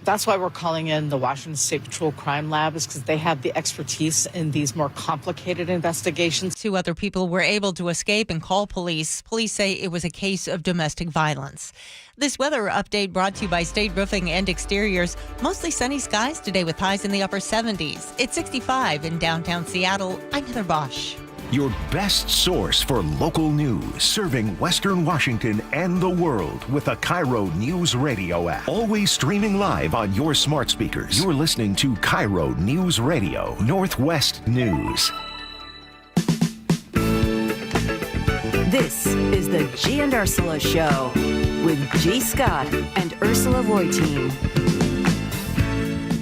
That's why we're calling in the Washington State Patrol Crime Lab, is because they have the expertise in these more complicated investigations. 2 other people were able to escape and call police. Police say it was a case of domestic violence. This weather update brought to you by State Roofing and Exteriors. Mostly sunny skies today with highs in the upper 70s. It's 65 in downtown Seattle. I'm Heather Bosch. Your best source for local news, serving Western Washington and the world with the KIRO Newsradio App. Always streaming live on your smart speakers. You're listening to KIRO Newsradio, Northwest News. This is the Gee and Ursula Show with G. Scott and Ursula Reutin.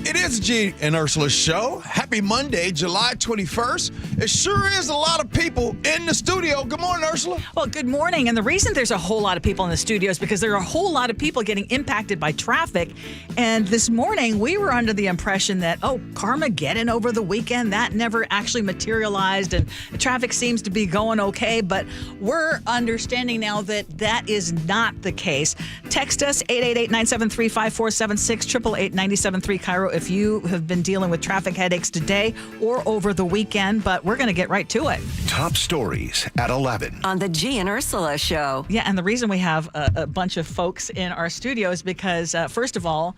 It is Gee and Ursula Show. Happy Monday, July 21st. It sure is a lot of people in the studio. Good morning, Ursula. Well, good morning. And the reason there's a whole lot of people in the studio is because there are a whole lot of people getting impacted by traffic. And this morning, we were under the impression that, Carmageddon over the weekend, that never actually materialized. And the traffic seems to be going okay. But we're understanding now that that is not the case. Text us, 888-973-5476, 888-973 KIRO if you have been dealing with traffic headaches today or over the weekend, but we're going to get right to it. Top stories at 11. On the Gee and Ursula Show. Yeah, and the reason we have a bunch of folks in our studio is because, first of all,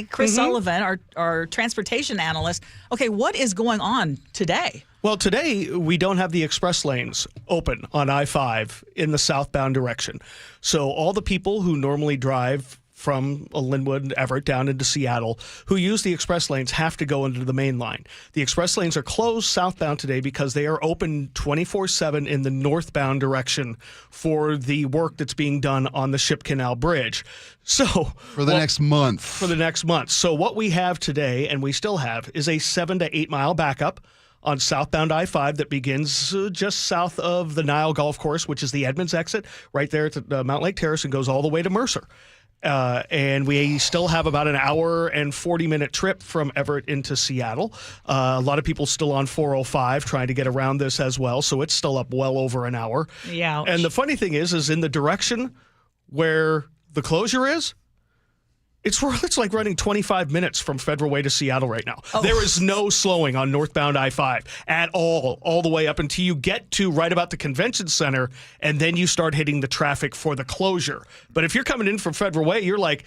Chris Sullivan, our transportation analyst. Okay, what is going on today? Well, today we don't have the express lanes open on I-5 in the southbound direction. So all the people who normally drive from Linwood and Everett down into Seattle who use the express lanes have to go into the main line. The express lanes are closed southbound today because they are open 24/7 in the northbound direction for the work that's being done on the Ship Canal Bridge. So for the next month. So what we have today, and we still have, is a 7 to 8 mile backup on southbound I-5 that begins just south of the Nile Golf Course, which is the Edmonds exit, right there at the Mount Lake Terrace, and goes all the way to Mercer. And we still have about an hour and 40-minute trip from Everett into Seattle. A lot of people still on 405 trying to get around this as well, so it's still up well over an hour. Yeah. And the funny thing is in the direction where the closure is, it's like running 25 minutes from Federal Way to Seattle right now. Oh. There is no slowing on northbound I-5 at all the way up until you get to right about the convention center, and then you start hitting the traffic for the closure. But if you're coming in from Federal Way, you're like,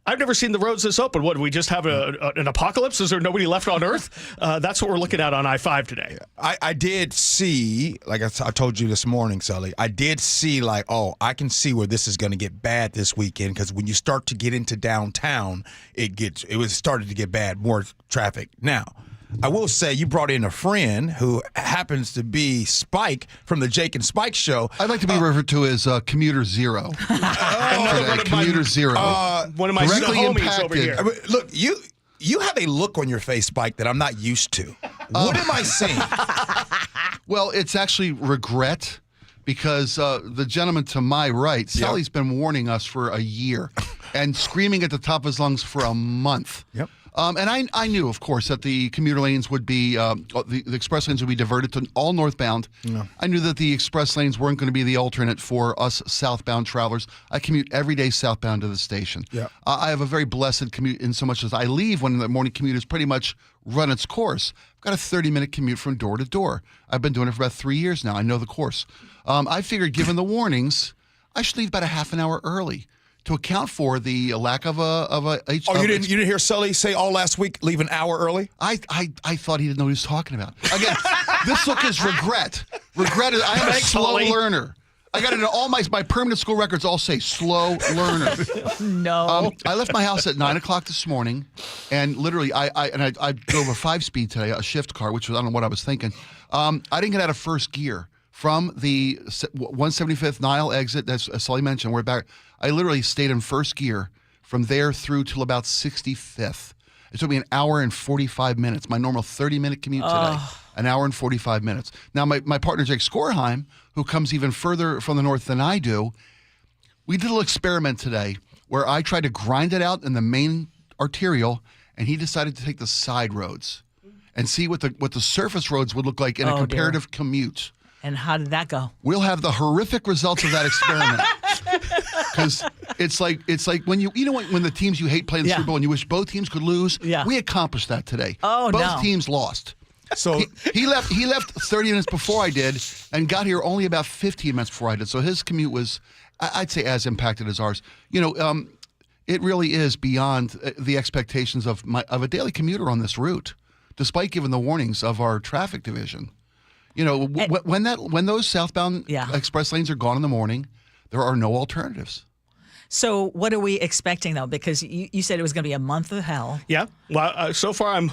I've never seen the roads this open. What, do we just have an apocalypse? Is there nobody left on Earth? That's what we're looking at on I-5 today. I did see, like I told you this morning, Sully, I did see I can see where this is going to get bad this weekend, because when you start to get into downtown, it was started to get bad, more traffic. Now, I will say you brought in a friend who happens to be Spike from the Jake and Spike show. I'd like to be referred to as Commuter Zero. Commuter Zero. One of my homies over here. Look, you have a look on your face, Spike, that I'm not used to. What am I seeing? Well, it's actually regret, because the gentleman to my right, Sully's been warning us for a year and screaming at the top of his lungs for a month. Yep. And I knew, of course, that the commuter lanes would be, the express lanes would be diverted to all northbound. No. I knew that the express lanes weren't going to be the alternate for us southbound travelers. I commute every day southbound to the station. Yeah. I have a very blessed commute in so much as I leave when the morning commute has pretty much run its course. I've got a 30-minute commute from door to door. I've been doing it for about 3 years now. I know the course. I figured, given the warnings, I should leave about a half an hour early to account for the lack of a. You didn't hear Sully say all last week, leave an hour early? I thought he didn't know what he was talking about. Again, this look is regret. Regret is I am a slow learner. I got it in all my permanent school records. All say slow learner. No. I left my house at 9 o'clock this morning, and literally I drove a 5-speed today, a shift car, which was I don't know what I was thinking. I didn't get out of first gear from the 175th Nile exit. As Sully mentioned, we're back. I literally stayed in first gear from there through till about 65th. It took me an hour and 45 minutes. My normal 30-minute commute today. An hour and 45 minutes. Now, my partner, Jake Skorheim, who comes even further from the north than I do, we did a little experiment today where I tried to grind it out in the main arterial, and he decided to take the side roads and see what the surface roads would look like in a comparative commute. And how did that go? We'll have the horrific results of that experiment. Because it's like when when the teams you hate play in the Super Bowl and you wish both teams could lose. Yeah. We accomplished that today. Both teams lost. So he left 30 minutes before I did and got here only about 15 minutes before I did. So his commute was, I'd say, as impacted as ours. It really is beyond the expectations of a daily commuter on this route, despite giving the warnings of our traffic division. When those southbound express lanes are gone in the morning, there are no alternatives. So what are we expecting, though? Because you said it was going to be a month of hell. Yeah. Well, so far I'm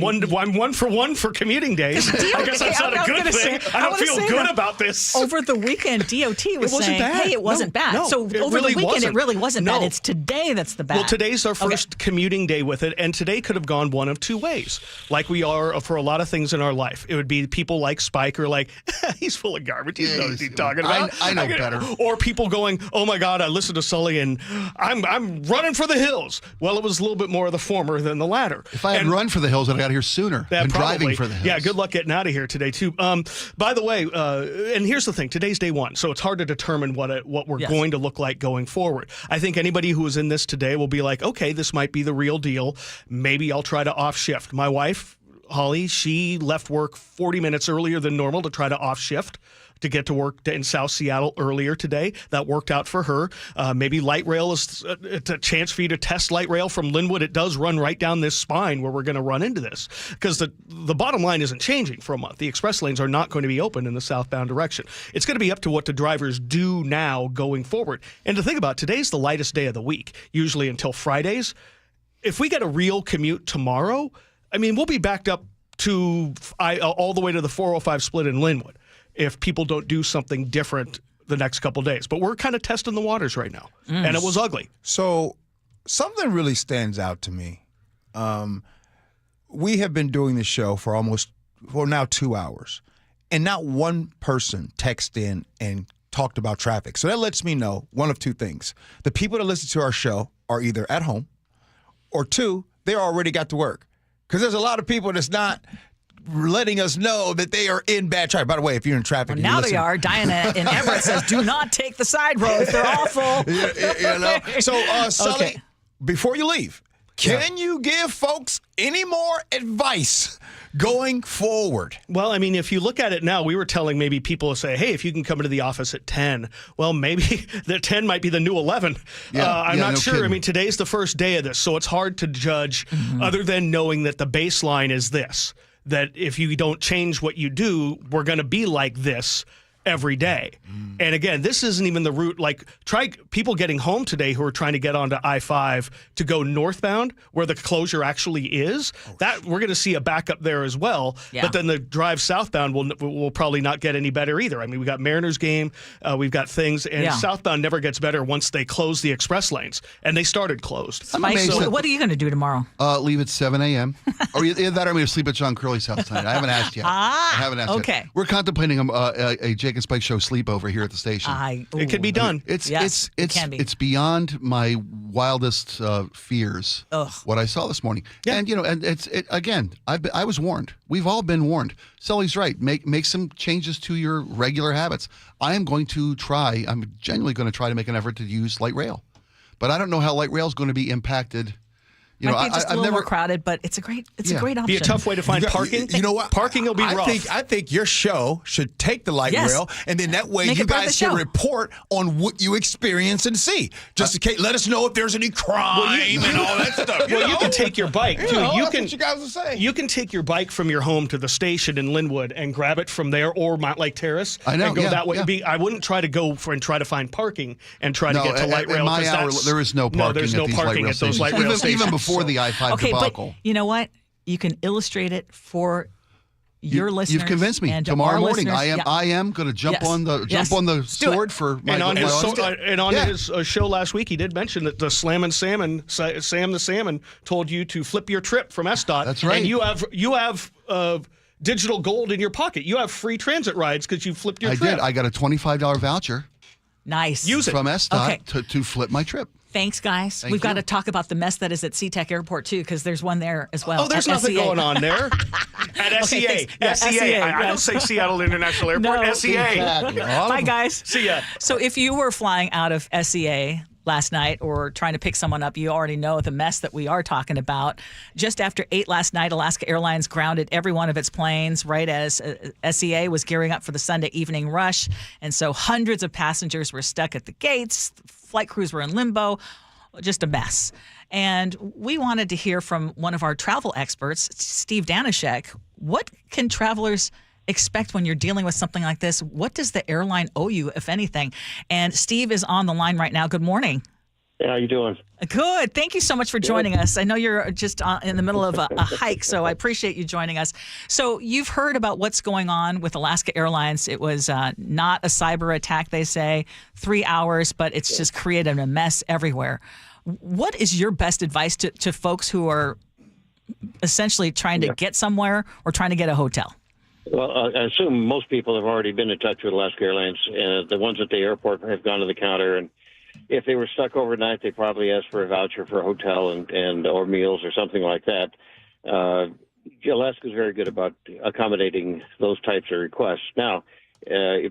one for one for commuting days. I guess that's not a good thing. I don't feel good about this. Over the weekend, DOT was saying, "Hey, it wasn't bad." No, so over the weekend, it really wasn't bad. It's today that's the bad. Well, today's our first commuting day with it, and today could have gone one of two ways. Like we are for a lot of things in our life, it would be people like Spike who are like, "He's full of garbage. He knows what he's talking about." I know better. Or people going, "Oh my God, I listened to Sully and I'm running for the hills." Well, it was a little bit more of the former than the latter. If I had run for the hills, I'd have got here sooner than driving for the hills. Yeah, good luck getting out of here today, too. By the way, and here's the thing. Today's day one, so it's hard to determine what we're going to look like going forward. I think anybody who is in this today will be like, okay, this might be the real deal. Maybe I'll try to off-shift. My wife, Holly, she left work 40 minutes earlier than normal to try to off-shift, to get to work in South Seattle earlier today. That worked out for her. Maybe light rail is a chance for you to test light rail from Linwood. It does run right down this spine where we're going to run into this, because the bottom line isn't changing for a month. The express lanes are not going to be open in the southbound direction. It's going to be up to what the drivers do now going forward. And to think about, today's the lightest day of the week, usually until Fridays. If we get a real commute tomorrow, I mean, we'll be backed up to all the way to the 405 split in Linwood if people don't do something different the next couple days. But we're kind of testing the waters right now, and it was ugly. So something really stands out to me. We have been doing this show for now 2 hours, and not one person texted in and talked about traffic. So that lets me know one of two things. The people that listen to our show are either at home, or two, they already got to work. Because there's a lot of people that's not letting us know that they are in bad traffic. By the way, if you're in traffic, well, now they are. Diana in Everett says, "Do not take the side roads; they're awful." So, Sully, before you leave, can you give folks any more advice going forward? Well, I mean, if you look at it now, we were telling maybe people to say, "Hey, if you can come into the office at 10, well, maybe the 10 might be the new 11. I'm not sure. Kidding. I mean, today's the first day of this, so it's hard to judge other than knowing that the baseline is this. That if you don't change what you do, we're going to be like this every day. And again, this isn't even the route. Like, try people getting home today who are trying to get onto I-5 to go northbound where the closure actually is. That we're going to see a backup there as well. Yeah. But then the drive southbound will probably not get any better either. I mean, we got Mariners game, we've got things, and southbound never gets better once they close the express lanes, and they started closed. So what are you going to do tomorrow? Leave at 7 a.m. Or either that or I'm going to sleep at John Curley's house tonight. I haven't asked yet. I haven't asked yet. We're contemplating a Jake and Spike show sleepover here at the station. It could be done. It's beyond my wildest fears. What I saw this morning, and again, I was warned. We've all been warned. Sully's right. Make some changes to your regular habits. I'm genuinely going to try to make an effort to use light rail, but I don't know how light rail is going to be impacted You know, Might be just a little more crowded, but it's a great option. Be a tough way to find parking. You know what? Parking will be rough. I think your show should take the light rail, and then that way Make you it part of guys the can show. report on what you experience and see. Just in case, let us know if there's any crime and all that stuff. You can take your bike too. That's You can. what you guys are saying. You can take your bike from your home to the station in Linwood and grab it from there, or Montlake Terrace. I know, and go yeah, that way. yeah. I wouldn't try to go and try to find parking and try to get to light rail. In my hour, there is no parking. No, there's no at these parking light at those rail light rail stations. stations. Even before the I-5 Okay, debacle. but you know what? You can illustrate it for your listeners. You've convinced me. And Tomorrow our morning, listeners. I am going to jump Yes. on the Yes. sword for my And on his, audience. his show last week, he did mention that the Slammin' Salmon, Sam the Salmon, told you to flip your trip from SDOT. That's right. And you have digital gold in your pocket. You have free transit rides because you flipped your trip. I did. I got a $25 voucher. Nice. Use it. From SDOT Okay. to flip my trip. Thanks, guys. Thank We've got you. to talk about the mess that is at SeaTac Airport, too, because there's one there as well. Oh, there's at nothing SEA. going on there. At SEA. thanks. Yeah, SEA. I don't yes. say Seattle International Airport. No. SEA. Exactly. Bye, guys. See ya. So if you were flying out of SEA last night or trying to pick someone up, you already know the mess that we are talking about. Just after 8 last night, Alaska Airlines grounded every one of its planes right as SEA was gearing up for the Sunday evening rush. And so hundreds of passengers were stuck at the gates. Flight crews were in limbo. Just a mess. And we wanted to hear from one of our travel experts, Steve Danishek. What can travelers expect when you're dealing with something like this? What does the airline owe you, if anything? And Steve is on the line right now. Good morning. How you doing? Good. Thank you so much for joining us. I know you're just in the middle of a hike, so I appreciate you joining us. So you've heard about what's going on with Alaska Airlines. It was not a cyber attack, they say, 3 hours, but it's just created a mess everywhere. What is your best advice to folks who are essentially trying to get somewhere or trying to get a hotel? Well, I assume most people have already been in touch with Alaska Airlines. The ones at the airport have gone to the counter, and if they were stuck overnight, they probably asked for a voucher for a hotel and or meals or something like that. Alaska is very good about accommodating those types of requests. Now,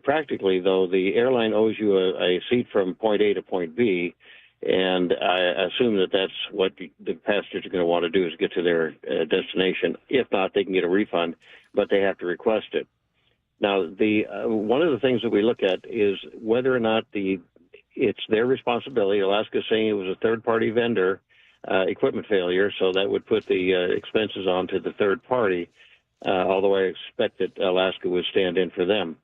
practically, though, the airline owes you a seat from point A to point B, and I assume that that's what the passengers are going to want to do is get to their destination. If not, they can get a refund, but they have to request it. Now, one of the things that we look at is whether or not it's their responsibility. Alaska is saying it was a third-party vendor equipment failure, so that would put the expenses on to the third party, although I expect that Alaska would stand in for them.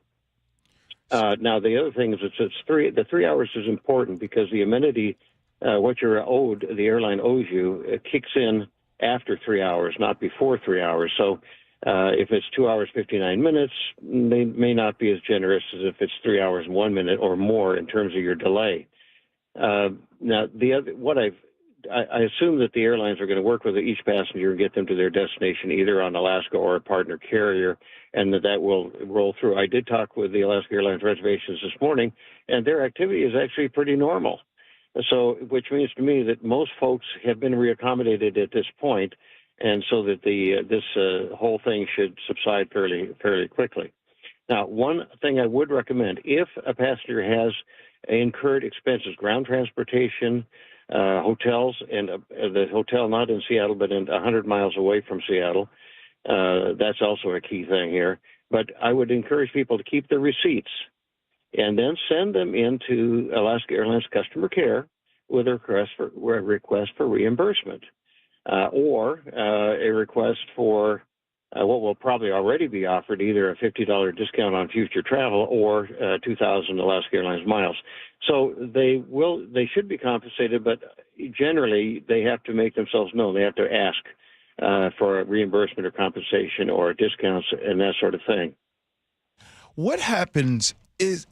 Now, the other thing is the 3 hours is important because the amenity, what you're owed, the airline owes you, it kicks in after 3 hours, not before 3 hours. So if it's 2 hours, 59 minutes, they may not be as generous as if it's 3 hours and 1 minute or more in terms of your delay. Now, I assume that the airlines are going to work with each passenger and get them to their destination, either on Alaska or a partner carrier, and that will roll through. I did talk with the Alaska Airlines reservations this morning, and their activity is actually pretty normal. So, which means to me that most folks have been reaccommodated at this point, and so that this whole thing should subside fairly quickly. Now, one thing I would recommend, if a passenger has incurred expenses, ground transportation, hotels, and the hotel not in Seattle but 100 miles away from Seattle, that's also a key thing here. But I would encourage people to keep the receipts and then send them into Alaska Airlines customer care with a request for reimbursement or a request for what will probably already be offered, either a $50 discount on future travel or 2,000 Alaska Airlines miles. So they should be compensated, but generally they have to make themselves known. They have to ask for a reimbursement or compensation or discounts and that sort of thing. What happens is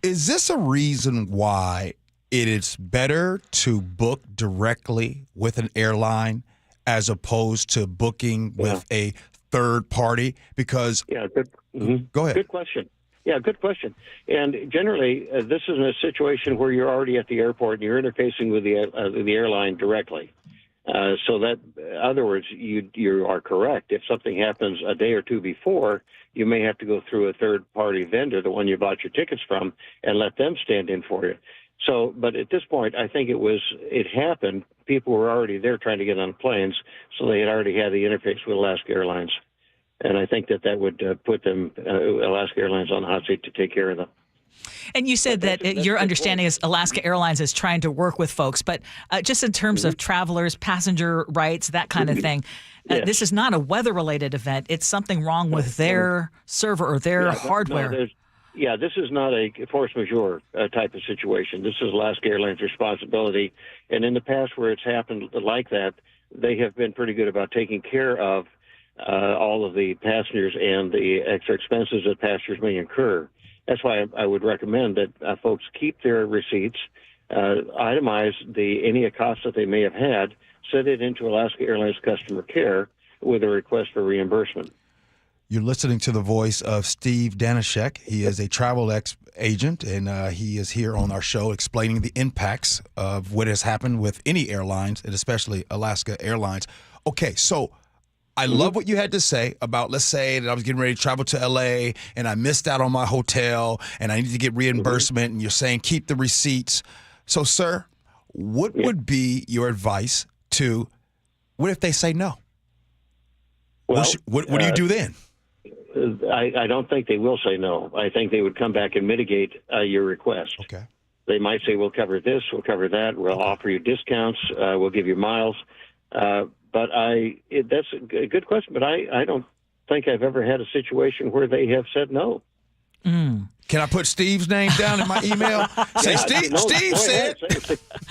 this a reason why it is better to book directly with an airline as opposed to booking with a third party? Because go ahead. Good question. Yeah, good question. And generally, this is a situation where you're already at the airport and you're interfacing with the airline directly. So that, in other words, you are correct. If something happens a day or two before, you may have to go through a third-party vendor, the one you bought your tickets from, and let them stand in for you. So, but at this point, I think it happened. People were already there trying to get on planes, so they had already had the interface with Alaska Airlines. And I think that would put them, Alaska Airlines, on the hot seat to take care of them. And you said that your understanding is Alaska Airlines is trying to work with folks, but just in terms of travelers, passenger rights, that kind of thing, this is not a weather-related event. It's something wrong with their server or their hardware. This is not a force majeure type of situation. This is Alaska Airlines' responsibility. And in the past where it's happened like that, they have been pretty good about taking care of all of the passengers and the extra expenses that passengers may incur. That's why I would recommend that folks keep their receipts, itemize any costs that they may have had, send it into Alaska Airlines customer care with a request for reimbursement. You're listening to the voice of Steve Danishek. He is a travel agent, and he is here on our show explaining the impacts of what has happened with any airlines, and especially Alaska Airlines. Okay, so I love what you had to say about, let's say that I was getting ready to travel to L.A. and I missed out on my hotel and I need to get reimbursement, and you're saying keep the receipts. So, sir, what would be your advice to, what if they say no? Well, what do you do then? I don't think they will say no. I think they would come back and mitigate your request. Okay. They might say, we'll cover this, we'll cover that, we'll offer you discounts, we'll give you miles. But that's a good question, but I don't think I've ever had a situation where they have said no. Can I put Steve's name down in my email? Say, Steve said.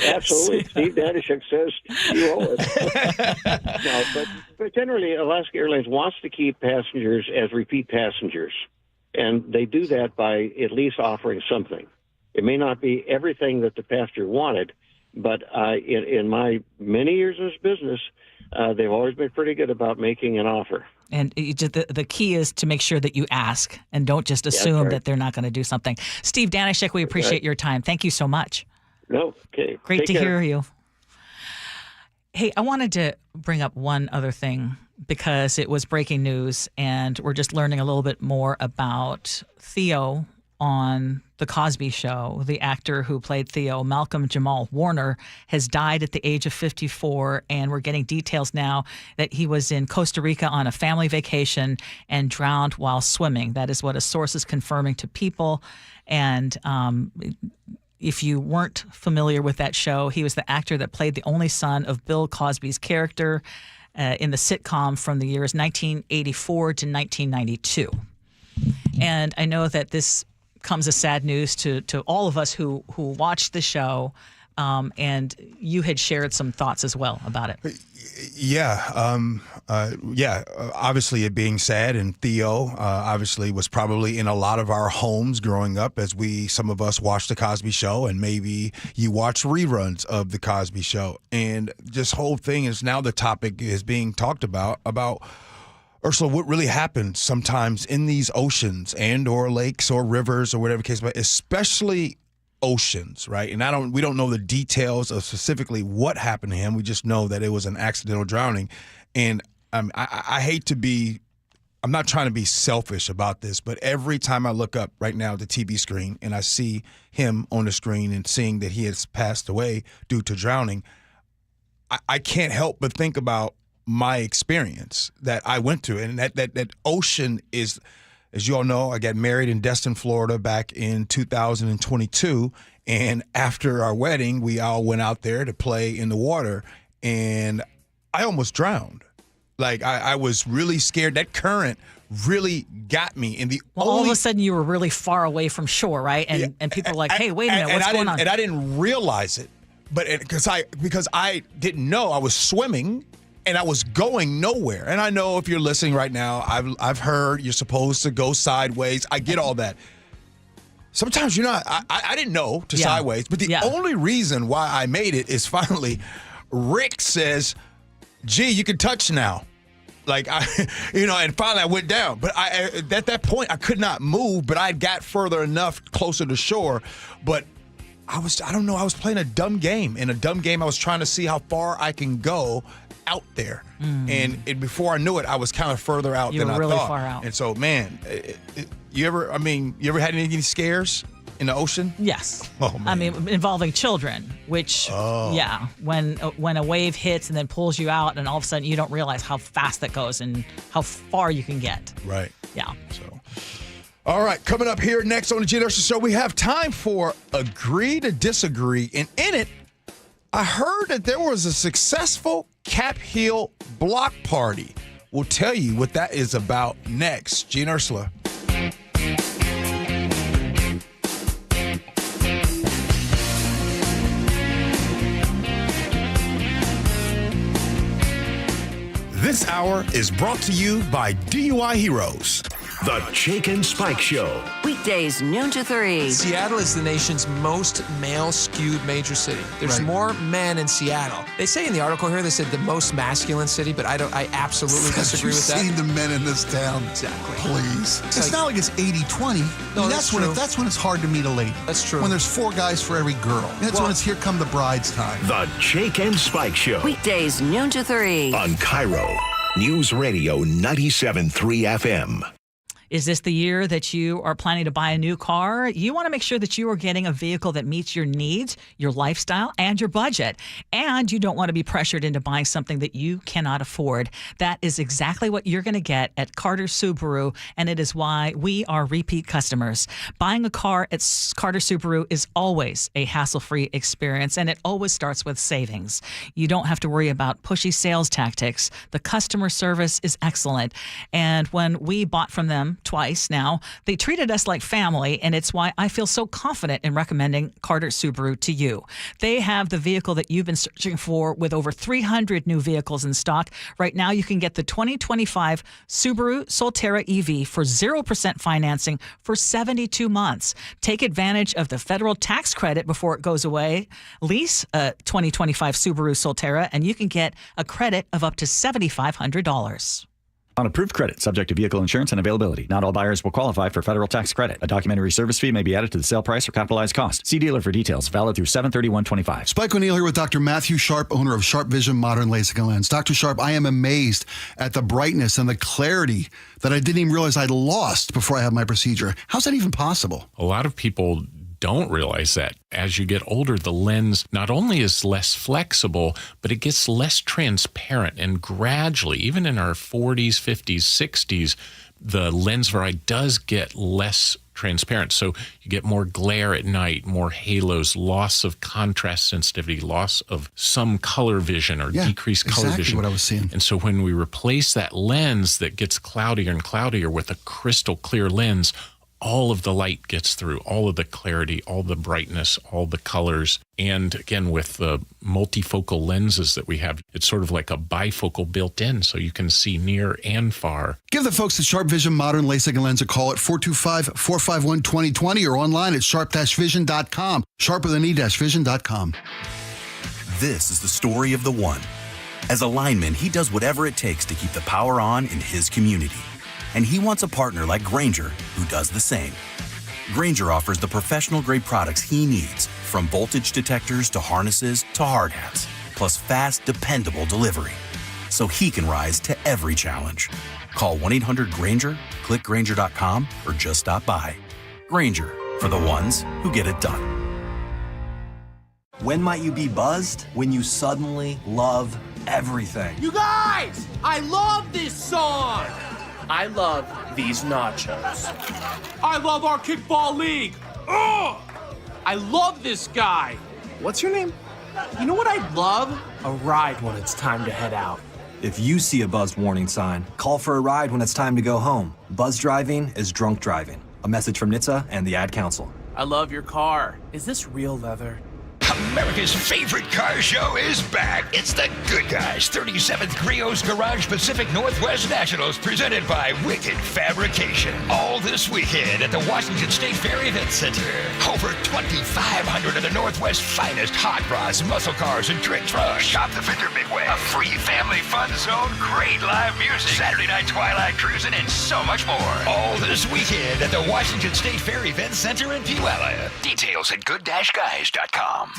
Absolutely. Steve Danishek says you owe us. No, but generally, Alaska Airlines wants to keep passengers as repeat passengers. And they do that by at least offering something. It may not be everything that the passenger wanted, but in my many years in this business, they've always been pretty good about making an offer. And the key is to make sure that you ask and don't just assume that they're not going to do something. Steve Danishek, we appreciate your time. Thank you so much. No, okay. Great to hear you. Hey, I wanted to bring up one other thing because it was breaking news, and we're just learning a little bit more about Theo on The Cosby Show. The actor who played Theo, Malcolm Jamal Warner, has died at the age of 54, and we're getting details now that he was in Costa Rica on a family vacation and drowned while swimming. That is what a source is confirming to People. And if you weren't familiar with that show, he was the actor that played the only son of Bill Cosby's character in the sitcom from the years 1984 to 1992. And I know that this comes as sad news to all of us who watched the show, and you had shared some thoughts as well about it. Obviously it being sad, and Theo obviously was probably in a lot of our homes growing up as some of us watched The Cosby Show, and maybe you watch reruns of The Cosby Show. And this whole thing is now the topic is being talked about Ursula, what really happens sometimes in these oceans and or lakes or rivers or whatever case, but especially oceans, right? And we don't know the details of specifically what happened to him. We just know that it was an accidental drowning. And I hate to be, I'm not trying to be selfish about this, but every time I look up right now at the TV screen and I see him on the screen and seeing that he has passed away due to drowning, I can't help but think about my experience that I went through. And that ocean is, as you all know, I got married in Destin, Florida back in 2022. And after our wedding, we all went out there to play in the water. And I almost drowned. Like, I was really scared. That current really got me. And all of a sudden you were really far away from shore, right? And people were like, hey, wait a minute, what's going on? And I didn't realize it. But because I didn't know I was swimming and I was going nowhere. And I know if you're listening right now, I've heard you're supposed to go sideways. I get all that. Sometimes you're not. I didn't know to sideways. But the only reason why I made it is finally Rick says, gee, you can touch now. Like, and finally I went down. But at that point, I could not move, but I got further enough closer to shore. But I was playing a dumb game. In a dumb game, I was trying to see how far I can go out there. And before I knew it, I was kind of further out than I thought. You were really far out. And so, man, you ever had any scares? in the ocean? Yes. Oh, man. I mean, involving children, which, yeah, when a wave hits and then pulls you out, and all of a sudden you don't realize how fast that goes and how far you can get. Right. Yeah. So, all right, coming up here next on the Gee Ursula Show, we have time for Agree to Disagree. And in it, I heard that there was a successful Cap Hill block party. We'll tell you what that is about next. Gee and Ursula. This hour is brought to you by DUI Heroes. The Jake and Spike Show. Weekdays, noon to 3. Seattle is the nation's most male-skewed major city. There's more men in Seattle. They say in the article here, they said the most masculine city, but I absolutely disagree with that. You've seen the men in this town. Exactly. Please. It's not like it's 80-20. No, that's when it's hard to meet a lady. That's true. When there's 4 guys for every girl. That's when it's here come the bride's time. The Jake and Spike Show. Weekdays, noon to 3. On KIRO Newsradio 97.3 FM. Is this the year that you are planning to buy a new car? You want to make sure that you are getting a vehicle that meets your needs, your lifestyle, and your budget. And you don't want to be pressured into buying something that you cannot afford. That is exactly what you're going to get at Carter Subaru, and it is why we are repeat customers. Buying a car at Carter Subaru is always a hassle-free experience, and it always starts with savings. You don't have to worry about pushy sales tactics. The customer service is excellent. And when we bought from them twice now, they treated us like family, and it's why I feel so confident in recommending Carter Subaru to you. They have the vehicle that you've been searching for with over 300 new vehicles in stock. Right now, you can get the 2025 Subaru Solterra EV for 0% financing for 72 months. Take advantage of the federal tax credit before it goes away. Lease a 2025 Subaru Solterra, and you can get a credit of up to $7,500. On approved credit, subject to vehicle insurance and availability. Not all buyers will qualify for federal tax credit. A documentary service fee may be added to the sale price or capitalized cost. See dealer for details. Valid through 7/31/25. Spike O'Neill here with Dr. Matthew Sharp, owner of Sharp Vision Modern LASIK and Lens. Dr. Sharp, I am amazed at the brightness and the clarity that I didn't even realize I'd lost before I had my procedure. How's that even possible? A lot of people don't realize that as you get older, the lens not only is less flexible, but it gets less transparent. And gradually, even in our 40s, 50s, 60s, the lens variety does get less transparent. So you get more glare at night, more halos, loss of contrast sensitivity, loss of some color vision or decreased color vision. What I was seeing. And so when we replace that lens that gets cloudier and cloudier with a crystal clear lens, all of the light gets through, all of the clarity, all the brightness, all the colors. And again, with the multifocal lenses that we have, it's sort of like a bifocal built in, so you can see near and far. Give the folks at Sharp Vision Modern LASIK and Lens a call at 425-451-2020 or online at sharp-vision.com. Sharper than e-vision.com. This is the story of the one. As a lineman, he does whatever it takes to keep the power on in his community. And he wants a partner like Granger who does the same. Granger offers the professional-grade products he needs, from voltage detectors to harnesses to hard hats, plus fast, dependable delivery, so he can rise to every challenge. Call 1-800-GRANGER, click Granger.com, or just stop by. Granger, for the ones who get it done. When might you be buzzed? When you suddenly love everything. You guys, I love this song. I love these nachos. I love our kickball league. Ugh! I love this guy. What's your name? You know what I'd love? A ride when it's time to head out. If you see a buzzed warning sign, call for a ride when it's time to go home. Buzz driving is drunk driving. A message from NHTSA and the Ad Council. I love your car. Is this real leather? America's favorite car show is back. It's the Good Guys 37th Griot's Garage Pacific Northwest Nationals, presented by Wicked Fabrication. All this weekend at the Washington State Fair Event Center. Over 2,500 of the Northwest's finest hot rods, muscle cars, and trick trucks. Shop the Fender Midway. A free family fun zone, great live music, Saturday night twilight cruising, and so much more. All this weekend at the Washington State Fair Event Center in Puyallup. Details at good-guys.com.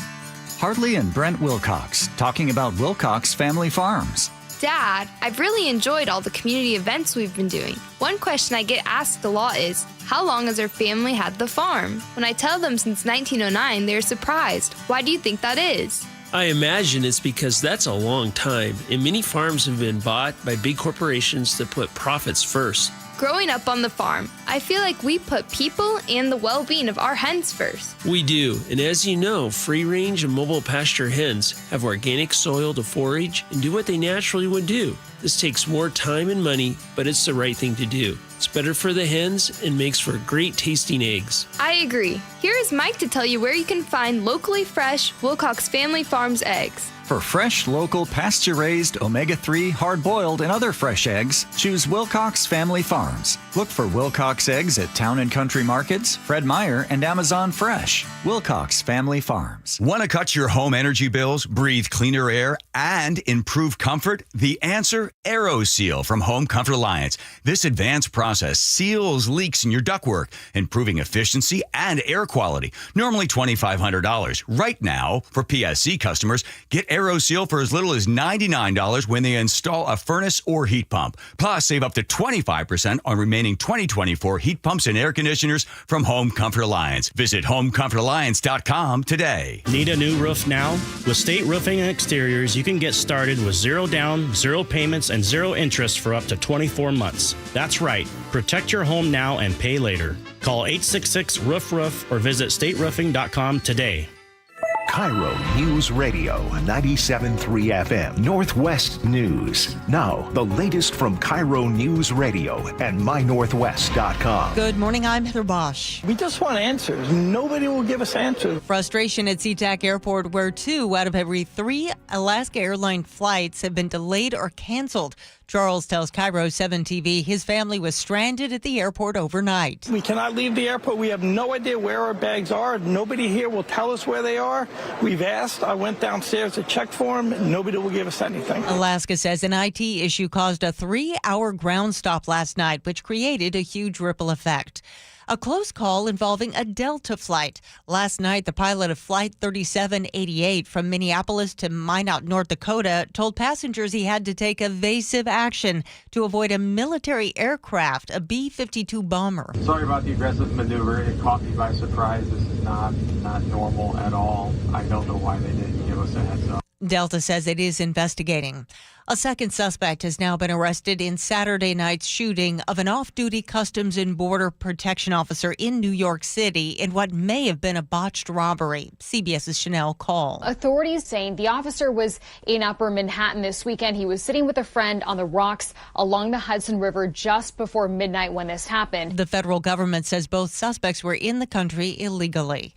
Hartley and Brent Wilcox, talking about Wilcox Family Farms. Dad, I've really enjoyed all the community events we've been doing. One question I get asked a lot is, how long has our family had the farm? When I tell them since 1909, they're surprised. Why do you think that is? I imagine it's because that's a long time, and many farms have been bought by big corporations that put profits first. Growing up on the farm, I feel like we put people and the well-being of our hens first. We do, and as you know, free-range and mobile pasture hens have organic soil to forage and do what they naturally would do. This takes more time and money, but it's the right thing to do. It's better for the hens and makes for great tasting eggs. I agree. Here is Mike to tell you where you can find locally fresh Wilcox Family Farms eggs. For fresh, local, pasture-raised, omega-3, hard-boiled, and other fresh eggs, choose Wilcox Family Farms. Look for Wilcox eggs at Town & Country Markets, Fred Meyer, and Amazon Fresh. Wilcox Family Farms. Want to cut your home energy bills, breathe cleaner air, and improve comfort? The answer, AeroSeal from Home Comfort Alliance. This advanced process seals leaks in your ductwork, improving efficiency and air quality. Normally $2,500. Right now, for PSC customers, get AeroSeal for as little as $99 when they install a furnace or heat pump. Plus, save up to 25% on remaining 2024 heat pumps and air conditioners from Home Comfort Alliance. Visit homecomfortalliance.com today. Need a new roof now? With State Roofing and Exteriors, you can get started with zero down, zero payments, and zero interest for up to 24 months. That's right. Protect your home now and pay later. Call 866-ROOF-ROOF or visit stateroofing.com today. KIRO News Radio 97.3 FM Northwest News. Now, the latest from KIRO News Radio and mynorthwest.com. Good morning, I'm Heather Bosch. We just want answers. Nobody will give us answers. Frustration at SeaTac Airport, where 2 out of every 3 Alaska airline flights have been delayed or canceled. Charles tells KIRO 7 TV his family was stranded at the airport overnight. We cannot leave the airport. We have no idea where our bags are. Nobody here will tell us where they are. We've asked. I went downstairs to check for them. Nobody will give us anything. Alaska says an IT issue caused a 3-hour ground stop last night, which created a huge ripple effect. A close call involving a Delta flight. Last night, the pilot of Flight 3788 from Minneapolis to Minot, North Dakota, told passengers he had to take evasive action to avoid a military aircraft, a B-52 bomber. Sorry about the aggressive maneuver. It caught me by surprise. This is not normal at all. I don't know why they didn't give us a heads up. Delta says it is investigating. A second suspect has now been arrested in Saturday night's shooting of an off-duty Customs and Border Protection officer in New York City in what may have been a botched robbery. CBS's Chanel Call. Authorities saying the officer was in Upper Manhattan this weekend. He was sitting with a friend on the rocks along the Hudson River just before midnight when this happened. The federal government says both suspects were in the country illegally.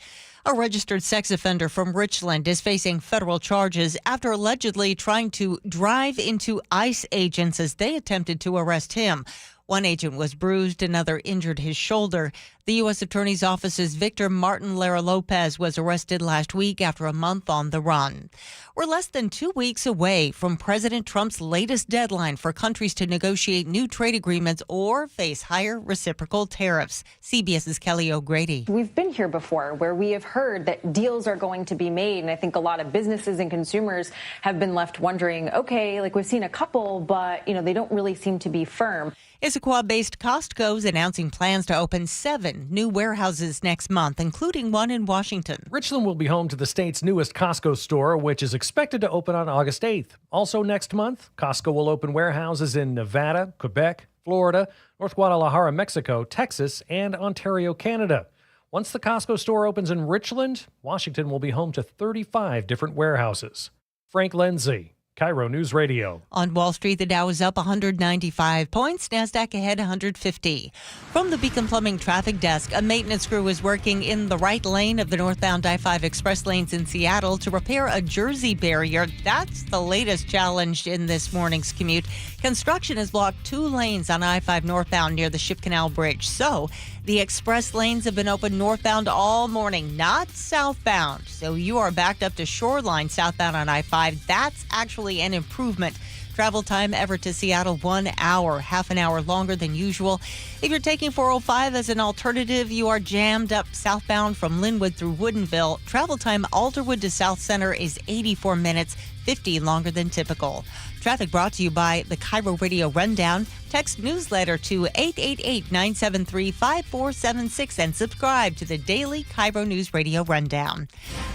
A registered sex offender from Richland is facing federal charges after allegedly trying to drive into ICE agents as they attempted to arrest him. One agent was bruised, another injured his shoulder. The U.S. Attorney's Office's Victor Martin Lara Lopez was arrested last week after a month on the run. We're less than 2 weeks away from President Trump's latest deadline for countries to negotiate new trade agreements or face higher reciprocal tariffs. CBS's Kelly O'Grady. We've been here before where we have heard that deals are going to be made. And I think a lot of businesses and consumers have been left wondering, okay, like we've seen a couple, but, they don't really seem to be firm. Issaquah-based Costco is announcing plans to open 7 new warehouses next month, including one in Washington. Richland will be home to the state's newest Costco store, which is expected to open on August 8th. Also next month, Costco will open warehouses in Nevada, Quebec, Florida, North Guadalajara, Mexico, Texas, and Ontario, Canada. Once the Costco store opens in Richland, Washington will be home to 35 different warehouses. Frank Lindsay, KIRO News Radio. On Wall Street, the Dow is up 195 points, NASDAQ ahead 150. From the Beacon Plumbing Traffic Desk, a maintenance crew is working in the right lane of the northbound I-5 express lanes in Seattle to repair a Jersey barrier. That's the latest challenge in this morning's commute. Construction has blocked 2 lanes on I-5 northbound near the Ship Canal Bridge. So the express lanes have been open northbound all morning, not southbound. So you are backed up to Shoreline southbound on I-5. That's actually an improvement. Travel time Everett to Seattle 1 hour, half an hour longer than usual. If you're taking 405 as an alternative, you are jammed up southbound from Linwood through Woodinville. Travel time Alderwood to South Center is 84 minutes, 50 longer than typical. Traffic brought to you by the KIRO Radio Rundown. Text newsletter to 888-973-5476 and subscribe to the daily KIRO News Radio Rundown.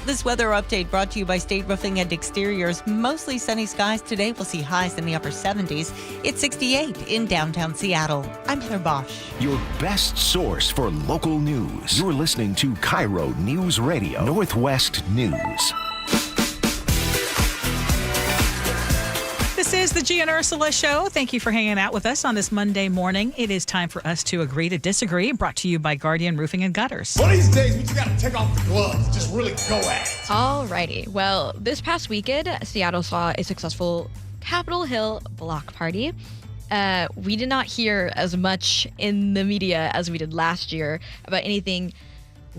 This weather update brought to you by State Roofing and Exteriors. Mostly sunny skies today. We'll see highs in the upper 70s. It's 68 in downtown Seattle. I'm Heather Bosch. Your best source for local news. You're listening to KIRO News Radio, Northwest News. This is the Gee and Ursula Show. Thank you for hanging out with us on this Monday morning. It is time for us to agree to disagree, brought to you by Guardian Roofing and Gutters. One of these days, we just got to take off the gloves, just really go at it. Alrighty. Well, this past weekend, Seattle saw a successful Capitol Hill block party. We did not hear as much in the media as we did last year about anything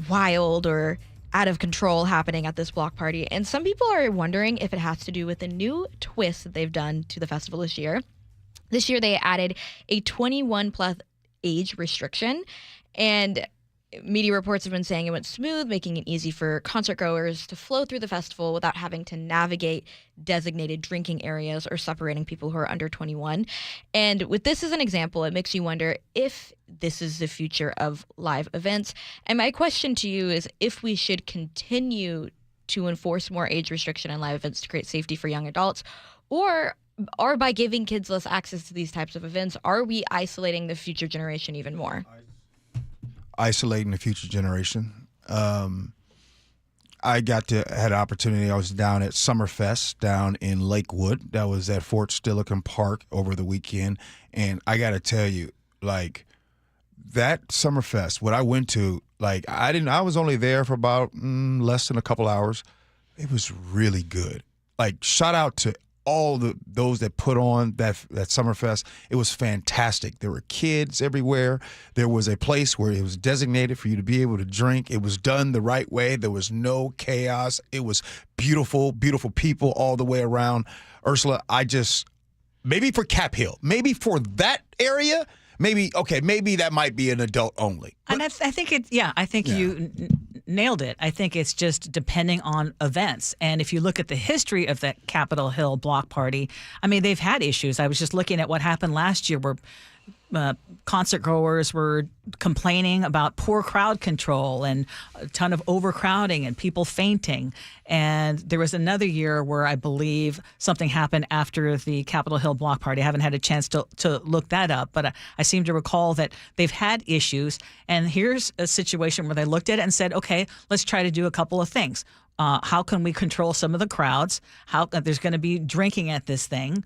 wild or out of control happening at this block party. And some people are wondering if it has to do with the new twist that they've done to the festival this year. This year, they added a 21-plus age restriction, and media reports have been saying it went smooth, making it easy for concert goers to flow through the festival without having to navigate designated drinking areas or separating people who are under 21. And with this as an example, it makes you wonder if this is the future of live events. And my question to you is if we should continue to enforce more age restriction on live events to create safety for young adults, or by giving kids less access to these types of events, are we isolating the future generation even more? Isolating the future generation. I had an opportunity. I was down at Summerfest down in Lakewood. That was at Fort Steilacoom Park over the weekend. And I got to tell you, like, that Summerfest, what I went to, like, I was only there for about less than a couple hours. It was really good. Like, shout out to all those that put on that Summerfest. It was fantastic. There were kids everywhere. There was a place where it was designated for you to be able to drink. It was done the right way. There was no chaos. It was beautiful, beautiful people all the way around. Ursula, maybe for Cap Hill, maybe for that area, maybe that might be an adult only. And I think you nailed it. I think it's just depending on events. And if you look at the history of the Capitol Hill block party, I mean, they've had issues. I was just looking at what happened last year where concert goers were complaining about poor crowd control and a ton of overcrowding and people fainting. And there was another year where I believe something happened after the Capitol Hill block party. I haven't had a chance to look that up, but I seem to recall that they've had issues. And here's a situation where they looked at it and said, okay, let's try to do a couple of things. How can we control some of the crowds? There's going to be drinking at this thing.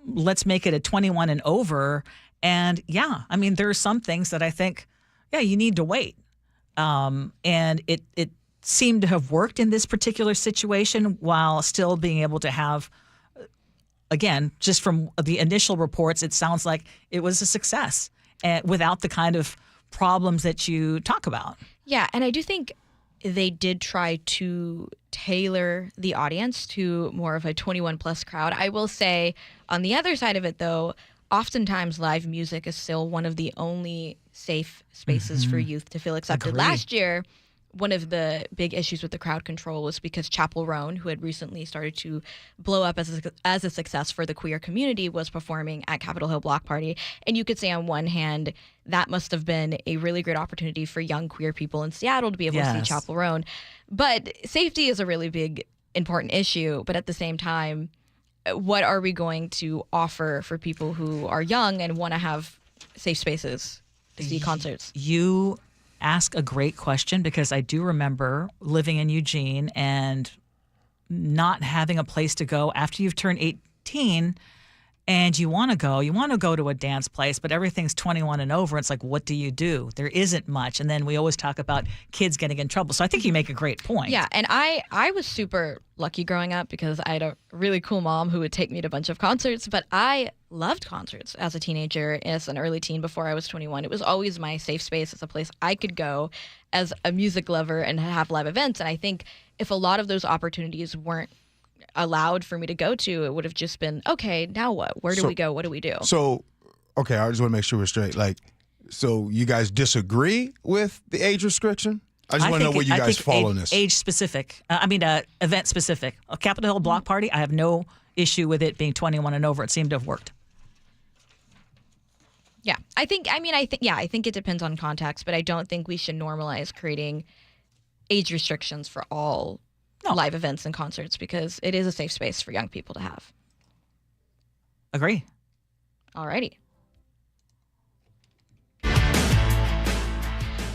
Let's make it a 21 and over. And yeah, I mean, there are some things that I think, you need to wait. And it seemed to have worked in this particular situation while still being able to have, again, just from the initial reports, it sounds like it was a success without the kind of problems that you talk about. Yeah, and I do think they did try to tailor the audience to more of a 21-plus crowd. I will say, on the other side of it, though, oftentimes live music is still one of the only safe spaces for youth to feel accepted. Agreed. Last year, one of the big issues with the crowd control was because Chappell Roan, who had recently started to blow up as a success for the queer community, was performing at Capitol Hill Block Party. And you could say on one hand, that must have been a really great opportunity for young queer people in Seattle to be able to see Chappell Roan. But safety is a really big, important issue. But at the same time, what are we going to offer for people who are young and want to have safe spaces to see concerts? You ask a great question, because I do remember living in Eugene and not having a place to go after you've turned 18 and you want to go to a dance place, but everything's 21 and over. It's like, what do you do? There isn't much. And then we always talk about kids getting in trouble. So I think you make a great point. Yeah, and I was super lucky growing up because I had a really cool mom who would take me to a bunch of concerts, but I loved concerts as a teenager, as an early teen before I was 21. It was always my safe space as a place I could go as a music lover and have live events. And I think if a lot of those opportunities weren't allowed for me to go to, it would have just been, okay, now what? Where do we go? What do we do? So, okay, I just want to make sure we're straight. Like, so you guys disagree with the age restriction? I just want to know where you guys fall on this. Age specific. Event specific. A Capitol Hill block party, I have no issue with it being 21 and over. It seemed to have worked. Yeah, I think it depends on context, but I don't think we should normalize creating age restrictions for all live events and concerts because it is a safe space for young people to have. Agree. Alrighty.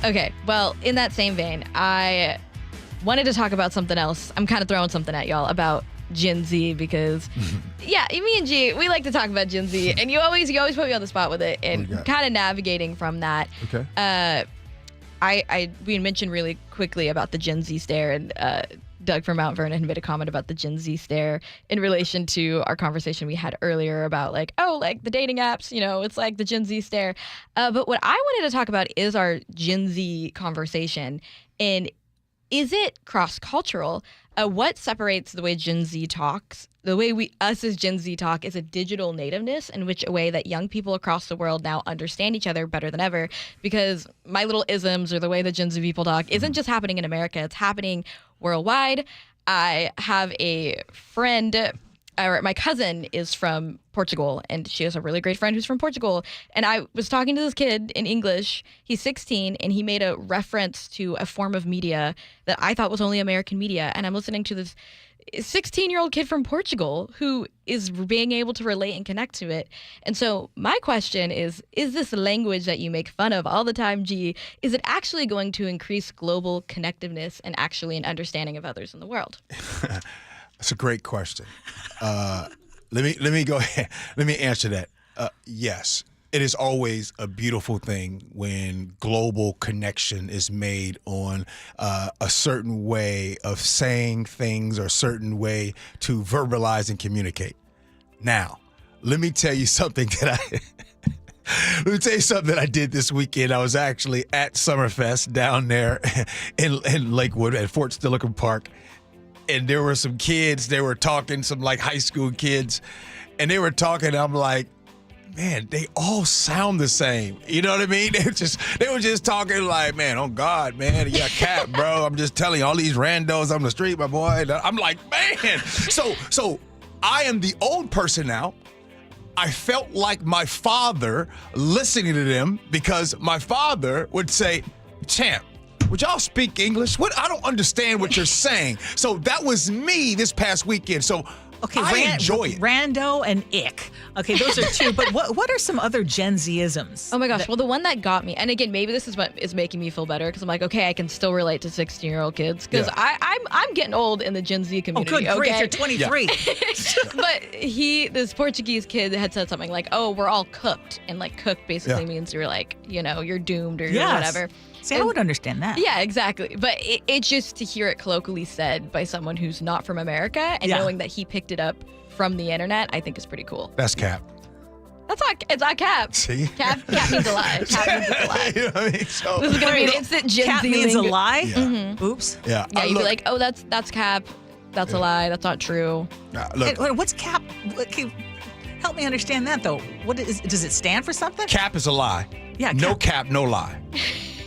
Okay, well, in that same vein, I wanted to talk about something else. I'm kind of throwing something at y'all about Gen Z because, yeah, me and G, we like to talk about Gen Z, and you always put me on the spot with it, and kind of navigating from that. Okay. We mentioned really quickly about the Gen Z stare, and Doug from Mount Vernon made a comment about the Gen Z stare in relation to our conversation we had earlier about like the dating apps, it's like the Gen Z stare. But what I wanted to talk about is our Gen Z conversation, and is it cross-cultural? What separates the way Gen Z talks, the way us as Gen Z talk, is a digital nativeness in which a way that young people across the world now understand each other better than ever, because my little isms or the way that Gen Z people talk isn't just happening in America, it's happening worldwide. I have a friend, or my cousin is from Portugal, and she has a really great friend who's from Portugal. And I was talking to this kid in English. He's 16, and he made a reference to a form of media that I thought was only American media. And I'm listening to this 16-year-old kid from Portugal who is being able to relate and connect to it. And so my question is this language that you make fun of all the time, G, is it actually going to increase global connectiveness and actually an understanding of others in the world? That's a great question. Let me go ahead. Let me answer that. Yes, it is always a beautiful thing when global connection is made on a certain way of saying things or a certain way to verbalize and communicate. Now, let me tell you something that I did this weekend. I was actually at Summerfest down there in Lakewood at Fort Steilacoom Park. And there were some kids, they were talking, some like high school kids, and they were talking, I'm like, man, they all sound the same. You know what I mean? They were just talking like, man, oh God, man, yeah, Cap, bro. I'm just telling you, all these randos on the street, my boy. I'm like, man. So I am the old person now. I felt like my father listening to them because my father would say, Champ, would y'all speak English? What? I don't understand what you're saying. So that was me this past weekend. So I enjoy it. Rando and ick. Okay, those are two. But what are some other Gen Z-isms? Oh my gosh. Well, the one that got me, and again, maybe this is what is making me feel better because I'm like, okay, I can still relate to 16-year-old kids because I'm getting old in the Gen Z community. Oh, good grief, you're 23. Yeah. But this Portuguese kid had said something like, oh, we're all cooked. And like cooked basically means you're like, you're doomed or whatever. See, I would understand that. Yeah, exactly. But it's just to hear it colloquially said by someone who's not from America and knowing that he picked it up from the internet, I think is pretty cool. That's Cap. It's not Cap. See? Cap means a lie. Cap means it's a lie. You know what I mean? So, this is going to be an instant Gen Cap Z means lingo. a lie? Yeah. Mm-hmm. Oops. Yeah. Yeah, you'd be like, oh, that's Cap. That's a lie. That's not true. And what's Cap? Okay, help me understand that, though. Does it stand for something? Cap is a lie. Yeah. No cap, no lie.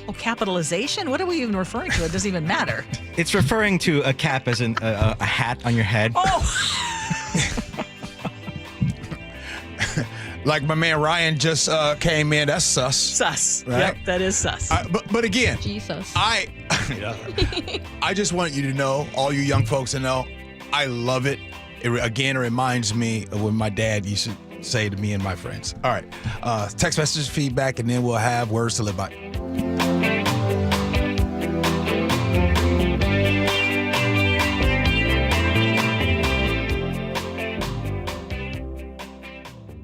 Oh, capitalization? What are we even referring to? It doesn't even matter. It's referring to a cap as in a hat on your head. Oh! Like my man Ryan just came in. That's sus. Sus. Right? Yep, that is sus. But again, Jesus. I just want you to know, all you young folks to know, I love it. It reminds me of when my dad used to say to me and my friends. All right, text message feedback, and then we'll have words to live by.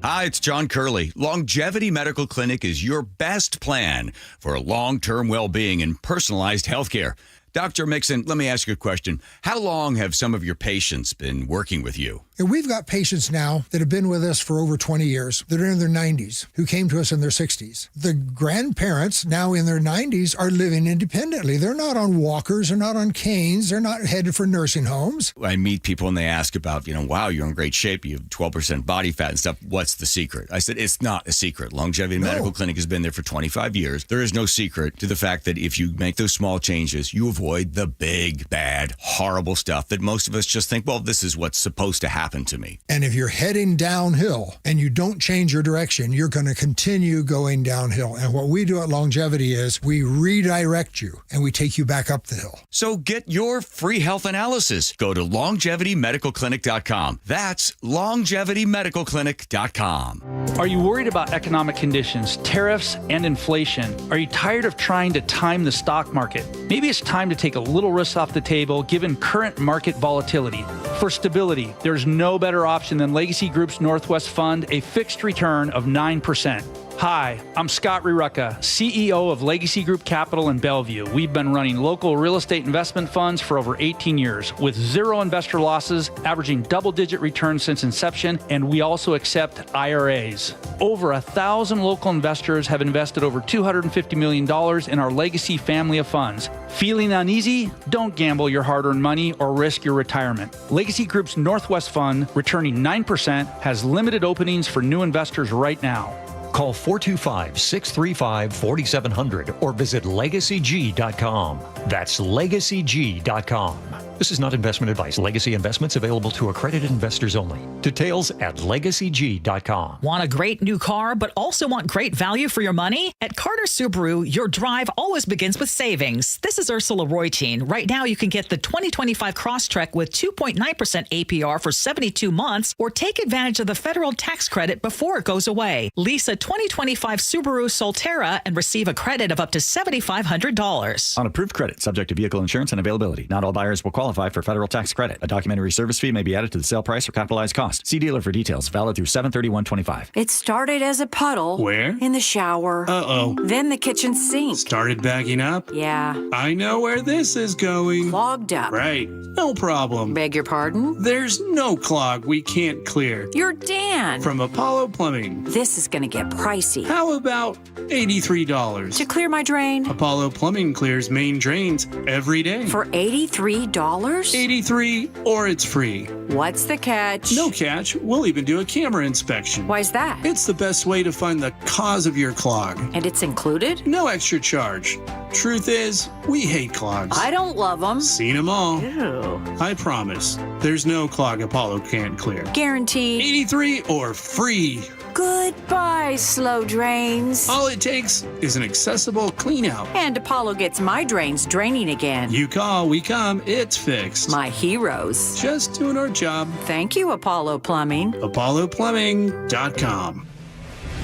Hi, it's John Curley. Longevity Medical Clinic is your best plan for long-term well-being and personalized health care. Dr. Mixon, let me ask you a question. How long have some of your patients been working with you? And we've got patients now that have been with us for over 20 years that are in their 90s who came to us in their 60s. The grandparents now in their 90s are living independently. They're not on walkers, they're not on canes, they're not headed for nursing homes. I meet people and they ask about, wow, you're in great shape. You have 12% body fat and stuff. What's the secret? I said, it's not a secret. Longevity Medical Clinic has been there for 25 years. There is no secret to the fact that if you make those small changes, you avoid avoid the big, bad, horrible stuff that most of us just think, well, this is what's supposed to happen to me. And if you're heading downhill and you don't change your direction, you're going to continue going downhill. And what we do at Longevity is we redirect you and we take you back up the hill. So get your free health analysis. Go to longevitymedicalclinic.com. That's longevitymedicalclinic.com. Are you worried about economic conditions, tariffs, and inflation? Are you tired of trying to time the stock market? Maybe it's time to take a little risk off the table given current market volatility. For stability, there's no better option than Legacy Group's Northwest Fund, a fixed return of 9%. Hi, I'm Scott Rurucka, CEO of Legacy Group Capital in Bellevue. We've been running local real estate investment funds for over 18 years with zero investor losses, averaging double-digit returns since inception, and we also accept IRAs. Over 1,000 local investors have invested over $250 million in our Legacy family of funds. Feeling uneasy? Don't gamble your hard-earned money or risk your retirement. Legacy Group's Northwest Fund, returning 9%, has limited openings for new investors right now. Call 425-635-4700 or visit LegacyG.com. That's LegacyG.com. This is not investment advice. Legacy investments available to accredited investors only. Details at LegacyG.com. Want a great new car, but also want great value for your money? At Carter Subaru, your drive always begins with savings. This is Ursula Reutin. Right now, you can get the 2025 Crosstrek with 2.9% APR for 72 months, or take advantage of the federal tax credit before it goes away. Lease a 2025 Subaru Solterra and receive a credit of up to $7,500. On approved credit, subject to vehicle insurance and availability. Not all buyers will qualify for federal tax credit. A documentary service fee may be added to the sale price or capitalized cost. See dealer for details. Valid through 7/31/25. It started as a puddle. Where? In the shower. Uh-oh. Then the kitchen sink. Started backing up? Yeah. I know where this is going. Clogged up. Right. No problem. Beg your pardon? There's no clog we can't clear. You're Dan. From Apollo Plumbing. This is going to get pricey. How about $83? To clear my drain? Apollo Plumbing clears main drains every day. For $83? $83 or it's free. What's the catch? No catch. We'll even do a camera inspection. Why's that? It's the best way to find the cause of your clog. And it's included? No extra charge. Truth is, we hate clogs. I don't love them. Seen them all. Ew. I promise, there's no clog Apollo can't clear. Guaranteed. 83 or free. Goodbye, slow drains. All it takes is an accessible clean out. And Apollo gets my drains draining again. You call, we come, it's fixed. My heroes. Just doing our job. Thank you, Apollo Plumbing. ApolloPlumbing.com.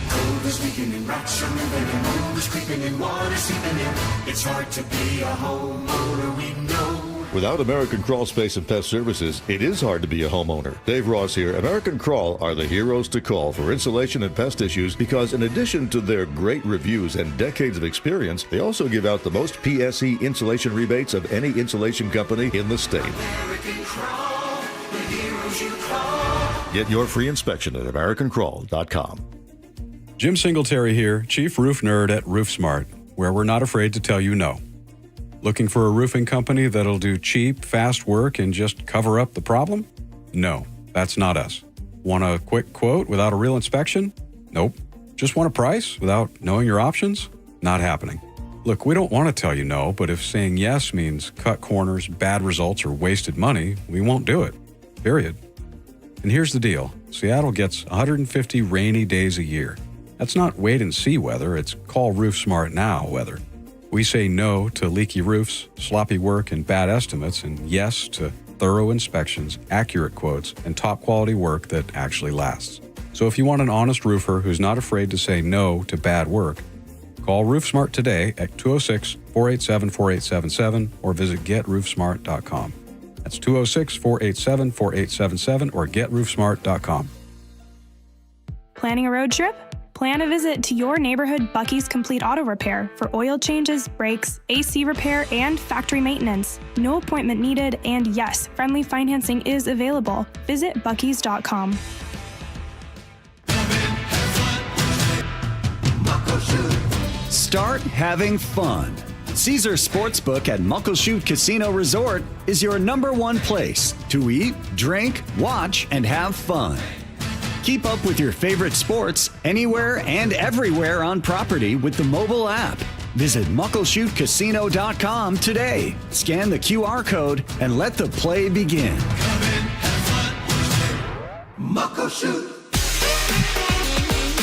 Cold is weakening in rocks are moving and mold is creeping in, water seeping in. It's hard to be a homeowner, we know. Without American Crawl Space and Pest Services, it is hard to be a homeowner. Dave Ross here. American Crawl are the heroes to call for insulation and pest issues because in addition to their great reviews and decades of experience, they also give out the most PSE insulation rebates of any insulation company in the state. American Crawl, the heroes you call. Get your free inspection at AmericanCrawl.com. Jim Singletary here, Chief Roof Nerd at RoofSmart, where we're not afraid to tell you no. Looking for a roofing company that'll do cheap, fast work and just cover up the problem? No, that's not us. Want a quick quote without a real inspection? Nope. Just want a price without knowing your options? Not happening. Look, we don't want to tell you no, but if saying yes means cut corners, bad results, or wasted money, we won't do it. Period. And here's the deal. Seattle gets 150 rainy days a year. That's not wait and see weather, it's call RoofSmart now weather. We say no to leaky roofs, sloppy work, and bad estimates, and yes to thorough inspections, accurate quotes, and top quality work that actually lasts. So if you want an honest roofer who's not afraid to say no to bad work, call RoofSmart today at 206-487-4877 or visit GetRoofSmart.com. That's 206-487-4877 or GetRoofSmart.com. Planning a road trip? Plan a visit to your neighborhood Bucky's Complete Auto Repair for oil changes, brakes, AC repair, and factory maintenance. No appointment needed, and yes, friendly financing is available. Visit Bucky's.com. Start having fun. Caesar Sportsbook at Muckleshoot Casino Resort is your #1 place to eat, drink, watch, and have fun. Keep up with your favorite sports anywhere and everywhere on property with the mobile app. Visit muckleshootcasino.com today. Scan the QR code and let the play begin. Muckleshoot.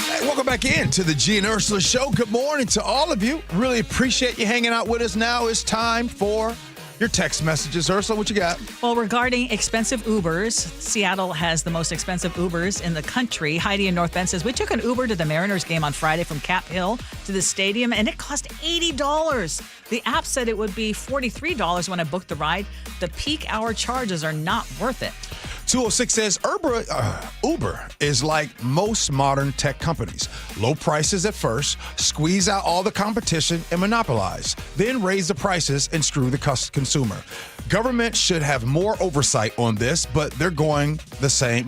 Hey, welcome back in to the Gee and Ursula Show. Good morning to all of you. Really appreciate you hanging out with us. Now it's time for your text messages. Ursula, what you got? Well, regarding expensive Ubers, Seattle has the most expensive Ubers in the country. Heidi in North Bend says, we took an Uber to the Mariners game on Friday from Cap Hill to the stadium, and it cost $80. The app said it would be $43 when I booked the ride. The peak hour charges are not worth it. 206 says Uber is like most modern tech companies. Low prices at first, squeeze out all the competition and monopolize, then raise the prices and screw the consumer. Government should have more oversight on this, but they're doing the same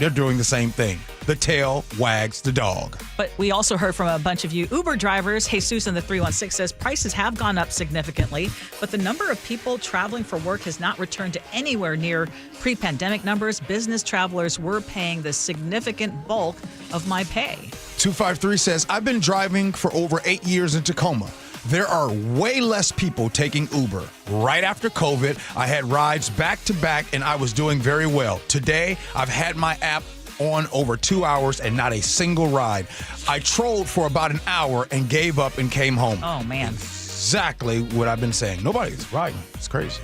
thing. The tail wags the dog. But we also heard from a bunch of you Uber drivers. Jesus in the 316 says prices have gone up significantly, but the number of people traveling for work has not returned to anywhere near pre-pandemic numbers. Business travelers were paying the significant bulk of my pay. 253 says, I've been driving for over 8 years in Tacoma. There are way less people taking Uber. Right after COVID, I had rides back to back and I was doing very well. Today, I've had my app on over 2 hours and not a single ride. I trolled for about an hour and gave up and came home. Oh, man. Exactly what I've been saying. Nobody's riding. It's crazy.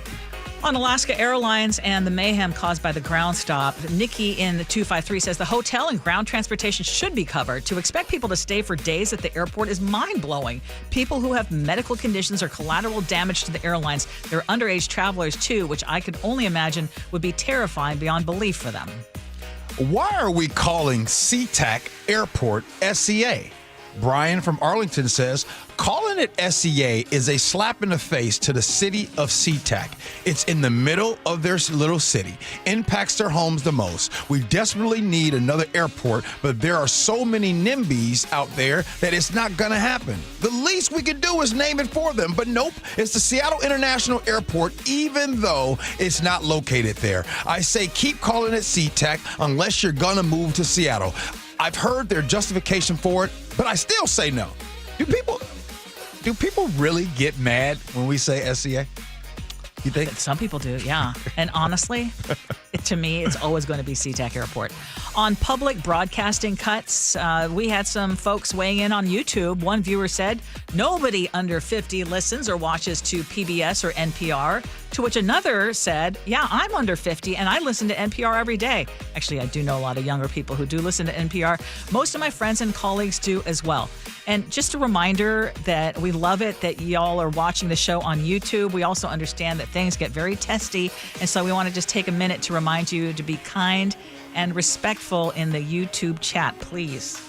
On Alaska Airlines and the mayhem caused by the ground stop, Nikki in the 253 says the hotel and ground transportation should be covered. To expect people to stay for days at the airport is mind-blowing. People who have medical conditions or collateral damage to the airlines, they're underage travelers too, which I could only imagine would be terrifying beyond belief for them. Why are we calling SeaTac Airport SEA? Brian from Arlington says, calling it SEA is a slap in the face to the city of SeaTac. It's in the middle of their little city, impacts their homes the most. We desperately need another airport, but there are so many NIMBYs out there that it's not going to happen. The least we can do is name it for them, but nope, it's the Seattle International Airport, even though it's not located there. I say keep calling it SeaTac unless you're going to move to Seattle. I've heard their justification for it, but I still say no. Do people really get mad when we say SCA? You think? Some people do, yeah. And honestly, to me, it's always going to be SeaTac Airport. On public broadcasting cuts, we had some folks weighing in on YouTube. One viewer said, nobody under 50 listens or watches to PBS or NPR. To which another said, yeah, I'm under 50 and I listen to NPR every day. Actually, I do know a lot of younger people who do listen to NPR. Most of my friends and colleagues do as well. And just a reminder that we love it that y'all are watching the show on YouTube. We also understand that things get very testy. And so we want to just take a minute to remind you to be kind and respectful in the YouTube chat, please.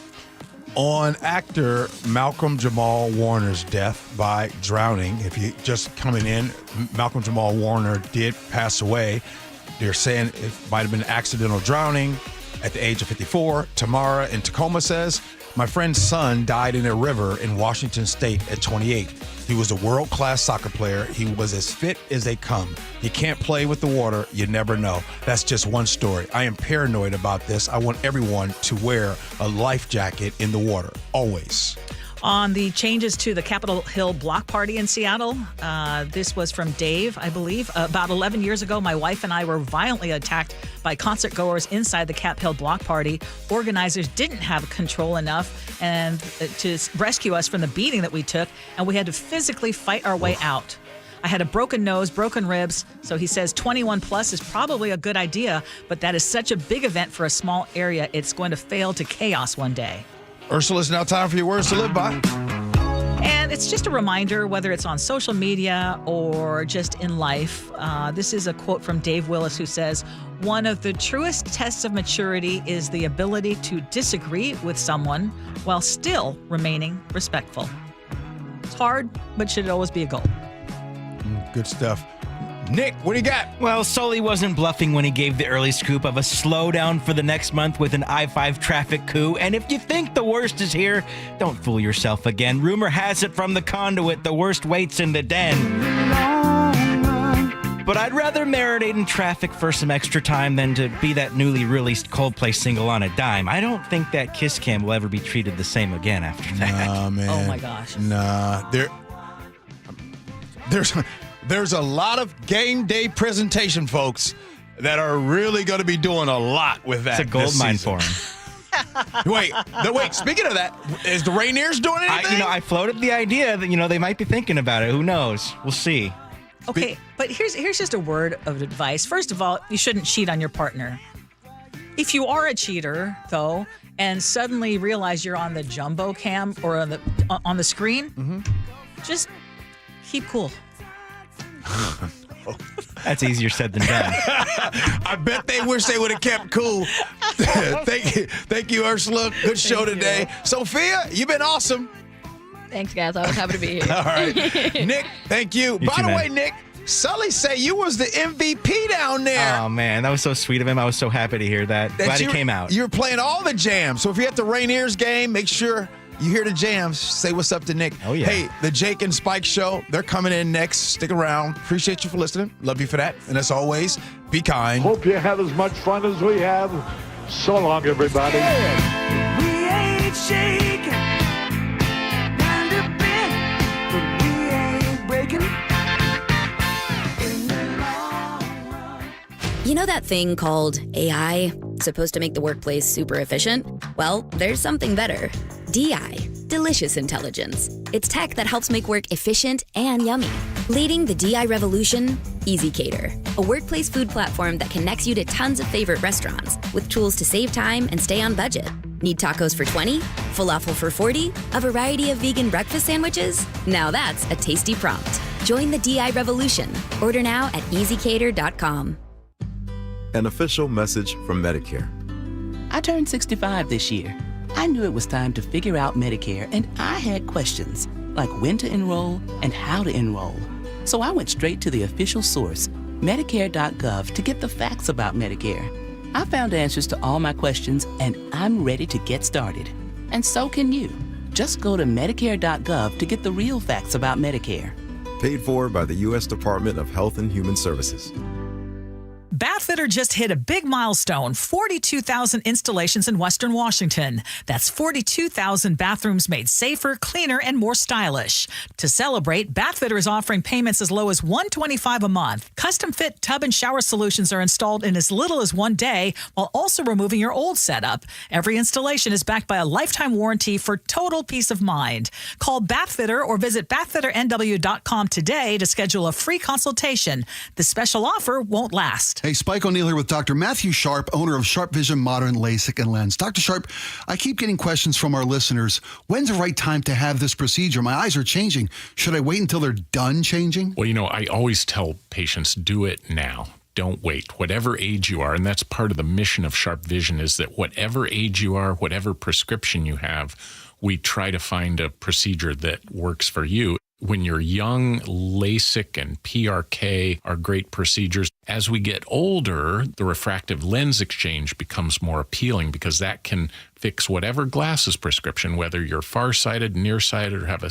On actor Malcolm Jamal Warner's death by drowning, if you just coming in, Malcolm Jamal Warner did pass away. They're saying it might have been accidental drowning at the age of 54. Tamara in Tacoma says, my friend's son died in a river in Washington State at 28. He was a world-class soccer player. He was as fit as they come. He can't play with the water. You never know. That's just one story. I am paranoid about this. I want everyone to wear a life jacket in the water, always. On the changes to the Capitol Hill block party in Seattle, this was from Dave, I believe. About 11 years ago, my wife and I were violently attacked by concert goers inside the Cap Hill block party. Organizers didn't have control enough and to rescue us from the beating that we took, and we had to physically fight our way out. I had a broken nose, broken ribs, so he says 21 plus is probably a good idea, but that is such a big event for a small area, it's going to fail to chaos one day. Ursula, it's now time for your words to live by. And it's just a reminder, whether it's on social media or just in life. This is a quote from Dave Willis, who says, one of the truest tests of maturity is the ability to disagree with someone while still remaining respectful. It's hard, but should always be a goal. Good stuff. Nick, what do you got? Well, Sully wasn't bluffing when he gave the early scoop of a slowdown for the next month with an I-5 traffic coup. And if you think the worst is here, don't fool yourself again. Rumor has it from the conduit, the worst waits in the den. But I'd rather marinate in traffic for some extra time than to be that newly released Coldplay single on a dime. I don't think that Kiss Cam will ever be treated the same again after that. Nah, man. Oh, my gosh. Nah, there's a lot of game day presentation folks that are really going to be doing a lot with that. It's a gold mine for them. Wait. Speaking of that, is the Rainiers doing anything? I floated the idea that they might be thinking about it. Who knows? We'll see. Okay, but here's just a word of advice. First of all, you shouldn't cheat on your partner. If you are a cheater, though, and suddenly realize you're on the jumbo cam or on the screen, just keep cool. That's easier said than done. I bet they wish they would have kept cool. Thank you, Ursula. Good show today. Sophia, you've been awesome. Thanks, guys. I was happy to be here. All right. Nick, thank you. By the way, Nick, Sully say you was the MVP down there. Oh, man. That was so sweet of him. I was so happy to hear that. Glad he came out. You were playing all the jams. So if you're at the Rainiers game, make sure you hear the jams. Say what's up to Nick. Oh, yeah. Hey, the Jake and Spike show, they're coming in next. Stick around. Appreciate you for listening. Love you for that. And as always, be kind. Hope you have as much fun as we have. So long, everybody. We ain't shaking, kind of bent, but we ain't breaking. You know that thing called AI? Supposed to make the workplace super efficient? Well, there's something better. DI, Delicious Intelligence. It's tech that helps make work efficient and yummy. Leading the DI revolution, EasyCater, a workplace food platform that connects you to tons of favorite restaurants with tools to save time and stay on budget. Need tacos for 20? Falafel for 40? A variety of vegan breakfast sandwiches? Now that's a tasty prompt. Join the DI revolution. Order now at easycater.com. An official message from Medicare. I turned 65 this year. I knew it was time to figure out Medicare, and I had questions, like when to enroll and how to enroll. So I went straight to the official source, Medicare.gov, to get the facts about Medicare. I found answers to all my questions, and I'm ready to get started. And so can you. Just go to Medicare.gov to get the real facts about Medicare. Paid for by the U.S. Department of Health and Human Services. Bathfitter just hit a big milestone, 42,000 installations in Western Washington. That's 42,000 bathrooms made safer, cleaner, and more stylish. To celebrate, Bathfitter is offering payments as low as $125 a month. Custom-fit tub and shower solutions are installed in as little as 1 day, while also removing your old setup. Every installation is backed by a lifetime warranty for total peace of mind. Call Bathfitter or visit bathfitternw.com today to schedule a free consultation. The special offer won't last. Hey, Spike O'Neill here with Dr. Matthew Sharp, owner of Sharp Vision Modern LASIK and Lens. Dr. Sharp, I keep getting questions from our listeners. When's the right time to have this procedure? My eyes are changing. Should I wait until they're done changing? Well, I always tell patients, do it now. Don't wait. Whatever age you are, and that's part of the mission of Sharp Vision, is that whatever age you are, whatever prescription you have, we try to find a procedure that works for you. When you're young, LASIK and PRK are great procedures. As we get older, the refractive lens exchange becomes more appealing because that can fix whatever glasses prescription, whether you're farsighted, nearsighted, or have a